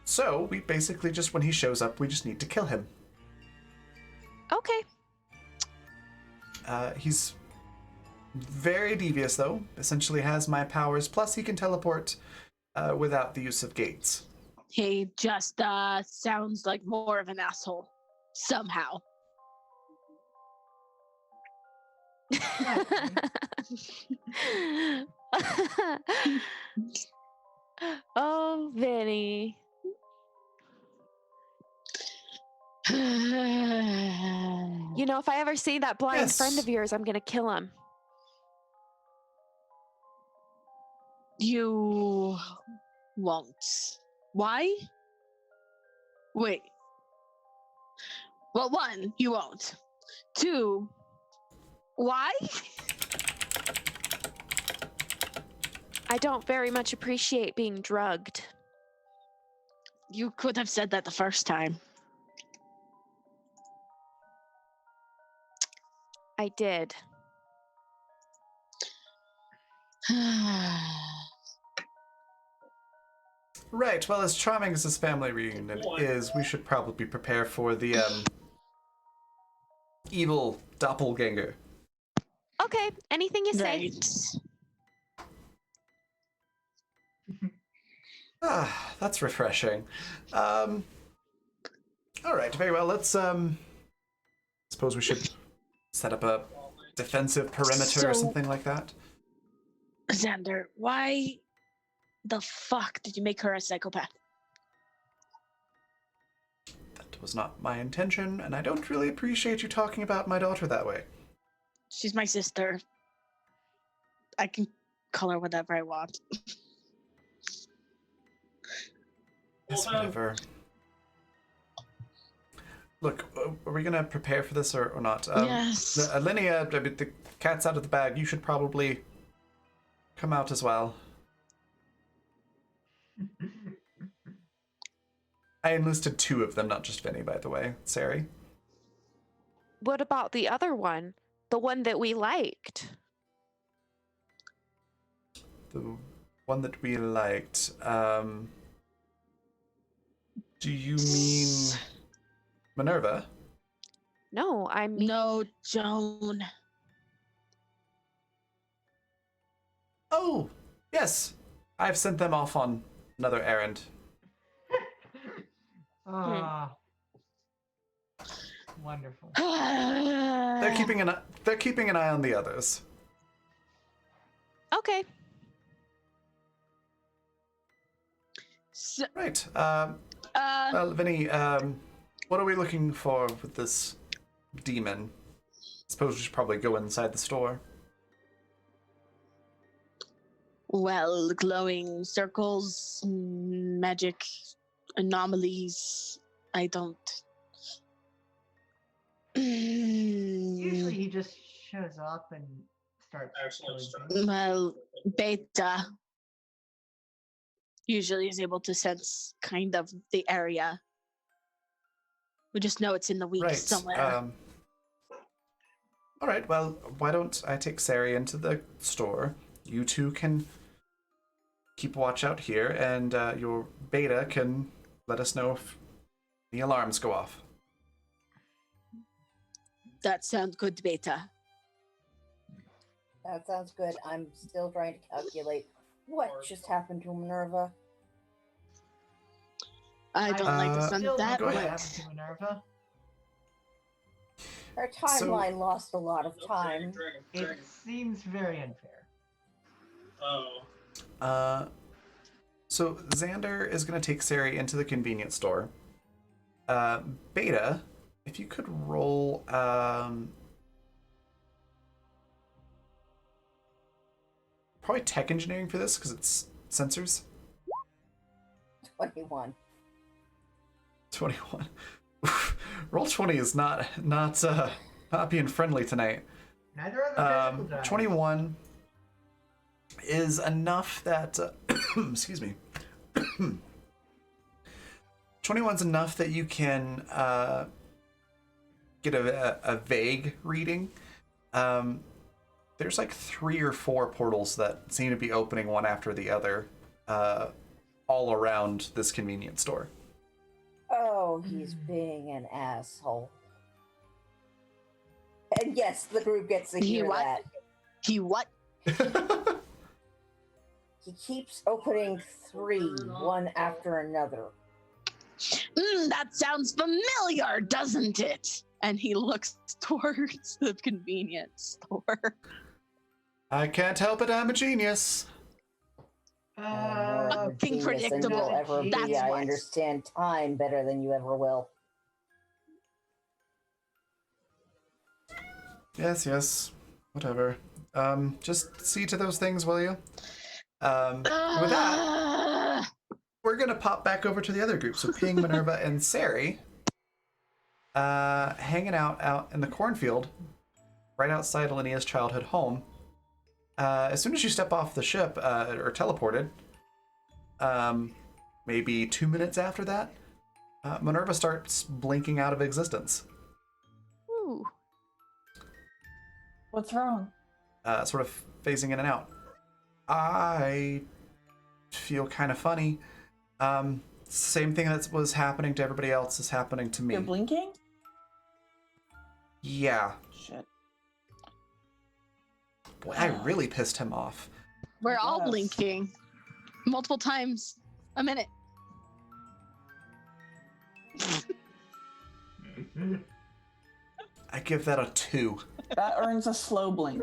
S1: So we basically just, when he shows up, we just need to kill him.
S6: Okay.
S1: He's very devious, though. Essentially has my powers, plus he can teleport without the use of gates.
S2: He just sounds like more of an asshole. Somehow.
S6: Oh, Vinny. You know, if I ever see that blind friend of yours, I'm gonna kill him.
S2: You won't. Why? Wait. Well, one, you won't. Two, why?
S6: I don't very much appreciate being drugged.
S2: You could have said that the first time.
S6: I did.
S1: Right, well, as charming as this family reunion is, we should probably prepare for the, evil doppelganger.
S6: Okay, anything you say.
S1: Ah, that's refreshing. All right, very well. Let's suppose we should set up a defensive perimeter or something like that.
S2: Xander, why the fuck did you make her a psychopath?
S1: That was not my intention, and I don't really appreciate you talking about my daughter that way.
S2: She's my sister. I can call her whatever I want.
S1: Yes, whatever. Look, are we gonna prepare for this or not?
S2: Yes.
S1: Linnea, the cat's out of the bag. You should probably come out as well. I enlisted 2 of them, not just Vinny, by the way. Sari.
S6: What about the other one? The one that we liked?
S1: The one that we liked. Do you mean Minerva?
S6: No, I mean...
S2: No, Joan.
S1: Oh, yes. I've sent them off on another errand.
S5: Wonderful.
S1: They're keeping an eye on the others.
S6: Okay.
S2: So,
S1: Right. Well, Vinny, what are we looking for with this demon? Suppose we should probably go inside the store.
S2: well, glowing circles, magic anomalies. I don't.
S5: Usually he just shows up and starts
S7: Actually,
S5: going
S7: start-
S5: pink.
S2: Well, Beta usually is able to sense kind of the area. We just know it's in the week
S1: Right.
S2: somewhere.
S1: All right. Well, why don't I take Sari into the store? You two can keep watch out here, and your Beta can let us know if the alarms go off.
S2: That sounds good, Beta.
S4: That sounds good. I'm still trying to calculate what just happened to Minerva.
S2: I don't like the sun
S5: still
S2: that
S1: go
S5: what
S1: ahead.
S2: much.
S5: happened to Minerva.
S4: Her timeline lost a lot of time.
S5: It seems very unfair.
S7: Oh.
S1: So Xander is going to take Sari into the convenience store. Beta, if you could roll probably tech engineering for this because it's sensors.
S4: 21.
S1: 21. Roll 20 is not being friendly tonight.
S5: Neither of the physical dice.
S1: 21 is enough that excuse me. 21's enough that you can get a vague reading. There's like 3 or 4 portals that seem to be opening one after the other all around this convenience store.
S4: Oh, he's being an asshole. And yes, the group gets to
S2: He
S4: hear
S2: what?
S4: that.
S2: He what?
S4: He keeps opening 3, one after another.
S2: That sounds familiar, doesn't it? And he looks towards the convenience store.
S1: I can't help it, I'm a genius.
S4: More of a
S2: Fucking
S4: genius than you'll
S2: predictable.
S4: ever be.
S2: That's
S4: I
S2: what.
S4: understand time better than you ever will.
S1: Yes, whatever. Just see to those things, will you? With that, we're gonna pop back over to the other group. So Ping, Minerva, and Sari, hanging out in the cornfield, right outside Alinia's childhood home. As soon as you step off the ship or teleported, maybe 2 minutes after that, Minerva starts blinking out of existence.
S6: Ooh.
S3: What's wrong?
S1: Sort of phasing in and out. I feel kind of funny. Same thing that was happening to everybody else is happening to me.
S3: You're blinking?
S1: Yeah.
S3: Shit.
S1: Boy, I really pissed him off.
S2: We're all
S3: Yes.
S2: blinking multiple times a minute.
S1: I give that a 2.
S3: That earns a slow blink.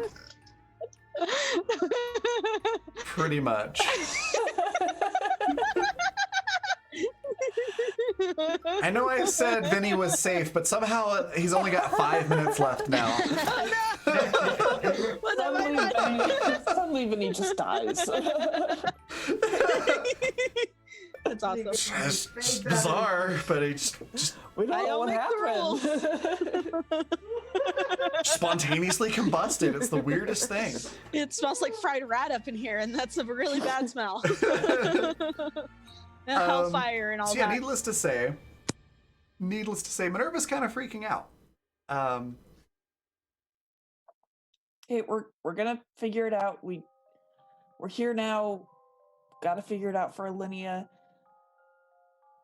S1: Pretty much. I know I said Vinny was safe, but somehow he's only got 5 minutes left now.
S3: Suddenly Vinny just dies.
S2: That's awesome.
S1: It's bizarre, but he just
S3: We don't
S2: I
S3: know
S2: don't
S3: what
S2: make the
S3: happened.
S1: spontaneously combusted. It's the weirdest thing.
S2: It smells like fried rat up in here, and that's a really bad smell. And hellfire and all
S1: So yeah,
S2: that.
S1: needless to say, Minerva's kind of freaking out.
S3: Hey, we're gonna figure it out. We're here now. Gotta figure it out for Alinea.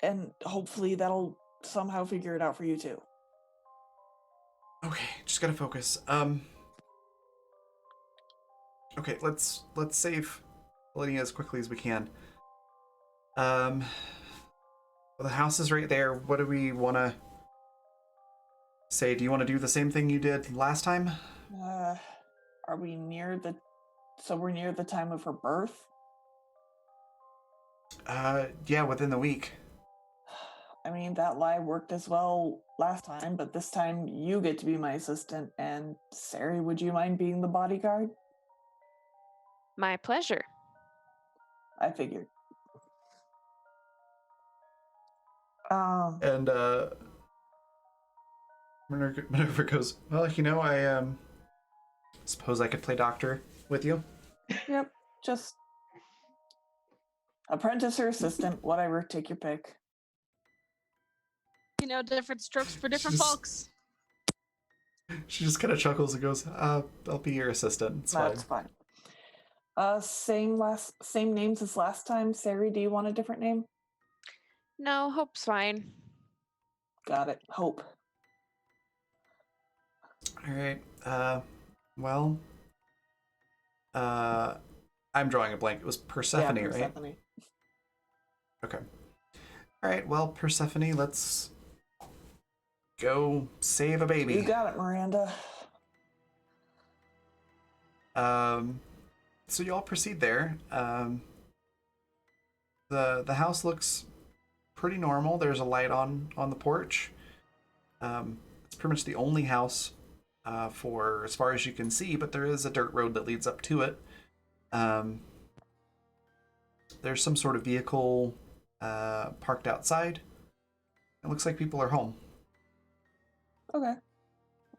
S3: And hopefully that'll somehow figure it out for you too.
S1: Okay, just gotta focus. Okay, let's save Linnea as quickly as we can. Well, the house is right there. What do we want to say? Do you want to do the same thing you did last time?
S3: Are we near the? So we're near the time of her birth.
S1: Yeah, within the week.
S3: I mean, that lie worked as well last time, but this time you get to be my assistant. And Sari, would you mind being the bodyguard?
S6: My pleasure.
S3: I figured.
S1: And Minerva goes, well, you know, suppose I could play doctor with you.
S3: Yep, just apprentice or assistant, whatever. Take your pick.
S2: You know, different strokes for different
S1: Just-
S2: folks.
S1: She just kind of chuckles and goes, I'll be your assistant. It's
S3: That's
S1: fine.
S3: fine. Same names as last time. Sari, do you want a different name?
S6: No, Hope's fine.
S3: Got it. Hope.
S1: All right. Well, I'm drawing a blank. It was Persephone,
S3: yeah,
S1: right?
S3: Persephone.
S1: Okay. All right. Well, Persephone, let's go save a baby.
S3: You got it, Miranda.
S1: So you all proceed there. The house looks pretty normal. There's a light on the porch. It's pretty much the only house for as far as you can see, but there is a dirt road that leads up to it. There's some sort of vehicle parked outside. It looks like people are home.
S3: Okay.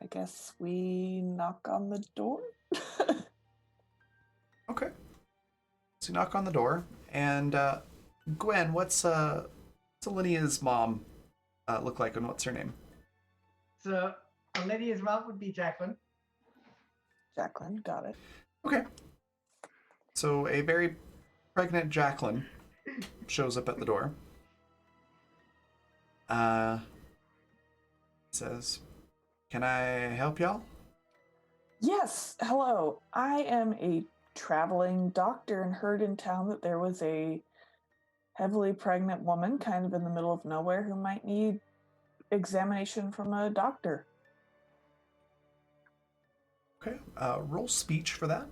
S3: I guess we knock on the door.
S1: Okay. So you knock on the door, and Gwen, what's Alinia's mom look like, and what's her name?
S5: So Olivia's mom would be Jacqueline.
S3: Jacqueline, got it.
S1: Okay. So a very pregnant Jacqueline shows up at the door. Says, "Can I help y'all?"
S3: Yes, hello. I am a traveling doctor and heard in town that there was a heavily pregnant woman kind of in the middle of nowhere who might need examination from a doctor.
S1: Okay. Roll speech for that.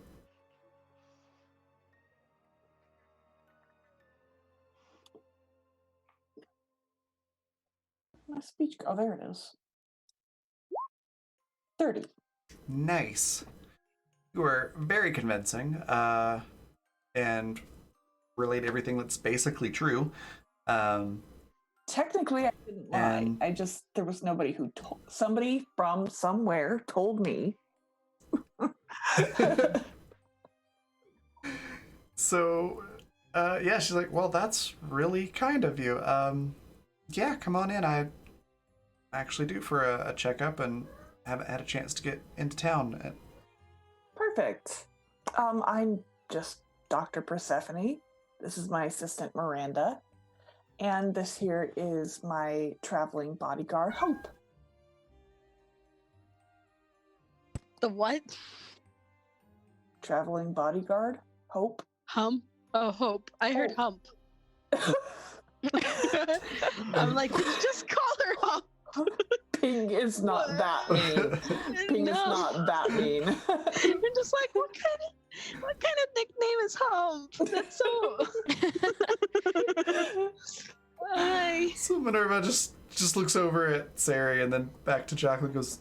S3: My speech. Oh, there it is. 30.
S1: Nice. You are very convincing, and relate everything that's basically true.
S3: Technically, I didn't lie.
S1: And-
S3: There was nobody who told. Somebody from somewhere told me.
S1: So, yeah, she's like, well, that's really kind of you. Yeah, come on in. I actually due for a checkup and haven't had a chance to get into town.
S3: Perfect. I'm just Dr. Persephone. This is my assistant Miranda. And this here is my traveling bodyguard, Hope.
S2: The what?
S3: Traveling bodyguard, Hope.
S2: Hump? Oh, Hope. I heard
S3: Oh.
S2: hump. I'm like, just call her Hump.
S3: Ping is not that mean. Ping is
S2: No.
S3: not that mean.
S2: You're just like, what kind of nickname is Hump? That's so. Why?
S1: So Minerva just looks over at Sari and then back to Jacqueline. Goes,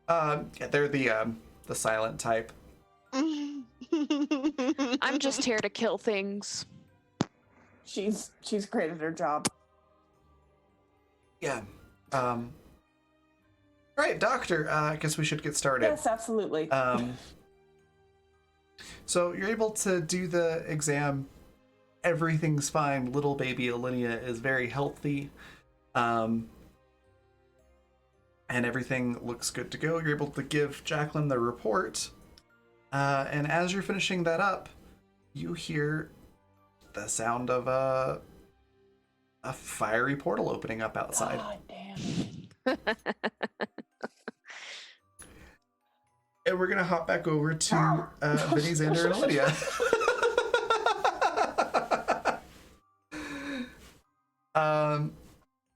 S1: yeah, they're the silent type.
S6: I'm just here to kill things.
S3: She's great at her job.
S1: Yeah. All right, doctor. I guess we should get started.
S3: Yes, absolutely.
S1: So you're able to do the exam. Everything's fine. Little baby Alinea is very healthy. And everything looks good to go. You're able to give Jacqueline the report. And as you're finishing that up, you hear the sound of a fiery portal opening up outside.
S3: God damn.
S1: And we're gonna hop back over to Vinny, Xander, and Lydia.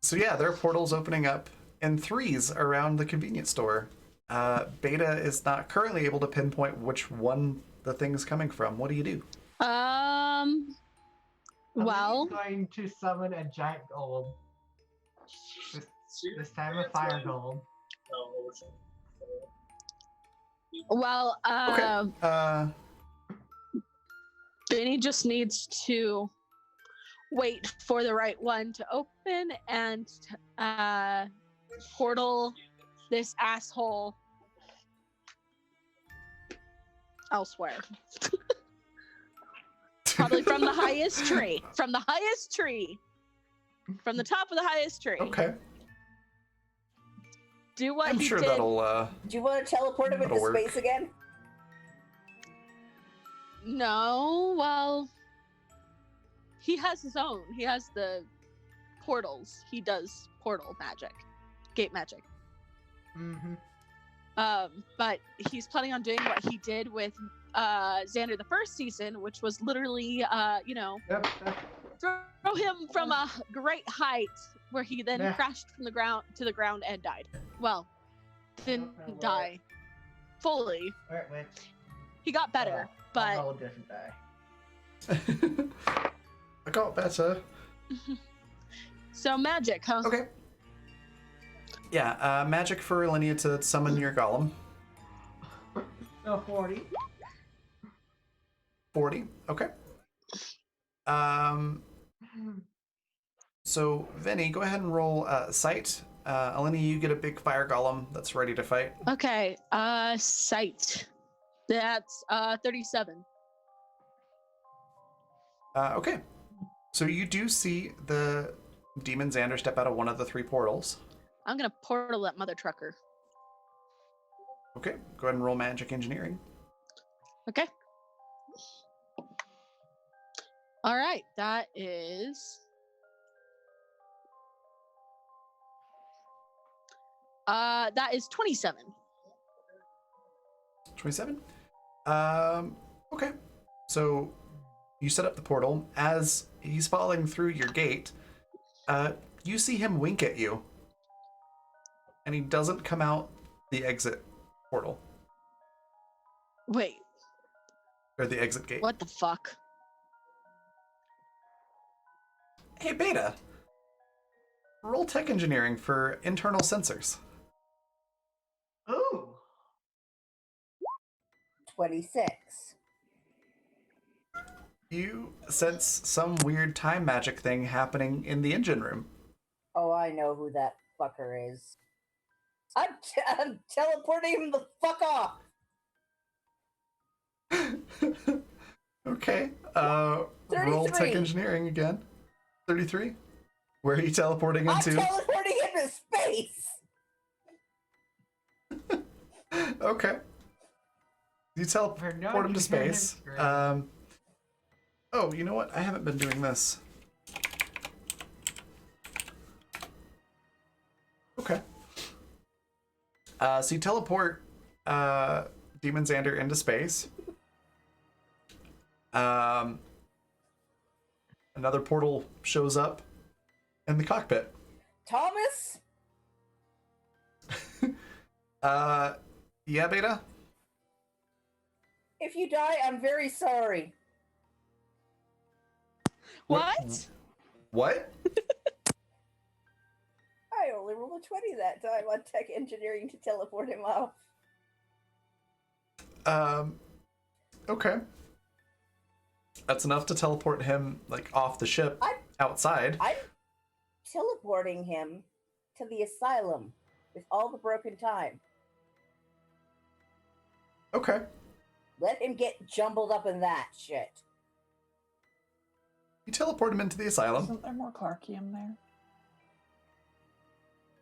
S1: So yeah, there are portals opening up in threes around the convenience store. Beta is not currently able to pinpoint which one the thing's coming from. What do you do?
S2: Well,
S5: Going to summon a giant golem. This time a fire golem.
S2: well,
S1: Okay.
S2: Benny just needs to wait for the right one to open and portal this asshole I'll swear. Probably from the highest tree. From the highest tree. From the top of the highest tree.
S1: Okay.
S2: Do what
S1: I'm
S2: he
S1: sure
S2: did.
S1: that'll.
S4: Do you want to teleport him into
S1: That'll work.
S4: space again?
S2: No, well, he has his own. He has the portals. He does portal magic, gate magic.
S5: Mm-hmm.
S2: But he's planning on doing what he did with Xander the first season, which was literally,
S5: Yep.
S2: throw him from a great height, where he then
S5: Nah.
S2: crashed from the ground to the ground and died. Well, didn't
S5: don't know where-
S2: die fully.
S5: Where it went.
S2: He got better,
S5: I'll
S2: but
S5: roll a different die.
S1: I got better.
S2: so magic, huh?
S1: Okay. Yeah, magic for Linnea to summon your golem.
S5: No, 40.
S1: 40. Okay. So Vinny, go ahead and roll sight. Alinea, you get a big fire golem that's ready to fight.
S2: Okay, sight. That's 37.
S1: Okay. So you do see the demon Xander step out of one of the 3 portals.
S2: I'm gonna portal that mother trucker.
S1: Okay, go ahead and roll magic engineering.
S2: Okay. All right, that is. That is 27.
S1: 27. Okay. So you set up the portal. As he's falling through your gate, you see him wink at you. And he doesn't come out the exit portal.
S2: Wait,
S1: Or the exit gate.
S2: what the fuck?
S1: Hey, Beta. Roll tech engineering for internal sensors.
S5: Ooh.
S4: 26.
S1: You sense some weird time magic thing happening in the engine room.
S4: Oh, I know who that fucker is. I'm teleporting him the fuck off.
S1: Okay. Roll tech
S4: 33.
S1: engineering again. 33. Where are you teleporting
S4: I'm
S1: into?
S4: teleporting into space.
S1: Okay. You teleport
S5: For no
S1: him to space.
S5: engineering.
S1: Oh, you know what? I haven't been doing this. Okay. So you teleport Demon Xander into space. Another portal shows up in the cockpit.
S4: Thomas?
S1: Yeah, Beta?
S4: If you die, I'm very sorry.
S2: What?
S1: What?
S4: I only rolled a 20 that time on tech engineering to teleport him off.
S1: Okay. That's enough to teleport him, like, off the ship, outside.
S4: I'm teleporting him to the asylum with all the broken time.
S1: Okay.
S4: Let him get jumbled up in that shit.
S1: You teleport him into the asylum.
S3: Isn't there more Clarkium there?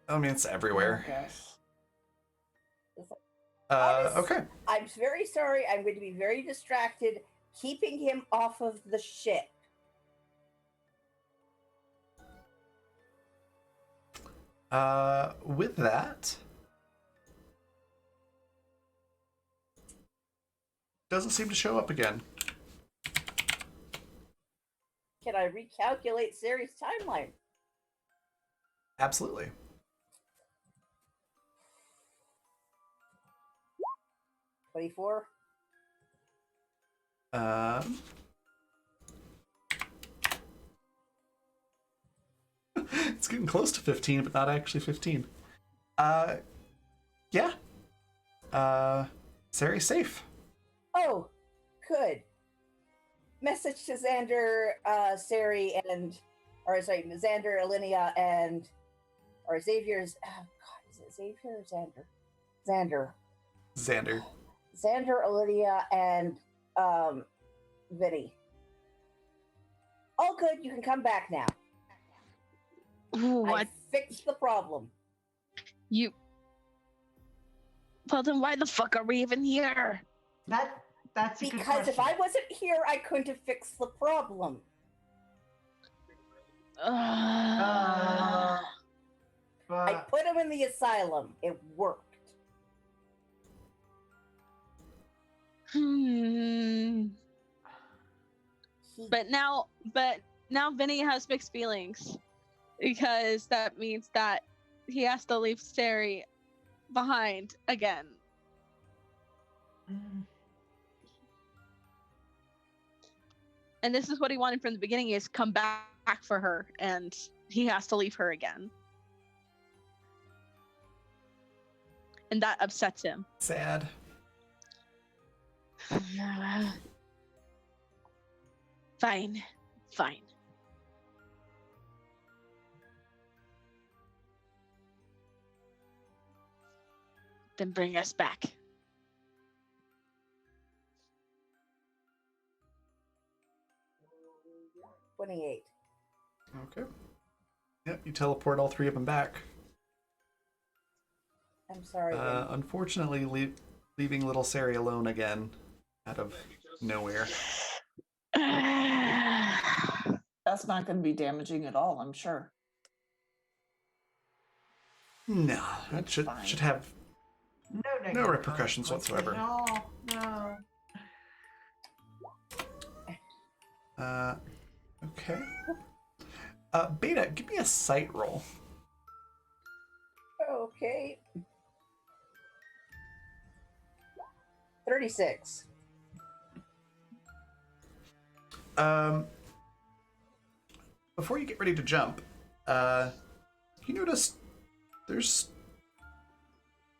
S1: I mean, it's everywhere.
S3: Yes.
S1: Okay.
S4: I'm very sorry. I'm going to be very distracted keeping him off of the ship.
S1: With that, doesn't seem to show up again.
S4: Can I recalculate Sari's timeline?
S1: Absolutely.
S4: $24.
S1: It's getting close to 15, but not actually 15. Yeah. Sari's safe.
S4: Oh, good. Message to Xander, Sari, Xander, Alinea, and Xavier's. Oh God, is it Xavier or Xander? Xander.
S1: Xander.
S4: Xander, Olivia, and Vinny. All good. You can come back now.
S2: What?
S4: I fixed the problem.
S2: You. Well, then why the fuck are we even here?
S5: That's a good
S4: Because if
S5: question.
S4: I wasn't here, I couldn't have fixed the problem.
S2: Uh,
S4: I
S5: But
S4: put him in the asylum. It worked.
S2: hmm.
S4: He,
S2: But now Vinny has mixed feelings because that means that he has to leave Sari behind again.
S5: mm,
S2: And this is what he wanted from the beginning: is come back for her, and he has to leave her again, and that upsets him.
S1: Sad.
S2: Fine. Then bring us back.
S4: $28.
S1: Okay. Yep, you teleport all three of them back.
S4: I'm sorry. Vinny.
S1: Unfortunately, leaving little Sari alone again, out of nowhere.
S3: That's not going to be damaging at all, I'm sure.
S1: No, that
S3: It's
S1: should
S3: fine.
S1: have
S5: no
S1: no
S5: negative
S1: repercussions
S5: consequences.
S1: whatsoever.
S5: No.
S1: Okay. Beta, give me a sight roll.
S4: Okay. 36.
S1: Before you get ready to jump, you notice there's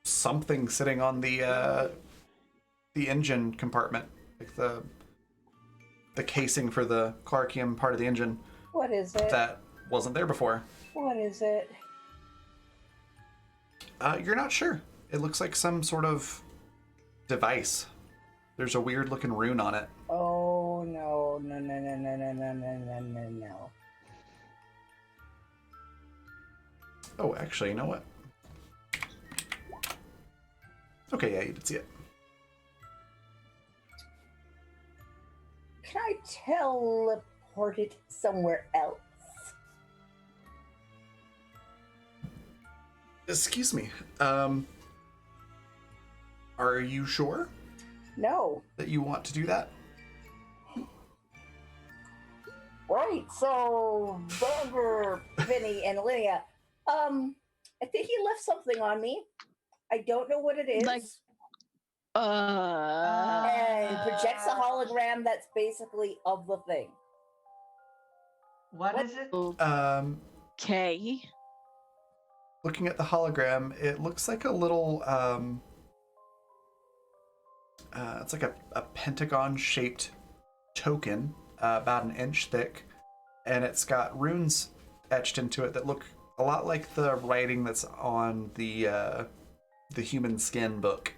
S1: something sitting on the engine compartment, like the casing for the Clarkium part of the engine
S4: What is it?
S1: that wasn't there before.
S4: What is it?
S1: You're not sure. It looks like some sort of device. There's a weird looking rune on it.
S4: Oh, no. No.
S1: Oh, actually, you know what? Okay, yeah, you did see it.
S4: Can I teleport it somewhere else?
S1: Excuse me. Are you sure
S4: No.
S1: that you want to do that?
S4: Right, so Xander, Vinny, and Lydia. I think he left something on me. I don't know what it is.
S2: Like-
S4: And projects a hologram that's basically of the thing.
S5: What is it?
S2: Okay.
S1: Looking at the hologram, it looks like a little it's like a pentagon-shaped token, about an inch thick, and it's got runes etched into it that look a lot like the writing that's on the human skin book.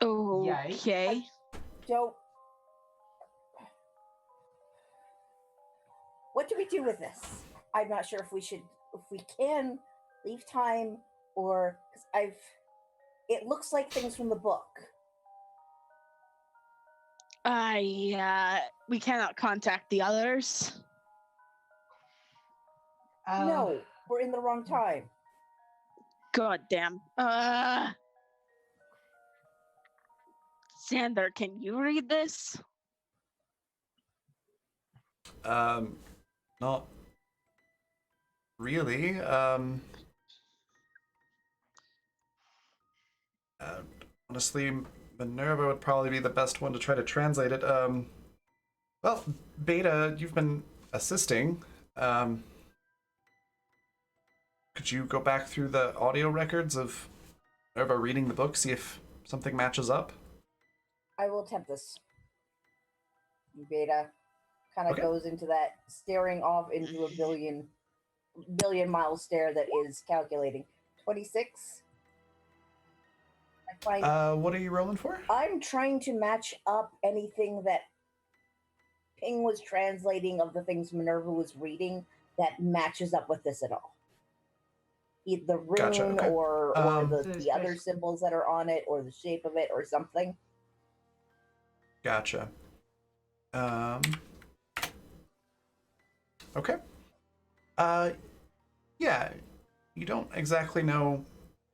S2: Okay.
S4: Don't. What do we do with this? I'm not sure if we can leave time, or because it looks like things from the book.
S2: We cannot contact the others.
S4: No, we're in the wrong time.
S2: God damn. Xander, can you read this?
S1: Not really. Honestly, Minerva would probably be the best one to try to translate it. Well, Beta, you've been assisting. Could you go back through the audio records of Minerva reading the book, see if something matches up?
S4: I will attempt this. Beta kind of
S1: Okay.
S4: goes into that staring off into a billion mile stare that is calculating. 26. find
S1: What are you rolling for?
S4: I'm trying to match up anything that Ping was translating of the things Minerva was reading that matches up with this at all. The rune
S1: Gotcha, okay.
S4: or
S5: So
S4: the other
S5: it's
S4: symbols that are on it or the shape of it or something.
S1: Gotcha. Okay. Yeah, you don't exactly know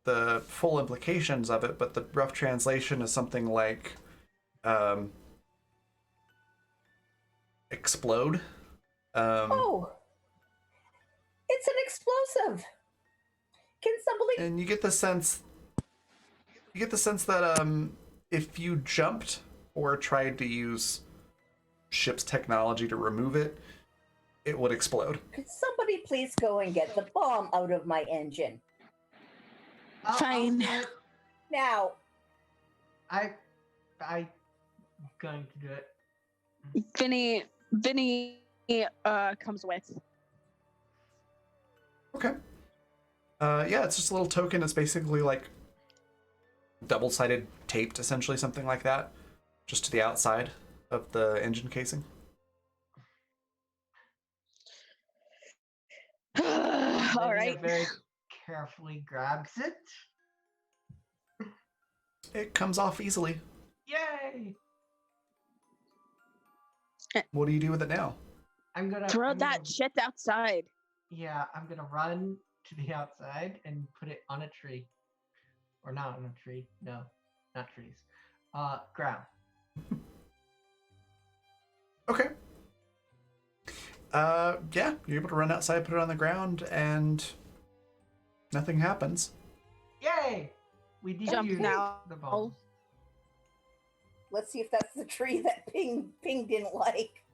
S1: the full implications of it, but the rough translation is something like explode.
S4: Oh, it's an explosive. Can somebody?
S1: And you get the sense that if you jumped or tried to use ship's technology to remove it, it would explode.
S4: Could somebody please go and get the bomb out of my engine
S5: I'll
S2: Fine.
S5: do it.
S4: now?
S5: I'm going to do it.
S2: Vinny comes with.
S1: Okay. Yeah, it's just a little token. It's basically like double-sided taped, essentially, something like that, just to the outside of the engine casing.
S2: All
S5: Lydia
S2: right.
S5: very carefully grabs it.
S1: It comes off easily.
S5: Yay!
S1: What do you do with it now?
S5: I'm gonna
S2: Throw
S5: I'm
S2: that
S5: gonna-
S2: shit outside.
S5: Yeah, I'm gonna run to the outside and put it on a tree. Or not on a tree. No, not trees. Ground.
S1: Okay. Yeah, you're able to run outside, put it on the ground, and nothing happens.
S5: Yay! We
S2: Jump
S5: defused
S2: now.
S5: the bomb.
S4: Let's see if that's the tree that Ping didn't like.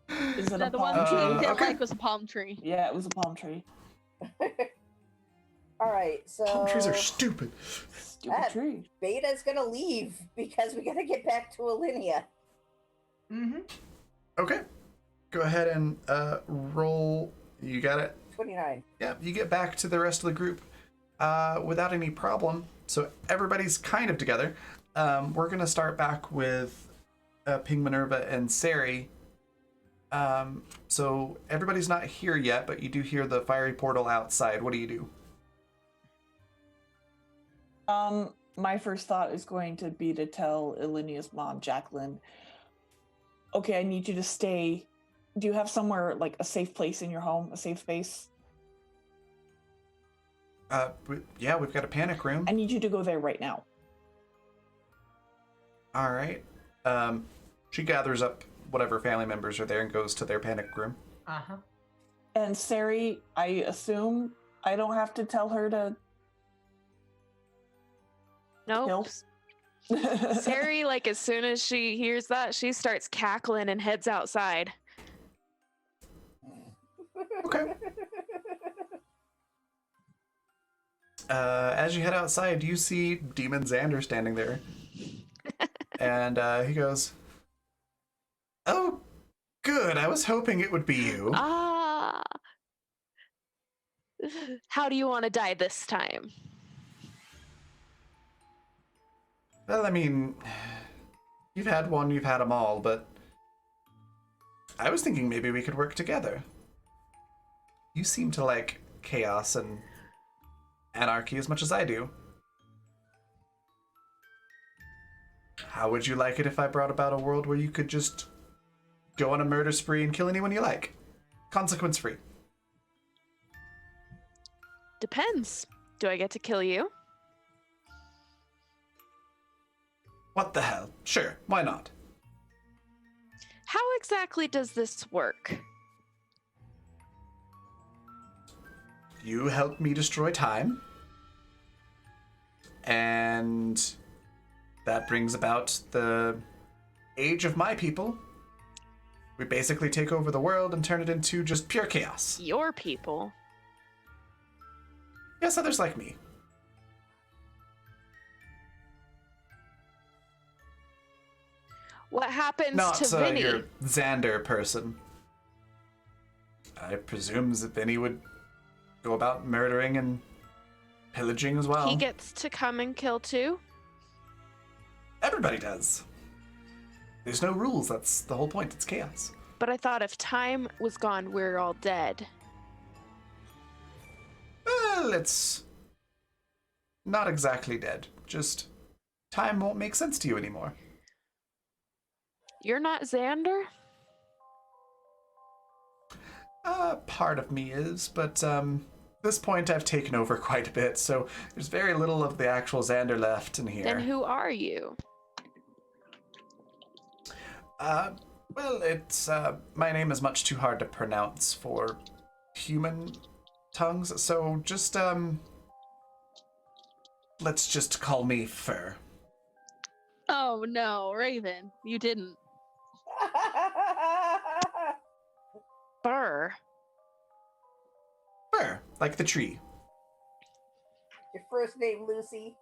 S3: Is it
S2: No,
S3: a
S2: the one
S3: palm
S2: tree
S3: tree?
S2: you didn't
S1: okay.
S2: like was a palm tree.
S3: Yeah, it was a palm tree.
S4: All right, so
S1: Palm trees are stupid.
S3: Stupid
S4: That-
S3: tree.
S4: Beta's gonna leave because we gotta get back to Alinea.
S5: Mm-hmm.
S1: Okay. Go ahead and roll. You got it.
S4: 29.
S1: Yeah, you get back to the rest of the group without any problem. So everybody's kind of together. We're going to start back with Ping, Minerva, and Sari. So everybody's not here yet, but you do hear the fiery portal outside. What do you do?
S3: My first thought is going to be to tell Ilinia's mom, Jacqueline, okay, I need you to stay. Do you have somewhere, like a safe place in your home, a safe space?
S1: Yeah, we've got a panic room.
S3: I need you to go there right now.
S1: All right. She gathers up whatever family members are there and goes to their panic room.
S5: Uh-huh.
S3: And Sari, I assume I don't have to tell her to
S6: Nope.
S3: kill.
S6: Sari, like, as soon as she hears that, she starts cackling and heads outside.
S1: Okay. As you head outside, you see Demon Xander standing there. And he goes, "Oh, good. I was hoping it would be you."
S6: Ah. How do you want to die this time?
S1: Well, I mean, you've had one, you've had them all, but I was thinking maybe we could work together. You seem to like chaos and anarchy as much as I do. How would you like it if I brought about a world where you could just go on a murder spree and kill anyone you like? Consequence free.
S6: Depends. Do I get to kill you?
S1: What the hell? Sure, why not?
S6: How exactly does this work?
S1: You help me destroy time. And that brings about the age of my people. We basically take over the world and turn it into just pure chaos.
S6: Your people.
S1: Yes, others like me.
S6: What happens
S1: Not
S6: to Vinny?
S1: your Xander person. I presume that Vinny would go about murdering and pillaging as well.
S6: He gets to come and kill too?
S1: Everybody does. There's no rules. That's the whole point. It's chaos.
S6: But I thought if time was gone, we're all dead.
S1: Well, it's not exactly dead. Just time won't make sense to you anymore.
S6: You're not Xander?
S1: Part of me is, but at this point I've taken over quite a bit, so there's very little of the actual Xander left in here.
S6: Then who are you?
S1: Well, it's, my name is much too hard to pronounce for human tongues, so just, let's just call me Fur.
S2: Oh no, Raven, you didn't.
S6: Burr.
S1: Fur, like the tree.
S4: Your first name, Lucy.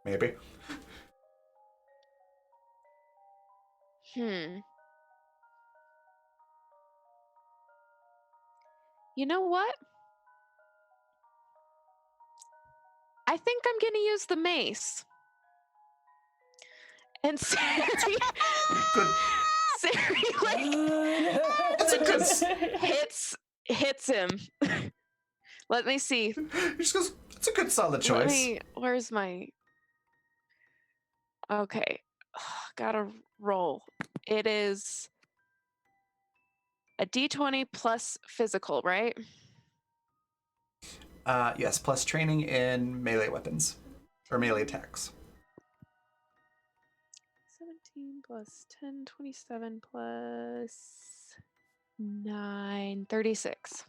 S1: Maybe.
S6: You know what? I think I'm gonna use the mace. And Sari,
S1: Good.
S6: Sari like
S1: That's a good.
S6: hits him. Let me see.
S1: He just goes. It's a good solid
S6: Let
S1: choice.
S6: me. Where's my? Okay, gotta roll. It is a D20 plus physical, right?
S1: Yes, plus training in melee weapons or melee attacks.
S6: 17 plus 10, 27 plus 9, 36.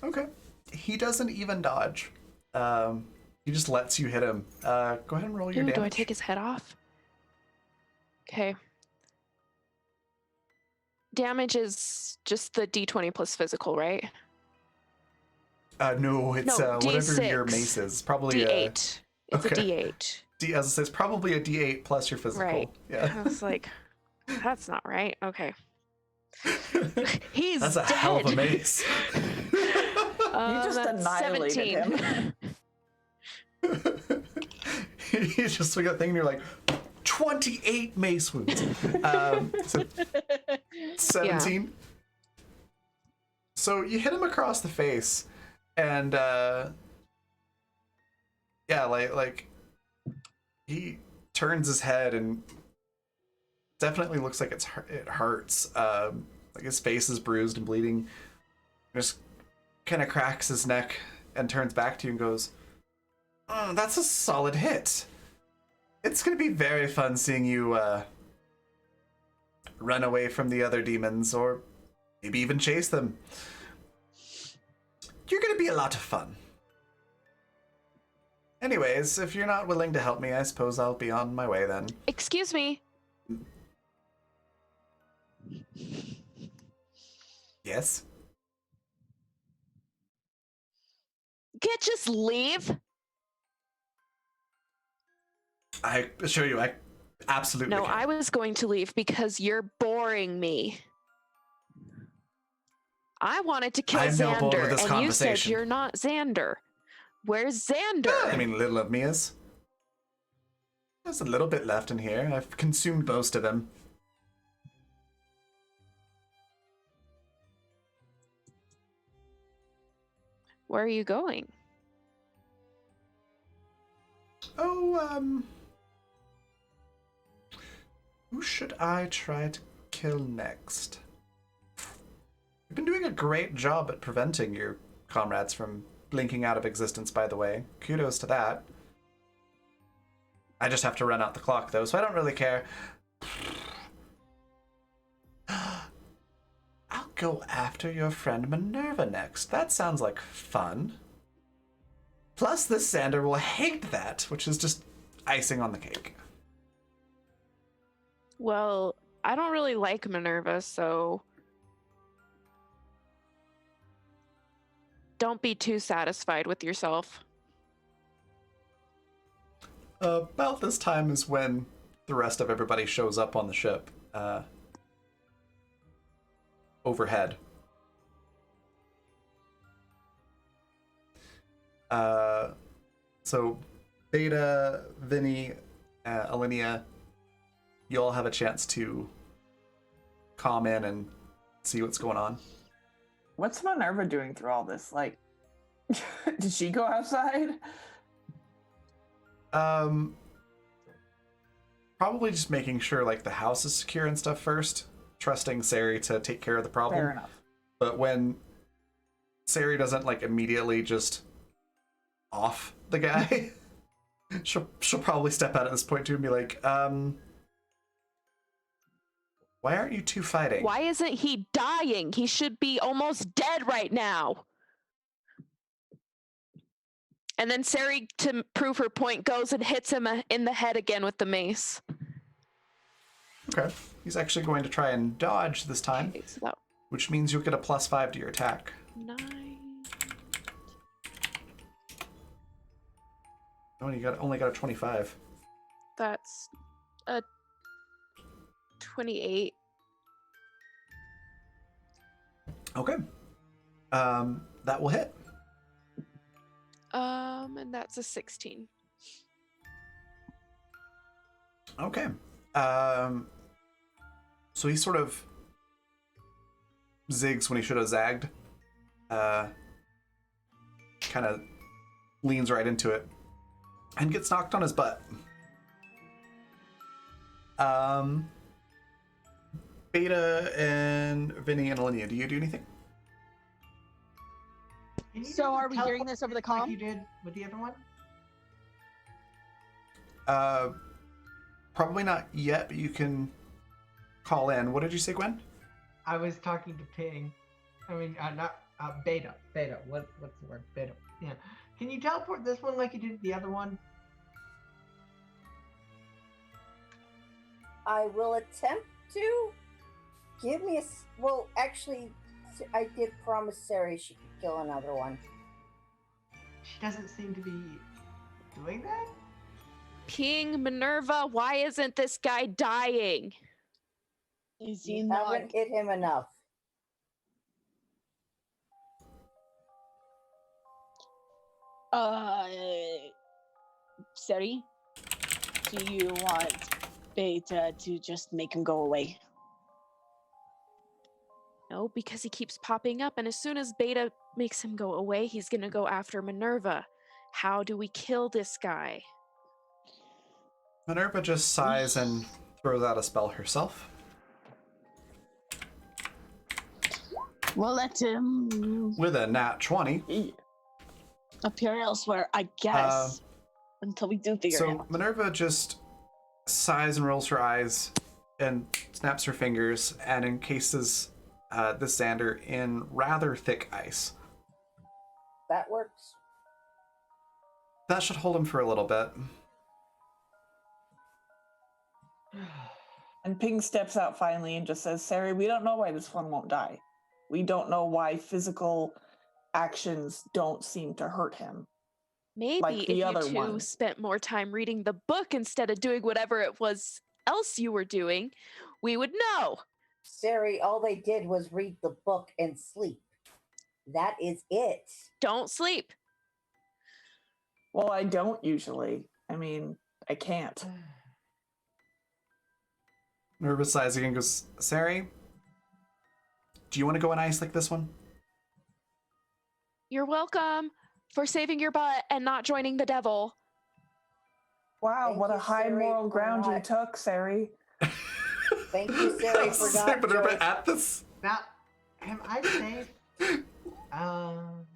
S1: Okay. He doesn't even dodge. He just lets you hit him. Go ahead and roll your
S6: Ooh,
S1: damage.
S6: do I take his head off? Okay. Damage is just the D20 plus physical, right?
S1: No, it's
S6: No,
S1: whatever your
S6: D6.
S1: mace is. Probably
S6: D8. It's a
S1: okay.
S6: D8.
S1: As it says, probably a D8 plus your physical.
S6: Right.
S1: Yeah.
S6: I was like, that's not right. Okay. He's
S1: That's a
S6: dead.
S1: hell of a mace.
S3: You just
S6: that's
S3: annihilated
S6: 17.
S3: him.
S1: You just swing that thing and you're like, 28 mace wounds. So 17. Yeah. So you hit him across the face, and yeah, like he turns his head and definitely looks like it hurts. Like his face is bruised and bleeding. Just kind of cracks his neck and turns back to you and goes, "Oh, that's a solid hit. It's gonna be very fun seeing you run away from the other demons, or maybe even chase them. You're gonna be a lot of fun. Anyways, if you're not willing to help me, I suppose I'll be on my way then."
S6: Excuse me.
S1: Yes?
S6: Can't just leave?
S1: I assure you, I absolutely
S6: No,
S1: can.
S6: I was going to leave because you're boring me. I wanted to kill
S1: I'm no bored with
S6: Xander,
S1: this
S6: and you said
S1: conversation.
S6: you're not Xander. Where's Xander?
S1: I mean, little of me is. There's a little bit left in here. I've consumed most of him.
S6: Where are you going?
S1: Oh, who should I try to kill next? You've been doing a great job at preventing your comrades from blinking out of existence, by the way. Kudos to that. I just have to run out the clock, though, so I don't really care. I'll go after your friend Minerva next. That sounds like fun. Plus, this Xander will hate that, which is just icing on the cake.
S6: Well, I don't really like Minerva, so don't be too satisfied with yourself.
S1: About this time is when the rest of everybody shows up on the ship. Overhead. So Beta, Vinny, Alinea, you all have a chance to calm in and see what's going on.
S3: What's Minerva doing through all this? Like, did she go outside?
S1: Probably just making sure like the house is secure and stuff first, trusting Sari to take care of the problem.
S3: Fair enough.
S1: But when Sari doesn't like immediately just off the guy, she'll probably step out at this point too and be like, why aren't you two fighting?
S6: Why isn't he dying? He should be almost dead right now. And then Sari, to prove her point, goes and hits him in the head again with the mace.
S1: Okay. He's actually going to try and dodge this time,
S6: Okay, so that
S1: which means you'll get a +5 to your attack.
S6: 9.
S1: Oh, you only got a 25.
S6: That's a 28.
S1: Okay. That will hit.
S6: And that's a 16.
S1: Okay. So he sort of zigs when he should have zagged. Kind of leans right into it and gets knocked on his butt. Beta and Vinny and Alinea, do you do anything?
S5: Can you
S2: So
S5: do
S2: are we hearing
S5: teleport
S2: this over the
S5: like
S2: comm?
S5: you did with the other one?
S1: Probably not yet, but you can call in. What did you say, Gwen?
S5: I was talking to Ping. I mean, not Beta. Beta. What's the word? Beta. Yeah. Can you teleport this one like you did the other one?
S4: I will attempt to. Give me a. Well, actually, I did promise Sari she could kill another one.
S5: She doesn't seem to be doing that.
S6: Ping, Minerva, why isn't this guy dying?
S2: Is he
S4: You
S2: not?
S4: haven't hit him enough.
S2: Sari, do you want Beta to just make him go away?
S6: No, because he keeps popping up, and as soon as Beta makes him go away, he's gonna go after Minerva. How do we kill this guy?
S1: Minerva just sighs and throws out a spell herself.
S2: We'll let him
S1: With a nat 20.
S2: appear elsewhere, I guess. Until we do figure it
S1: So
S2: out.
S1: Minerva just sighs and rolls her eyes and snaps her fingers and encases the Xander in rather thick ice.
S4: That works.
S1: That should hold him for a little bit.
S3: And Ping steps out finally and just says, Sari, we don't know why this one won't die. We don't know why physical actions don't seem to hurt him.
S6: Maybe
S3: Like
S6: if
S3: the
S6: you
S3: other
S6: two
S3: one.
S6: spent more time reading the book instead of doing whatever it was else you were doing, we would know.
S4: Sari, all they did was read the book and sleep. That is it.
S6: Don't sleep.
S3: Well, I don't usually. I mean, I can't.
S1: Minerva sighs again and goes, Sari, do you want to go on ice like this one?
S6: You're welcome for saving your butt and not joining the devil.
S3: Wow,
S4: Thank
S3: what a
S4: you,
S3: high
S4: Sari,
S3: moral
S4: for
S3: ground you
S4: not-
S3: took, Sari.
S4: Thank you, Sari, for
S1: Say
S4: not
S1: Minerva
S4: joining.
S1: at this.
S5: Now, am I safe?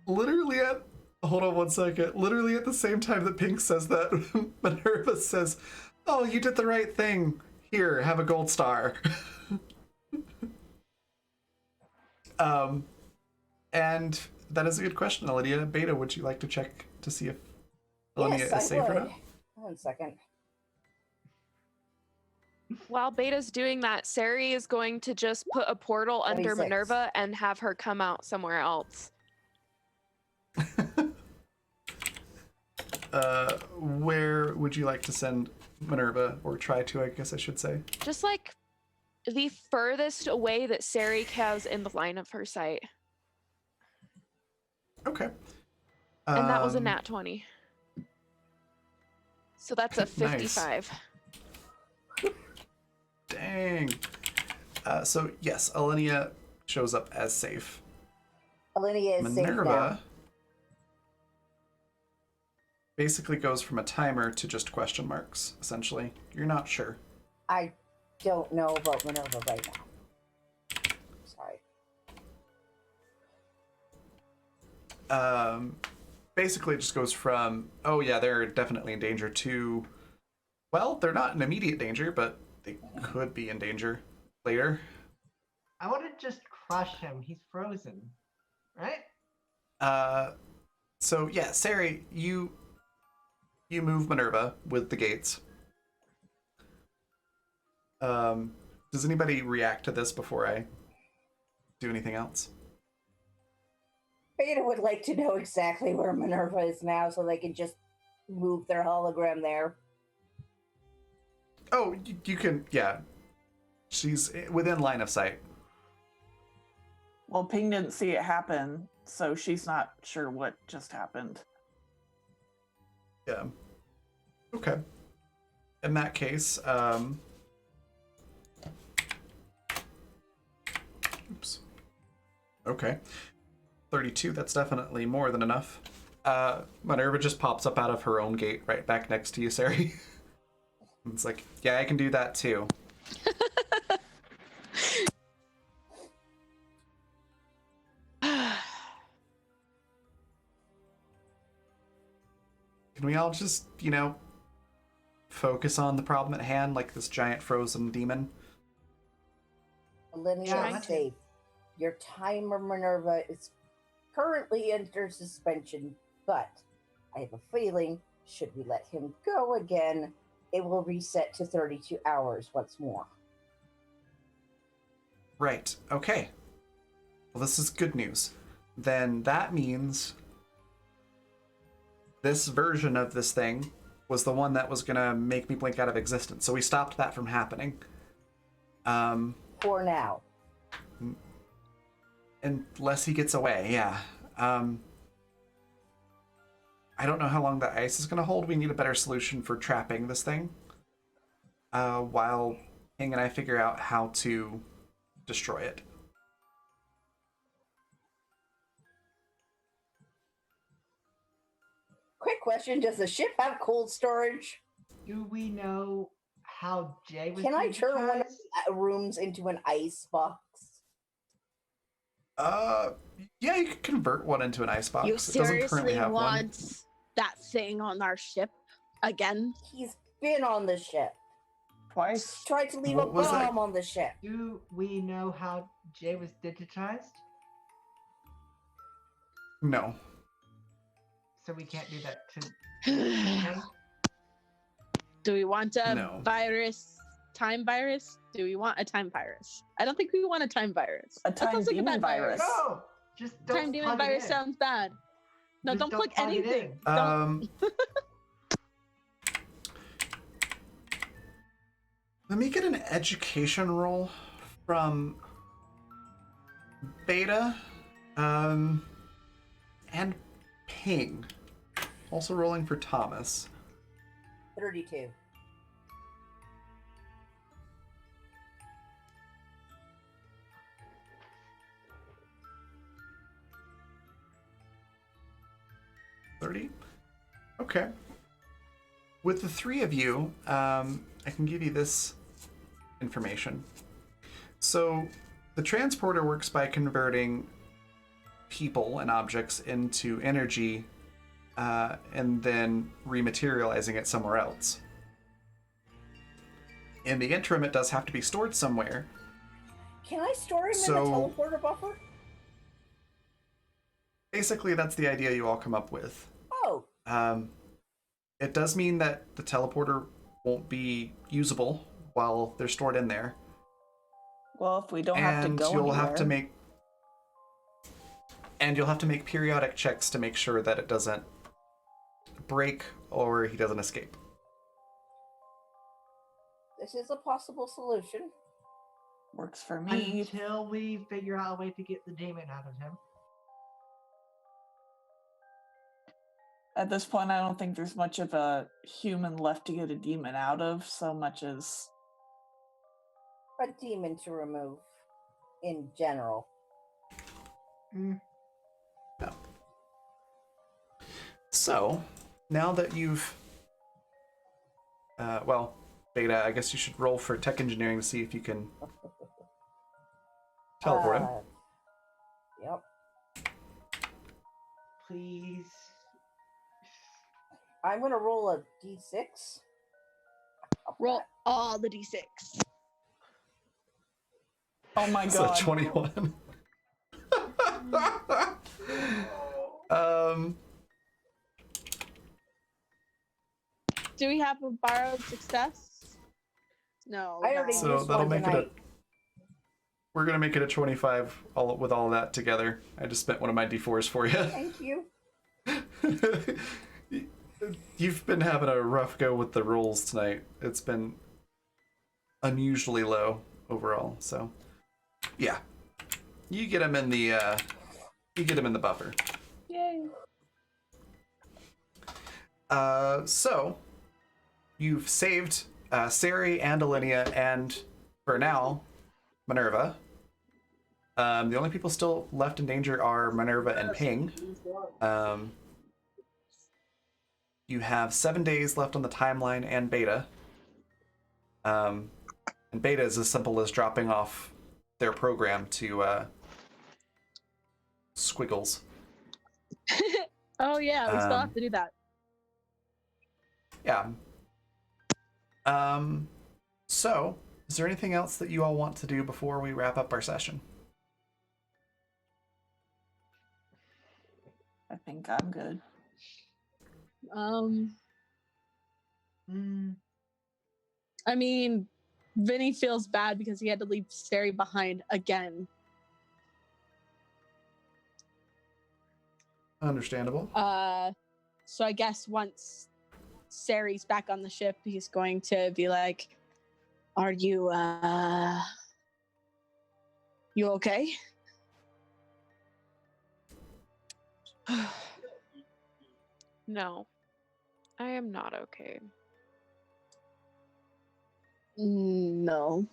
S1: Literally at. Hold on one second. Literally at the same time that Pink says that, Minerva says, oh, you did the right thing. Here, have a gold star. And that is a good question, Lydia. Beta, would you like to check to see if Lydia
S4: Yes,
S1: is
S4: I
S1: safe or
S4: would.
S1: not?
S4: 1 second.
S6: While Beta's doing that, Sari is going to just put a portal under
S4: 26.
S6: Minerva and have her come out somewhere else.
S1: Where would you like to send Minerva, or try to, I guess I should say?
S6: Just like the furthest away that Sari has in the line of her sight.
S1: Okay.
S6: And that was a
S1: Um,
S6: nat 20. So that's a
S1: Nice.
S6: 55.
S1: Dang. So yes, Alenia shows up as safe.
S4: Alinea is safe now.
S1: Minerva basically goes from a timer to just question marks, essentially. You're not sure.
S4: I don't know about Minerva right now. Sorry.
S1: Basically it just goes from, oh yeah, they're definitely in danger to, well, they're not in immediate danger, but they could be in danger later.
S5: I want to just crush him. He's frozen, right?
S1: So yeah, Sari, you move Minerva with the gates. Does anybody react to this before I do anything else?
S4: Beta would like to know exactly where Minerva is now so they can just move their hologram there.
S1: Oh, you can, yeah. She's within line of sight.
S3: Well, Ping didn't see it happen, so she's not sure what just happened.
S1: Yeah. Okay. In that case, oops. Okay. 32, that's definitely more than enough. Minerva just pops up out of her own gate right back next to you, Sari. It's like, yeah, I can do that too. Can we all just, focus on the problem at hand, like this giant frozen demon?
S4: Alinea is safe. Your timer, Minerva, is currently under suspension, but I have a feeling, should we let him go again, it will reset to 32 hours once more.
S1: Right, okay. Well, this is good news. Then that means this version of this thing was the one that was gonna make me blink out of existence. So we stopped that from happening.
S4: For now.
S1: Unless he gets away, yeah. I don't know how long the ice is gonna hold. We need a better solution for trapping this thing. While Ping and I figure out how to destroy it.
S4: Quick question, does the ship have cold storage?
S5: Do we know how Jay was
S4: Can I turn one of
S5: digitized?
S4: the rooms into an ice box?
S1: Yeah, you could convert one into an icebox.
S2: You
S1: It doesn't currently
S2: seriously
S1: have one.
S2: want that thing on our ship again?
S4: He's been on the ship.
S3: Twice.
S4: Tried to leave
S1: What
S4: a
S1: was that?
S4: bomb on the ship.
S5: Do we know how Jay was digitized?
S1: No.
S5: So we can't do that to him?
S2: Do we want a
S1: No.
S2: time virus? Do we want a time virus? I don't think we want a time virus.
S3: A
S2: That
S3: time
S2: sounds like a
S3: demon
S2: bad
S3: virus.
S5: No! Just don't
S2: Time demon
S5: plug it
S2: virus
S5: in.
S2: sounds bad. No,
S5: Just
S2: don't plug
S5: plug it
S2: anything.
S5: in.
S2: Don't.
S1: Let me get an education roll from Beta, and Ping. Also rolling for Thomas.
S4: 32.
S1: Okay. With the three of you, I can give you this information. So, the transporter works by converting people and objects into energy, and then rematerializing it somewhere else. In the interim, it does have to be stored somewhere.
S4: Can I store him in
S1: So-
S4: the teleporter buffer?
S1: Basically, that's the idea you all come up with.
S4: Oh,
S1: It does mean that the teleporter won't be usable while they're stored in there.
S3: Well, if we don't have to
S1: And
S3: go
S1: you'll
S3: anywhere.
S1: have to make periodic checks to make sure that it doesn't break or he doesn't escape.
S4: this is a possible solution.
S3: Works for me.
S5: Until we figure out a way to get the demon out of him.
S3: At this point, I don't think there's much of a human left to get a demon out of, so much as
S4: A demon to remove in general.
S1: So, now that you've... well, Beta, I guess you should roll for tech engineering to see if you can teleport him.
S4: Yep.
S5: Please.
S4: I'm going to roll a d6.
S2: Roll all the d6.
S3: oh my
S1: So
S3: god.
S1: 21.
S2: Do we have a borrowed success? No.
S4: I already
S2: no.
S1: So
S4: used
S1: that'll
S4: one
S1: make it a...
S4: tonight.
S1: We're gonna make it a 25 with all that together. I just spent one of my d4s for you.
S4: Thank you.
S1: You've been having a rough go with the rolls tonight. It's been unusually low overall. So, yeah, you get him in the buffer.
S3: Yay.
S1: So you've saved Sari and Alinea, and for now, Minerva. The only people still left in danger are Minerva and Ping. You have 7 days left on the timeline and Beta. And Beta is as simple as dropping off their program to Squiggles.
S2: Oh yeah, we still have to do that.
S1: Yeah. So, is there anything else that you all want to do before we wrap up our session?
S3: I think I'm good.
S2: I mean, Vinny feels bad because he had to leave Sari behind again.
S1: Understandable.
S2: So I guess once Sari's back on the ship, he's going to be like, "Are you you okay?"
S6: No, I am not okay.
S2: No.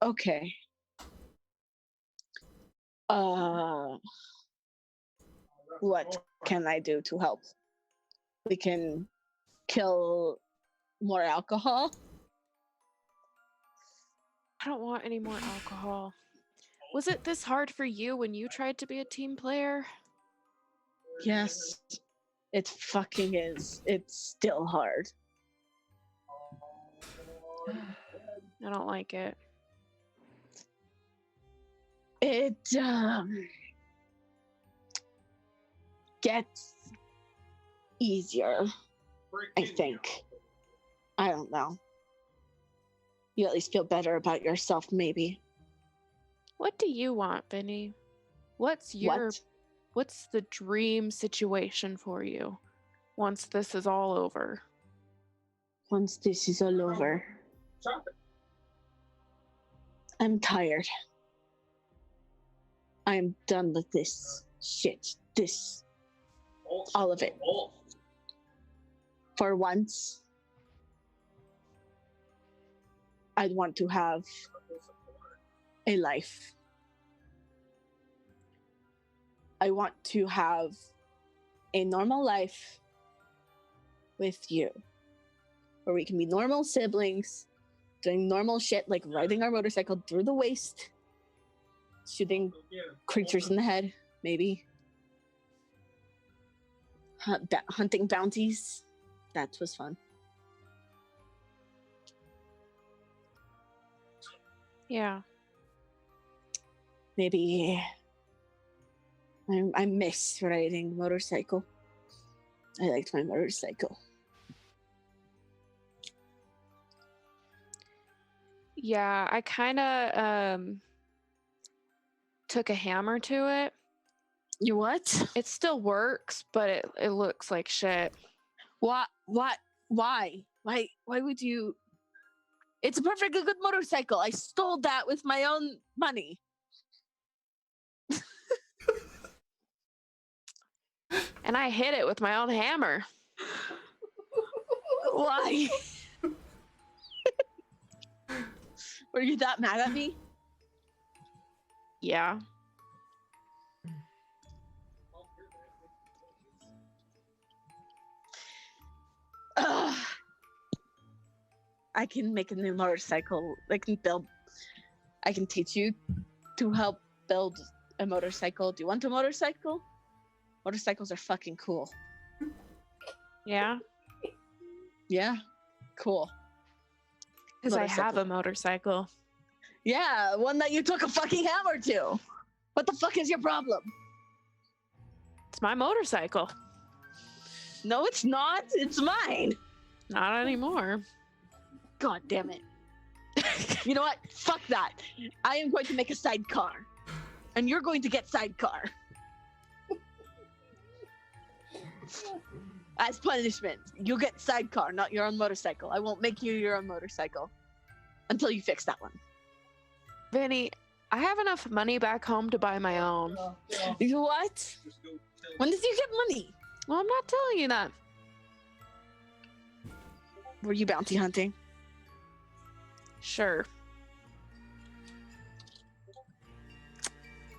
S2: Okay. What can I do to help? We can kill more alcohol.
S6: I don't want any more alcohol. Was it this hard for you when you tried to be a team player?
S2: Yes, it fucking is. It's still hard.
S6: I don't like it.
S2: It gets easier, I think. I don't know. You at least feel better about yourself, maybe.
S6: What do you want, Vinny? What's the dream situation for you once this is all over?
S2: Once this is all over, I'm tired. I'm done with this shit. All of it. For once, I'd want to have a life. I want to have a normal life with you, where we can be normal siblings, doing normal shit like riding our motorcycle through the waste, shooting creatures in the head, maybe. Hunting bounties. That was fun.
S6: Yeah.
S2: Maybe I miss riding motorcycle. I liked my motorcycle.
S6: Yeah, I kind of took a hammer to it.
S2: You what?
S6: It still works, but it looks like shit.
S2: What? Why? Why would you? It's a perfectly good motorcycle. I stole that with my own money.
S6: And I hit it with my own hammer.
S2: Why? Were you that mad at me?
S6: Yeah.
S2: Ugh. I can make a new motorcycle. I can teach you to help build a motorcycle. Do you want a motorcycle? Motorcycles are fucking cool.
S6: Yeah.
S2: Yeah, cool.
S6: Because I have
S2: Motorcycle.
S6: a motorcycle.
S2: Yeah, one that you took a fucking hammer to. What the fuck is your problem?
S6: It's my motorcycle.
S2: No, it's not. It's mine.
S6: Not anymore.
S2: God damn it. You know what? Fuck that. I am going to make a sidecar. And you're going to get sidecar. As punishment. You get sidecar, not your own motorcycle. I won't make you your own motorcycle. Until you fix that one.
S6: Vinny, I have enough money back home to buy my own.
S2: You what? When did you get money?
S6: Well, I'm not telling you that.
S2: Were you bounty hunting?
S6: Sure.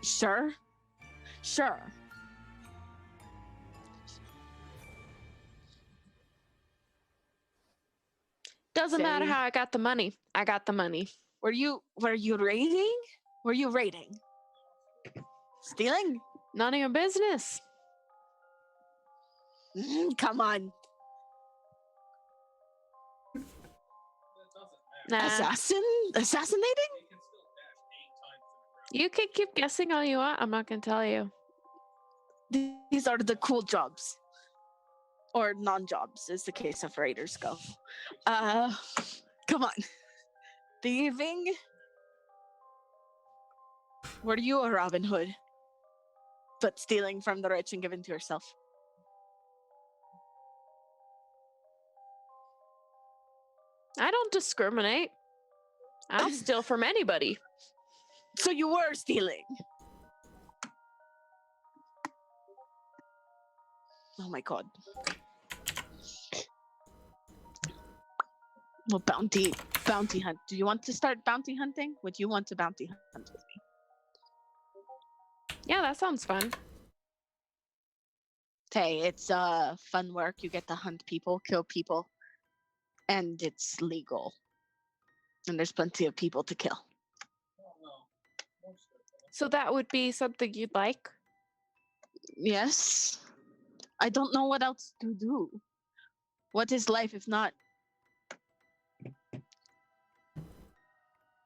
S2: Sure. Sure.
S6: Doesn't matter
S2: Say-
S6: how I got the money. I got the money.
S2: Were you raiding? Were you raiding? Stealing?
S6: None of your business.
S2: Come on.
S6: Nah.
S2: Assassinating?
S6: You can keep guessing all you want. I'm not going to tell you.
S2: These are the cool jobs. Or non-jobs, as the case of raiders go. Come on. Thieving? Were you a Robin Hood? But stealing from the rich and giving to yourself?
S6: I don't discriminate. I'll steal from anybody.
S2: So you were stealing? Oh my god. Well, bounty hunt. Do you want to start bounty hunting? Would you want to bounty hunt with me?
S6: Yeah, that sounds fun.
S2: Hey, it's fun work. You get to hunt people, kill people, and it's legal. And there's plenty of people to kill.
S6: So that would be something you'd like?
S2: Yes. I don't know what else to do. What is life if not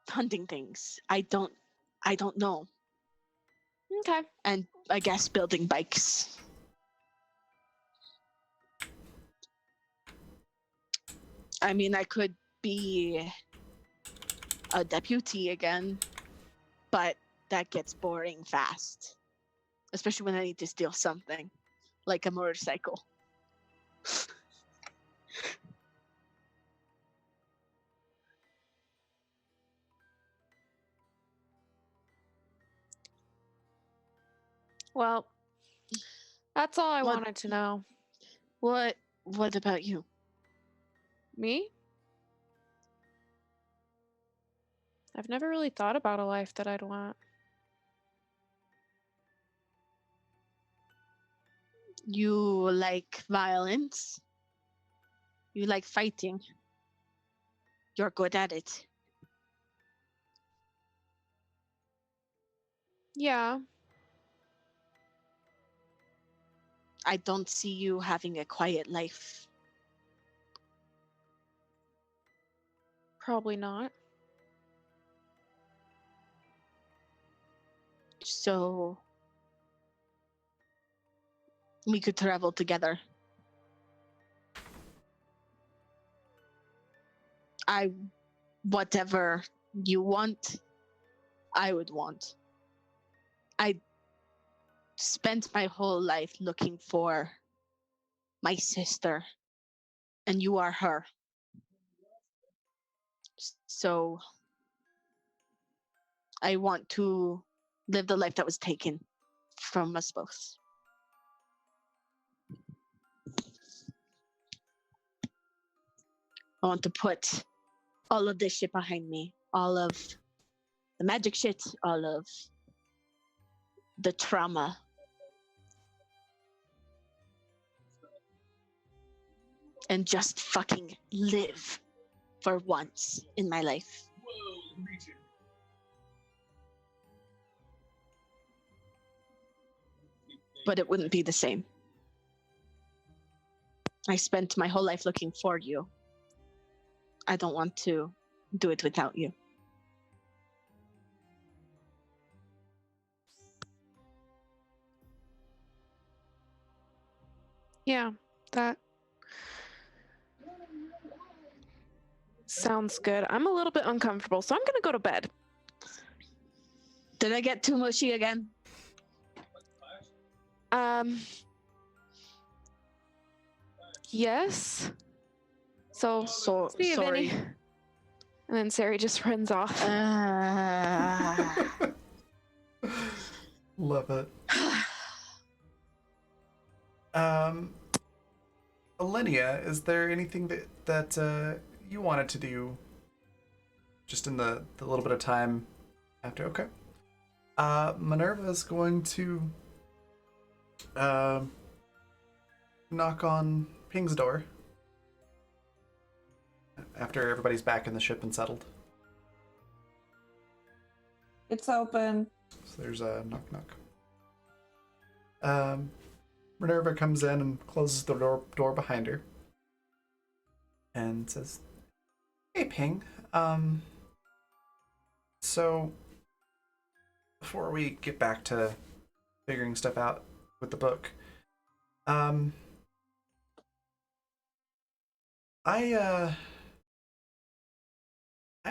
S2: hunting things? I don't know.
S6: Okay.
S2: And I guess building bikes. I mean, I could be a deputy again, but that gets boring fast. Especially when I need to steal something, like a motorcycle.
S6: Well, that's all I
S2: What-
S6: wanted to know.
S2: What about you?
S6: Me? I've never really thought about a life that I'd want.
S2: You like violence? You like fighting? You're good at it.
S6: Yeah.
S2: I don't see you having a quiet life.
S6: Probably not.
S2: So we could travel together. Whatever you want, I would want. I spent my whole life looking for my sister, and you are her. So I want to live the life that was taken from us both. I want to put all of this shit behind me. All of the magic shit, all of the trauma. And just fucking live for once in my life.
S7: Whoa, reaching.
S2: But it wouldn't be the same. I spent my whole life looking for you. I don't want to do it without you.
S6: Yeah, that sounds good. I'm a little bit uncomfortable, so I'm gonna go to bed.
S2: Did I get too mushy again?
S6: Yes. So
S2: So
S6: see you,
S2: sorry.
S6: Vinny. And then Sari just runs off.
S1: Love it. Alinea, is there anything that you wanted to do just in the little bit of time after? Okay. Minerva is going to knock on Ping's door after everybody's back in the ship and settled.
S3: It's open.
S1: So there's a knock knock. Minerva comes in and closes the door behind her and says, "Hey, Ping. So before we get back to figuring stuff out with the book, I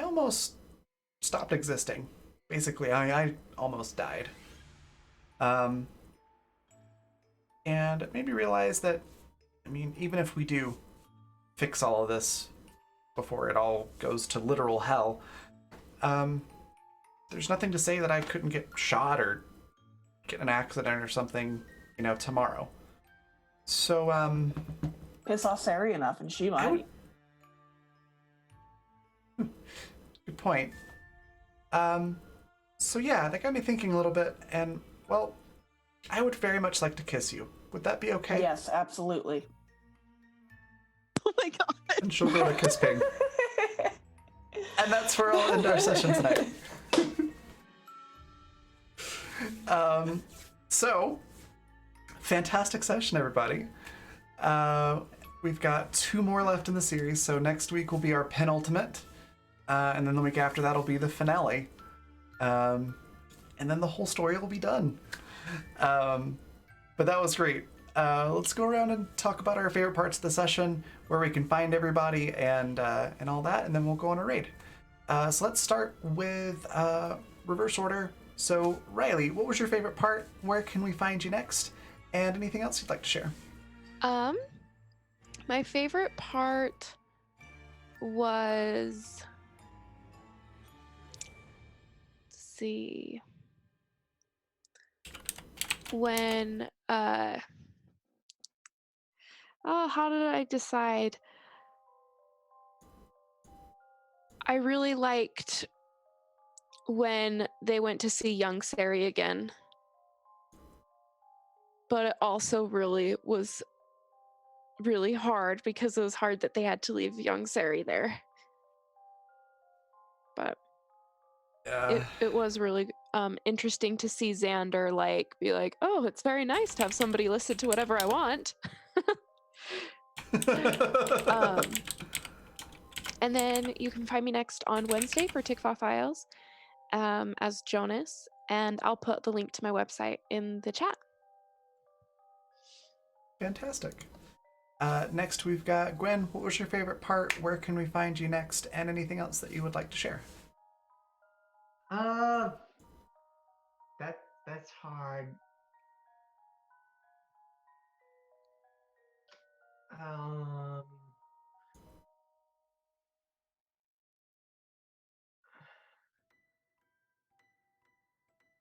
S1: almost stopped existing. Basically, I almost died. And it made me realize that, I mean, even if we do fix all of this before it all goes to literal hell, there's nothing to say that I couldn't get shot or get in an accident or something, tomorrow. So,
S3: Piss off Sari enough and she might.
S1: Good point. So yeah, that got me thinking a little bit, and, well, I would very much like to kiss you. Would that be okay?
S3: Yes, absolutely.
S2: Oh my god.
S1: And she'll go to kiss Ping. And that's where I'll end our session tonight. So, fantastic session, everybody. We've got 2 more left in the series, so next week will be our penultimate, and then the week after that will be the finale. And then the whole story will be done. But that was great. Let's go around and talk about our favorite parts of the session, where we can find everybody, and all that, and then we'll go on a raid. So let's start with reverse order. So Riley, what was your favorite part? Where can we find you next? And anything else you'd like to share?
S6: My favorite part was, let's see, when how did I decide? I really liked when they went to see young Sari again, but it also was really hard because it was hard that they had to leave young Sari there. But it was really interesting to see Xander be like, oh, it's very nice to have somebody listen to whatever I want. And then you can find me next on Wednesday for Tikva Files as Jonas, and I'll put the link to my website in the chat.
S1: Fantastic. Next, we've got Gwen. What was your favorite part? Where can we find you next? And anything else that you would like to share?
S5: That's hard.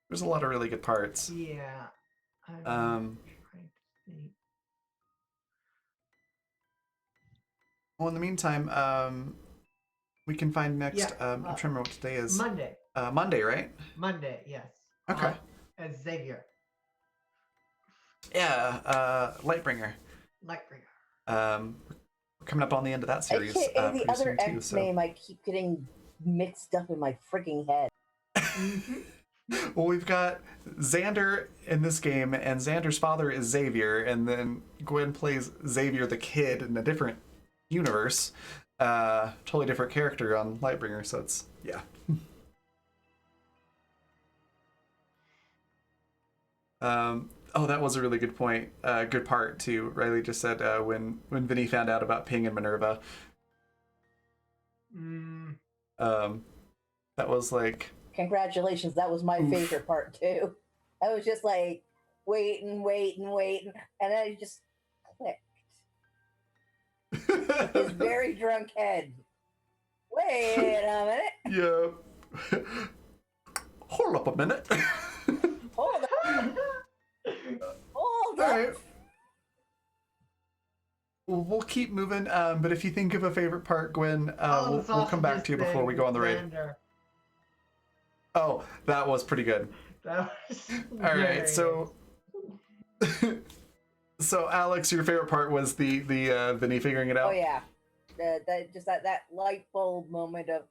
S1: There's a lot of really good parts.
S5: Yeah. I'm trying to think.
S1: Well, in the meantime, we can find next.
S5: Yeah,
S1: I'm trying to remember what today is.
S5: Monday.
S1: Monday, right?
S5: Monday, yes.
S1: Okay.
S5: As Xavier.
S1: Yeah. Lightbringer.
S5: Lightbringer.
S1: We're coming up on the end of that series.
S4: AKA the
S1: pretty
S4: other
S1: soon too,
S4: X
S1: so.
S4: name I keep getting mixed up in my freaking head.
S1: Well, we've got Xander in this game, and Xander's father is Xavier, and then Gwen plays Xavier the kid in a different universe. Totally different character on Lightbringer, so it's, yeah. Oh, that was a really good point. Good part, too. Riley just said when Vinny found out about Ping and Minerva. That was like...
S4: Congratulations, that was my favorite part, too. I was just like, waiting, and then it just clicked. His very drunk head. Wait a minute.
S1: Yeah. Hold up a minute.
S4: Hold up. Hold
S1: All
S4: up.
S1: right. We'll keep moving, but if you think of a favorite part, Gwen, we'll come back to you before we go on the raid. Oh, that was pretty good.
S5: That was
S1: All right, so Alex, your favorite part was the Vinny figuring it out.
S4: Oh yeah, that light bulb moment of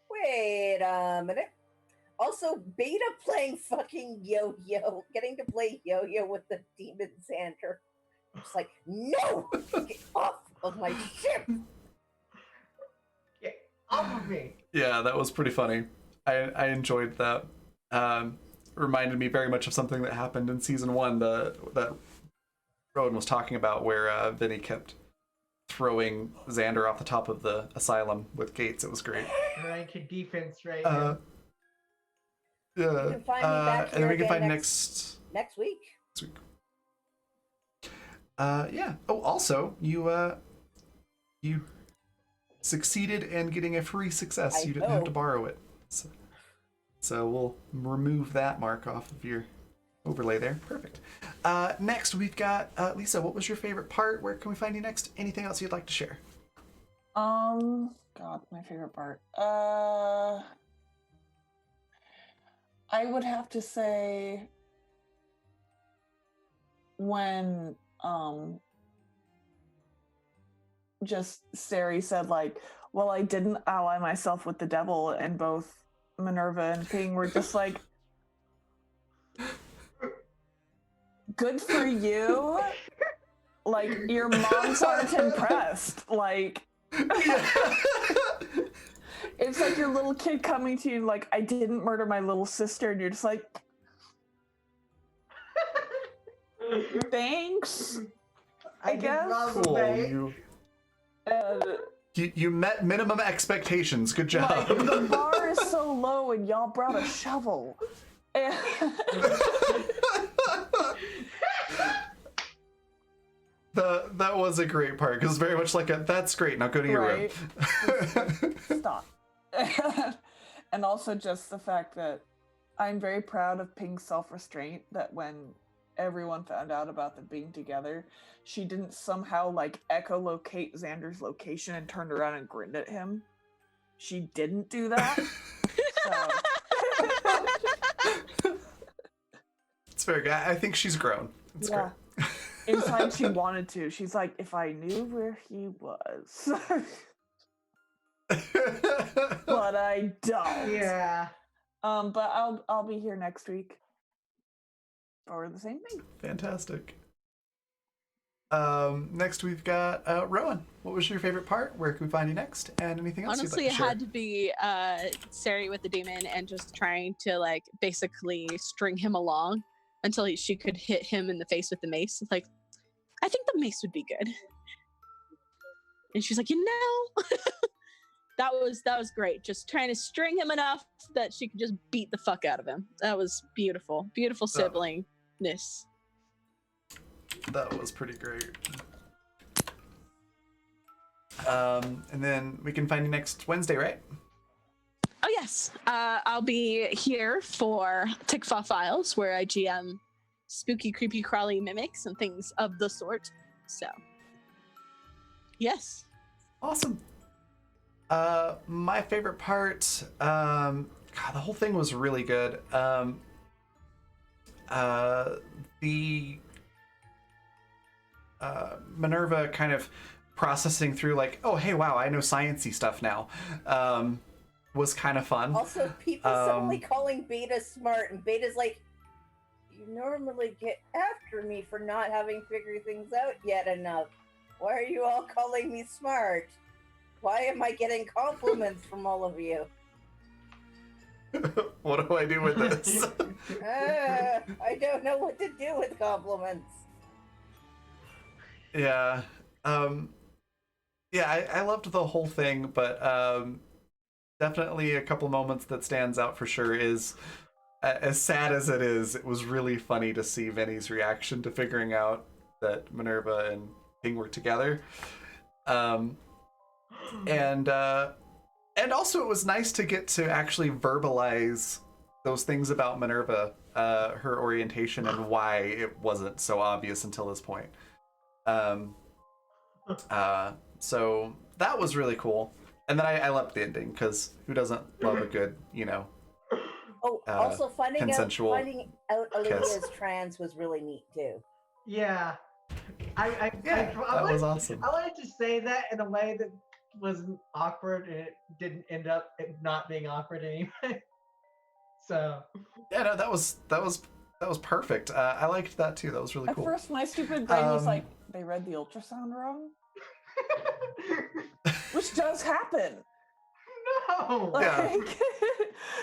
S4: wait a minute. Also, Beta playing fucking yo-yo, getting to play yo-yo with the demon Xander. It's like, no, get off of my ship.
S5: Get off of me.
S1: Yeah, that was pretty funny. I enjoyed that. Reminded me very much of something that happened in season 1 that Rowan was talking about, where Vinny kept throwing Xander off the top of the asylum with gates. It was great.
S5: Rank defense right
S1: Yeah.
S4: You can find me back
S1: And then we
S4: here
S1: can
S4: again
S1: find
S4: next week.
S1: next week. Yeah. Oh, also, you succeeded in getting a free success. You didn't have to borrow it. So we'll remove that mark off of your overlay there. Perfect. Next, we've got Lisa. What was your favorite part? Where can we find you next? Anything else you'd like to share?
S3: God, my favorite part. I would have to say when just Sari said like, well, I didn't ally myself with the devil, and both Minerva and Ping were just like, good for you. Like, your moms aren't impressed. Like, it's like your little kid coming to you like, I didn't murder my little sister, and you're just like, thanks, I guess.
S1: Cool. You met minimum expectations. Good job.
S3: Like, the bar is so low, and y'all brought a shovel. And
S1: that was a great part, because very much like that's great. Now go to your room.
S3: Stop. And also just the fact that I'm very proud of Ping's self-restraint, that when everyone found out about them being together, she didn't somehow like echolocate Xander's location and turned around and grinned at him. She didn't do that.
S1: It's very good. I think she's grown. It's great.
S3: Inside she wanted to. She's like, if I knew where he was. But I don't.
S5: Yeah.
S3: But I'll be here next week for the same thing.
S1: Fantastic. Next we've got Rowan. What was your favorite part? Where can we find you next? And anything else
S2: Honestly,
S1: you'd like to share?
S2: it had to be Sari with the demon and just trying to like basically string him along until she could hit him in the face with the mace. Like, I think the mace would be good. And she's like, that was great. Just trying to string him enough that she could just beat the fuck out of him. That was beautiful. Beautiful siblingness.
S1: That was pretty great. And then we can find you next Wednesday, right?
S2: Oh yes, I'll be here for Tickfa Files, where I GM spooky, creepy, crawly mimics and things of the sort. So, yes.
S1: Awesome. My favorite part, God, the whole thing was really good. The Minerva kind of processing through like, oh, hey, wow, I know sciencey stuff now, was kind of fun.
S4: Also, people suddenly calling Beta smart, and Beta's like, you normally get after me for not having figured things out yet enough. Why are you all calling me smart? Why am I getting compliments from all of you?
S1: What do I do with this?
S4: I don't know what to do with compliments.
S1: Yeah. Yeah, I loved the whole thing, but definitely a couple moments that stands out for sure is, as sad as it is, it was really funny to see Vinny's reaction to figuring out that Minerva and King were together. And also it was nice to get to actually verbalize those things about Minerva, her orientation, and why it wasn't so obvious until this point. So that was really cool. And then I loved the ending, because who doesn't love a good,
S4: Oh, also finding
S1: consensual
S4: out Olivia's
S1: kiss.
S4: trans was really neat too.
S5: Yeah.
S1: That was awesome.
S5: I wanted to say that in a way that wasn't awkward, and it didn't end up it not being awkward anyway. So.
S1: Yeah, no, that was perfect. I liked that too. That was really cool.
S3: At first, my stupid brain was like, they read the ultrasound wrong, which does happen.
S5: No.
S1: Yeah.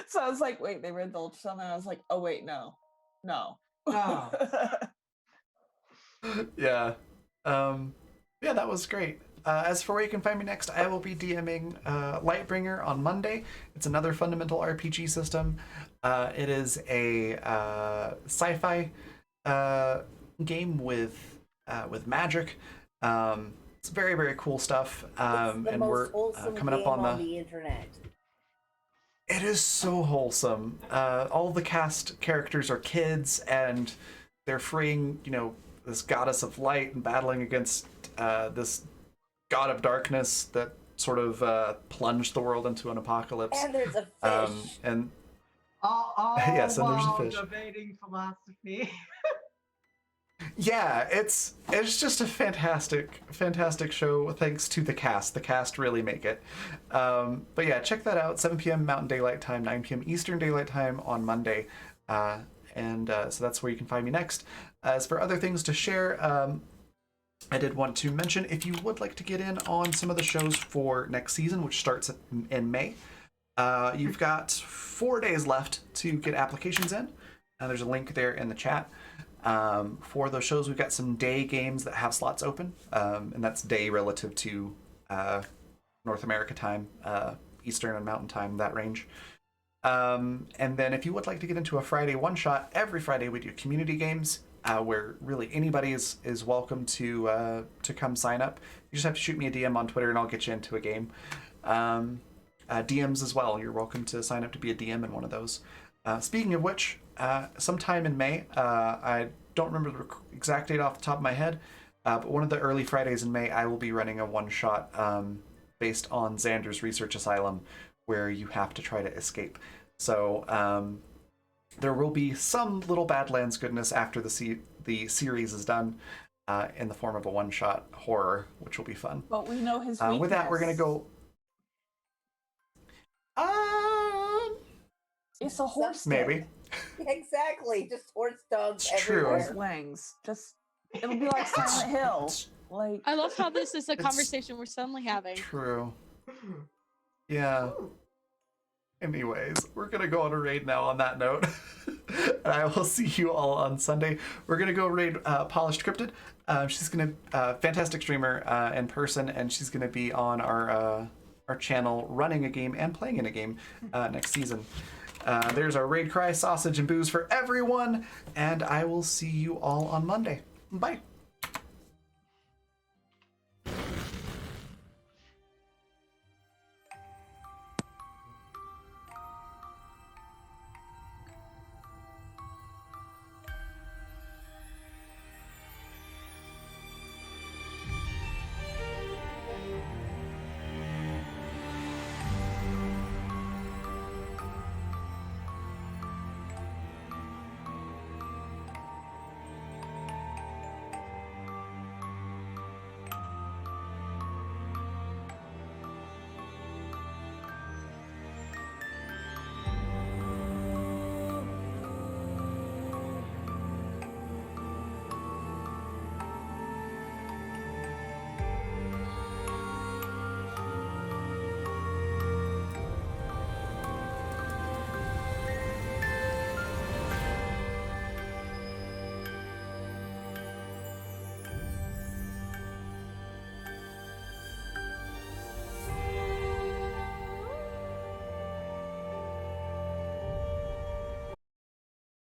S3: So I was like, wait, they read the ultrasound, and I was like, oh wait, no.
S5: Oh.
S1: Yeah. Yeah, that was great. As for where you can find me next, I will be DMing Lightbringer on Monday. It's another fundamental RPG system. It is a sci-fi game with magic. It's very, very cool stuff.
S4: It's the
S1: and
S4: most
S1: we're
S4: wholesome
S1: coming up
S4: game
S1: on
S4: the internet.
S1: It is so wholesome. All the cast characters are kids, and they're freeing, this goddess of light and battling against this god of darkness that sort of plunged the world into an apocalypse.
S4: And there's a fish.
S1: And
S5: All
S1: yes, and there's a
S5: while
S1: fish.
S5: debating philosophy.
S1: Yeah, it's just a fantastic show. Thanks to the cast. The cast really make it. But yeah, check that out. 7 p.m. Mountain Daylight Time, 9 p.m. Eastern Daylight Time on Monday. So that's where you can find me next. As for other things to share, I did want to mention, if you would like to get in on some of the shows for next season, which starts in May, you've got 4 days left to get applications in. There's a link there in the chat. For those shows, we've got some day games that have slots open, and that's day relative to North America time, Eastern and Mountain time, that range. And then if you would like to get into a Friday one-shot, every Friday we do community games, where really anybody is welcome to come sign up. You just have to shoot me a DM on Twitter and I'll get you into a game. DMs as well, you're welcome to sign up to be a DM in one of those. Speaking of which, sometime in May, I don't remember the exact date off the top of my head, but one of the early Fridays in May, I will be running a one-shot based on Xander's Research Asylum, where you have to try to escape. So there will be some little Badlands goodness after the series is done, in the form of a one-shot horror, which will be fun.
S3: But we know his weakness.
S1: With that, we're going to go...
S3: It's a horse.
S1: Maybe.
S4: Exactly, just horse dogs
S1: It's true.
S4: everywhere.
S3: Horse wings. Just it'll be like Silent Hill. Like
S2: I love how this is a
S1: It's
S2: conversation we're suddenly having.
S1: True. Yeah. Anyways, we're going to go on a raid now on that note. And I will see you all on Sunday. We're going to go raid Polished Cryptid. She's going to, fantastic streamer in person, and she's going to be on our channel running a game and playing in a game next season. There's our raid cry, sausage and booze for everyone, and I will see you all on Monday. Bye.